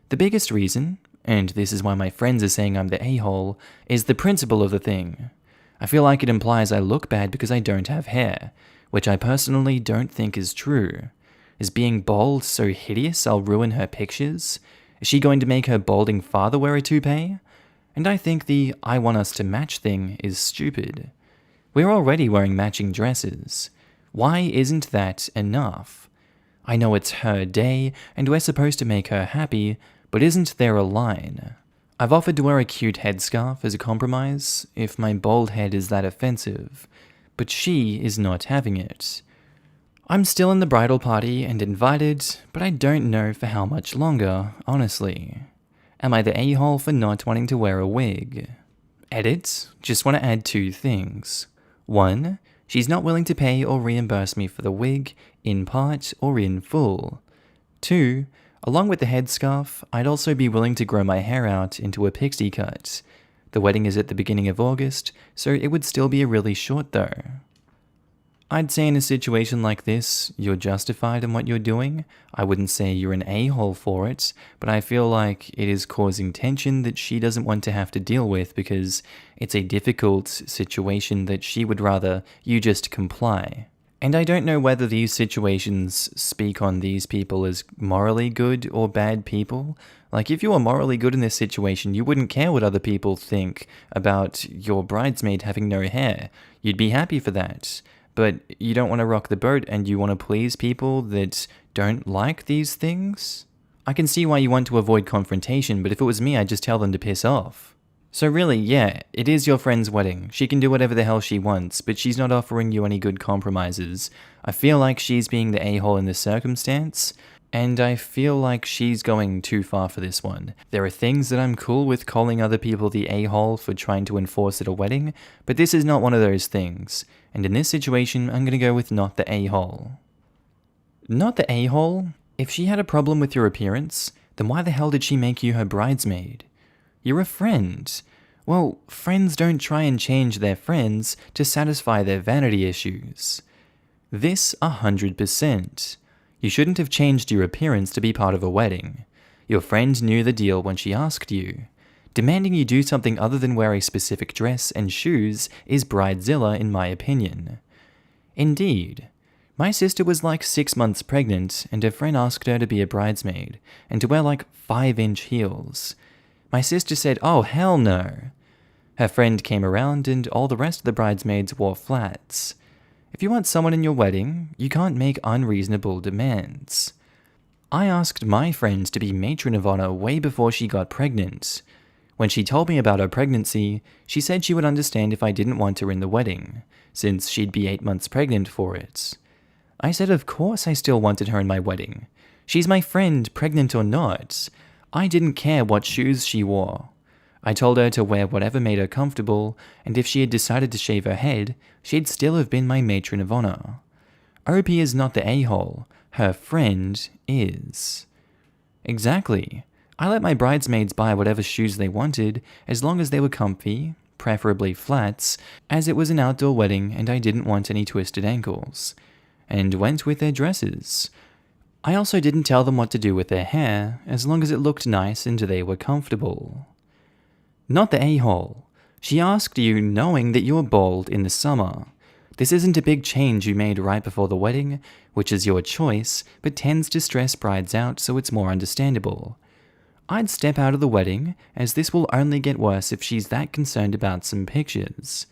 The biggest reason, and this is why my friends are saying I'm the a-hole, is the principle of the thing. I feel like it implies I look bad because I don't have hair, which I personally don't think is true. Is being bald so hideous I'll ruin her pictures? Is she going to make her balding father wear a toupee? And I think the "I want us to match" thing is stupid. We're already wearing matching dresses. Why isn't that enough? I know it's her day, and we're supposed to make her happy, but isn't there a line? I've offered to wear a cute headscarf as a compromise, if my bald head is that offensive, but she is not having it. I'm still in the bridal party and invited, but I don't know for how much longer, honestly. Am I the a-hole for not wanting to wear a wig? Edit, just want to add 2 things. 1, she's not willing to pay or reimburse me for the wig, in part or in full. 2, along with the headscarf, I'd also be willing to grow my hair out into a pixie cut. The wedding is at the beginning of August, so it would still be really short though. I'd say in a situation like this, you're justified in what you're doing. I wouldn't say you're an a-hole for it, but I feel like it is causing tension that she doesn't want to have to deal with because it's a difficult situation that she would rather you just comply. And I don't know whether these situations speak on these people as morally good or bad people. Like, if you were morally good in this situation, you wouldn't care what other people think about your bridesmaid having no hair. You'd be happy for that. But you don't want to rock the boat and you want to please people that don't like these things? I can see why you want to avoid confrontation, but if it was me, I'd just tell them to piss off. So really, yeah, it is your friend's wedding. She can do whatever the hell she wants, but she's not offering you any good compromises. I feel like she's being the a-hole in this circumstance, and I feel like she's going too far for this one. There are things that I'm cool with calling other people the a-hole for trying to enforce at a wedding, but this is not one of those things. And in this situation, I'm gonna go with not the a-hole. Not the a-hole? If she had a problem with your appearance, then why the hell did she make you her bridesmaid? You're a friend. Well, friends don't try and change their friends to satisfy their vanity issues. This 100%. You shouldn't have changed your appearance to be part of a wedding. Your friend knew the deal when she asked you. Demanding you do something other than wear a specific dress and shoes is bridezilla in my opinion. Indeed. My sister was like 6 months pregnant and her friend asked her to be a bridesmaid and to wear like 5-inch heels. My sister said, "Oh hell no." Her friend came around and all the rest of the bridesmaids wore flats. If you want someone in your wedding, you can't make unreasonable demands. I asked my friend to be matron of honor way before she got pregnant. When she told me about her pregnancy, she said she would understand if I didn't want her in the wedding, since she'd be 8 months pregnant for it. I said of course I still wanted her in my wedding. She's my friend, pregnant or not. I didn't care what shoes she wore. I told her to wear whatever made her comfortable, and if she had decided to shave her head, she'd still have been my matron of honor. OP is not the a-hole, her friend is. Exactly. I let my bridesmaids buy whatever shoes they wanted, as long as they were comfy, preferably flats, as it was an outdoor wedding and I didn't want any twisted ankles, and went with their dresses. I also didn't tell them what to do with their hair, as long as it looked nice and they were comfortable. Not the a-hole. She asked you knowing that you were bald in the summer. This isn't a big change you made right before the wedding, which is your choice, but tends to stress brides out so it's more understandable. I'd step out of the wedding, as this will only get worse if she's that concerned about some pictures.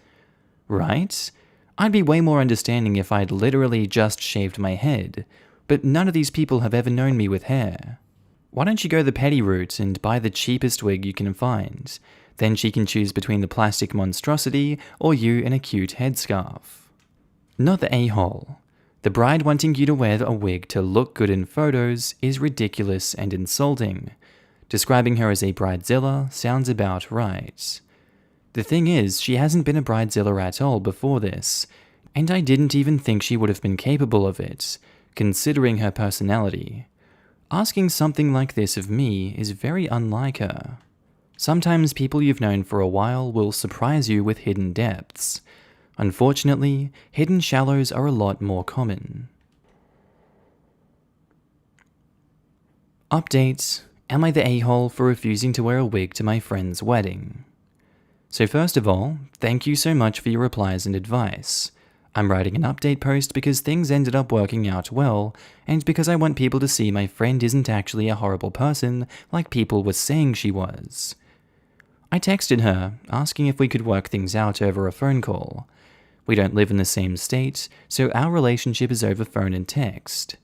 Right? I'd be way more understanding if I'd literally just shaved my head, but none of these people have ever known me with hair. Why don't you go the petty route and buy the cheapest wig you can find? Then she can choose between the plastic monstrosity or you in a cute headscarf. Not the a-hole. The bride wanting you to wear a wig to look good in photos is ridiculous and insulting. Describing her as a bridezilla sounds about right. The thing is, she hasn't been a bridezilla at all before this, and I didn't even think she would have been capable of it, considering her personality. Asking something like this of me is very unlike her. Sometimes people you've known for a while will surprise you with hidden depths. Unfortunately, hidden shallows are a lot more common. Update: am I the a-hole for refusing to wear a wig to my friend's wedding? So first of all, thank you so much for your replies and advice. I'm writing an update post because things ended up working out well, and because I want people to see my friend isn't actually a horrible person like people were saying she was. I texted her, asking if we could work things out over a phone call. We don't live in the same state, so our relationship is over phone and text.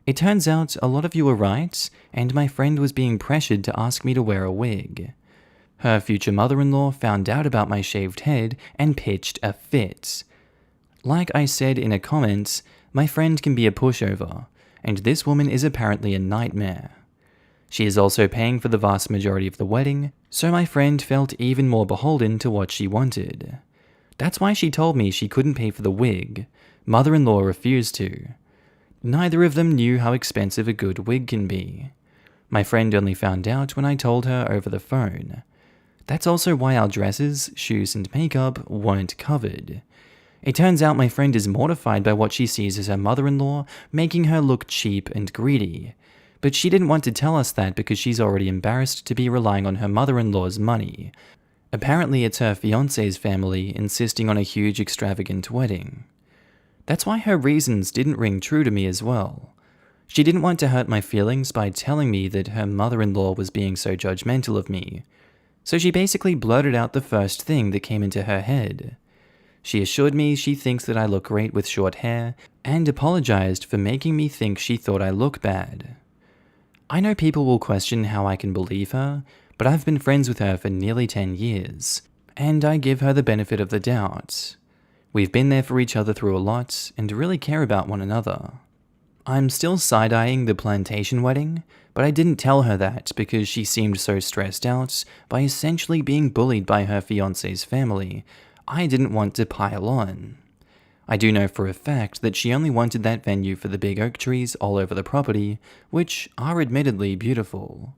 It turns out a lot of you were right, and my friend was being pressured to ask me to wear a wig. Her future mother-in-law found out about my shaved head and pitched a fit. Like I said in a comment, my friend can be a pushover, and this woman is apparently a nightmare. She is also paying for the vast majority of the wedding, so my friend felt even more beholden to what she wanted. That's why she told me she couldn't pay for the wig. Mother-in-law refused to. Neither of them knew how expensive a good wig can be. My friend only found out when I told her over the phone. That's also why our dresses, shoes, and makeup weren't covered. It turns out my friend is mortified by what she sees as her mother-in-law, making her look cheap and greedy. But she didn't want to tell us that because she's already embarrassed to be relying on her mother-in-law's money. Apparently it's her fiancé's family insisting on a huge extravagant wedding. That's why her reasons didn't ring true to me as well. She didn't want to hurt my feelings by telling me that her mother-in-law was being so judgmental of me. So she basically blurted out the first thing that came into her head. She assured me she thinks that I look great with short hair, and apologized for making me think she thought I look bad. I know people will question how I can believe her, but I've been friends with her for nearly 10 years, and I give her the benefit of the doubt. We've been there for each other through a lot, and really care about one another. I'm still side-eyeing the plantation wedding, but I didn't tell her that because she seemed so stressed out by essentially being bullied by her fiancé's family. I didn't want to pile on. I do know for a fact that she only wanted that venue for the big oak trees all over the property, which are admittedly beautiful.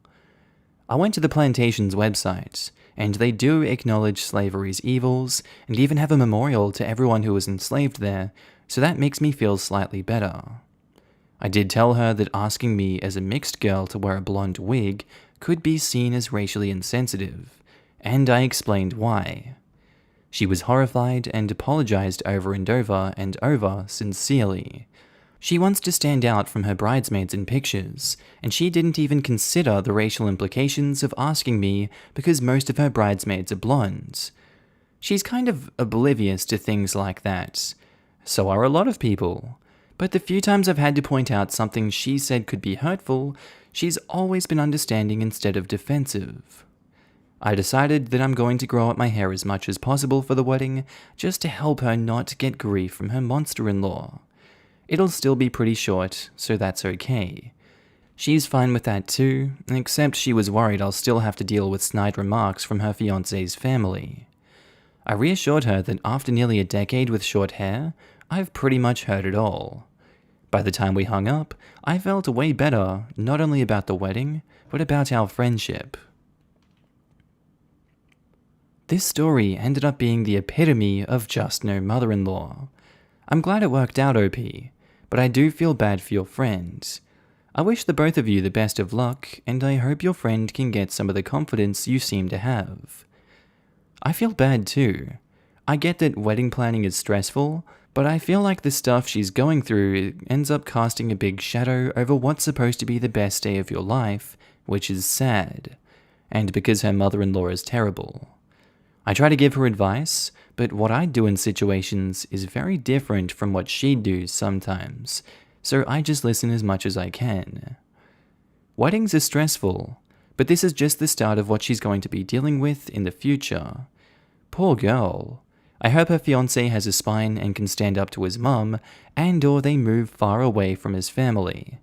I went to the plantation's website, and they do acknowledge slavery's evils, and even have a memorial to everyone who was enslaved there, so that makes me feel slightly better. I did tell her that asking me as a mixed girl to wear a blonde wig could be seen as racially insensitive, and I explained why. She was horrified and apologized over and over sincerely. She wants to stand out from her bridesmaids in pictures, and she didn't even consider the racial implications of asking me because most of her bridesmaids are blonde. She's kind of oblivious to things like that. So are a lot of people. But the few times I've had to point out something she said could be hurtful, she's always been understanding instead of defensive. I decided that I'm going to grow out my hair as much as possible for the wedding, just to help her not get grief from her monster-in-law. It'll still be pretty short, so that's okay. She's fine with that too, except she was worried I'll still have to deal with snide remarks from her fiancé's family. I reassured her that after nearly a decade with short hair, I've pretty much heard it all. By the time we hung up, I felt way better, not only about the wedding, but about our friendship. This story ended up being the epitome of just no mother-in-law. I'm glad it worked out, OP, but I do feel bad for your friend. I wish the both of you the best of luck, and I hope your friend can get some of the confidence you seem to have. I feel bad too. I get that wedding planning is stressful, but I feel like the stuff she's going through ends up casting a big shadow over what's supposed to be the best day of your life, which is sad, and because her mother-in-law is terrible. I try to give her advice, but what I do in situations is very different from what she'd do sometimes, so I just listen as much as I can. Weddings are stressful, but this is just the start of what she's going to be dealing with in the future. Poor girl. I hope her fiancé has a spine and can stand up to his mum, and or they move far away from his family.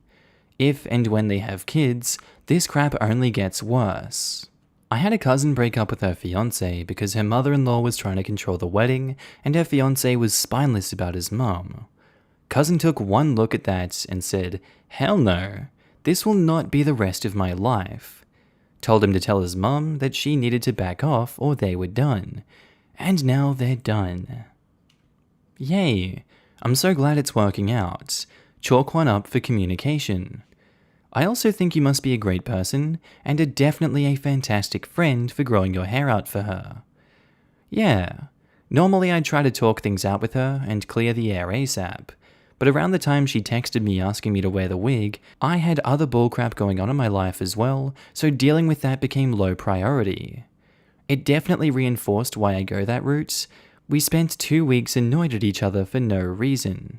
If and when they have kids, this crap only gets worse. I had a cousin break up with her fiancé because her mother-in-law was trying to control the wedding and her fiancé was spineless about his mum. Cousin took one look at that and said, "Hell no, this will not be the rest of my life." Told him to tell his mum that she needed to back off or they were done. And now they're done. Yay, I'm so glad it's working out. Chalk one up for communication. I also think you must be a great person and are definitely a fantastic friend for growing your hair out for her. Yeah, normally I'd try to talk things out with her and clear the air ASAP, but around the time she texted me asking me to wear the wig, I had other bullcrap going on in my life as well, so dealing with that became low priority. It definitely reinforced why I go that route. We spent 2 weeks annoyed at each other for no reason.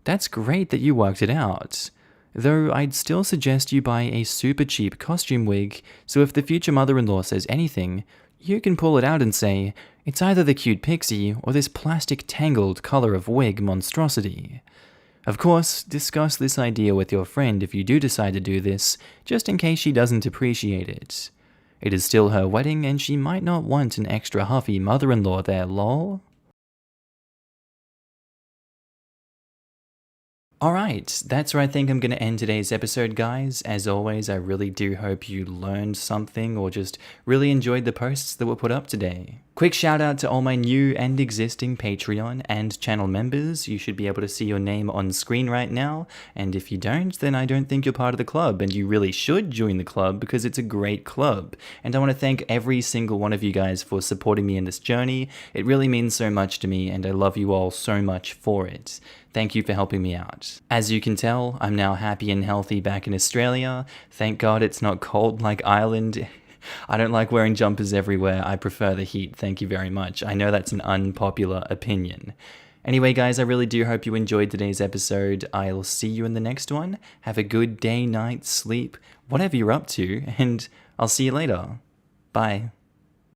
That's great that you worked it out. Though I'd still suggest you buy a super cheap costume wig, so if the future mother-in-law says anything, you can pull it out and say, it's either the cute pixie or this plastic tangled color of wig monstrosity. Of course, discuss this idea with your friend if you do decide to do this, just in case she doesn't appreciate it. It is still her wedding and she might not want an extra huffy mother-in-law there, lol. Alright, that's where I think I'm going to end today's episode, guys. As always, I really do hope you learned something or just really enjoyed the posts that were put up today. Quick shout out to all my new and existing Patreon and channel members. You should be able to see your name on screen right now, and if you don't, then I don't think you're part of the club, and you really should join the club because it's a great club. And I want to thank every single one of you guys for supporting me in this journey. It really means so much to me, and I love you all so much for it. Thank you for helping me out. As you can tell, I'm now happy and healthy back in Australia. Thank God it's not cold like Ireland. I don't like wearing jumpers everywhere. I prefer the heat. Thank you very much. I know that's an unpopular opinion. Anyway, guys, I really do hope you enjoyed today's episode. I'll see you in the next one. Have a good day, night, sleep, whatever you're up to, and I'll see you later. Bye.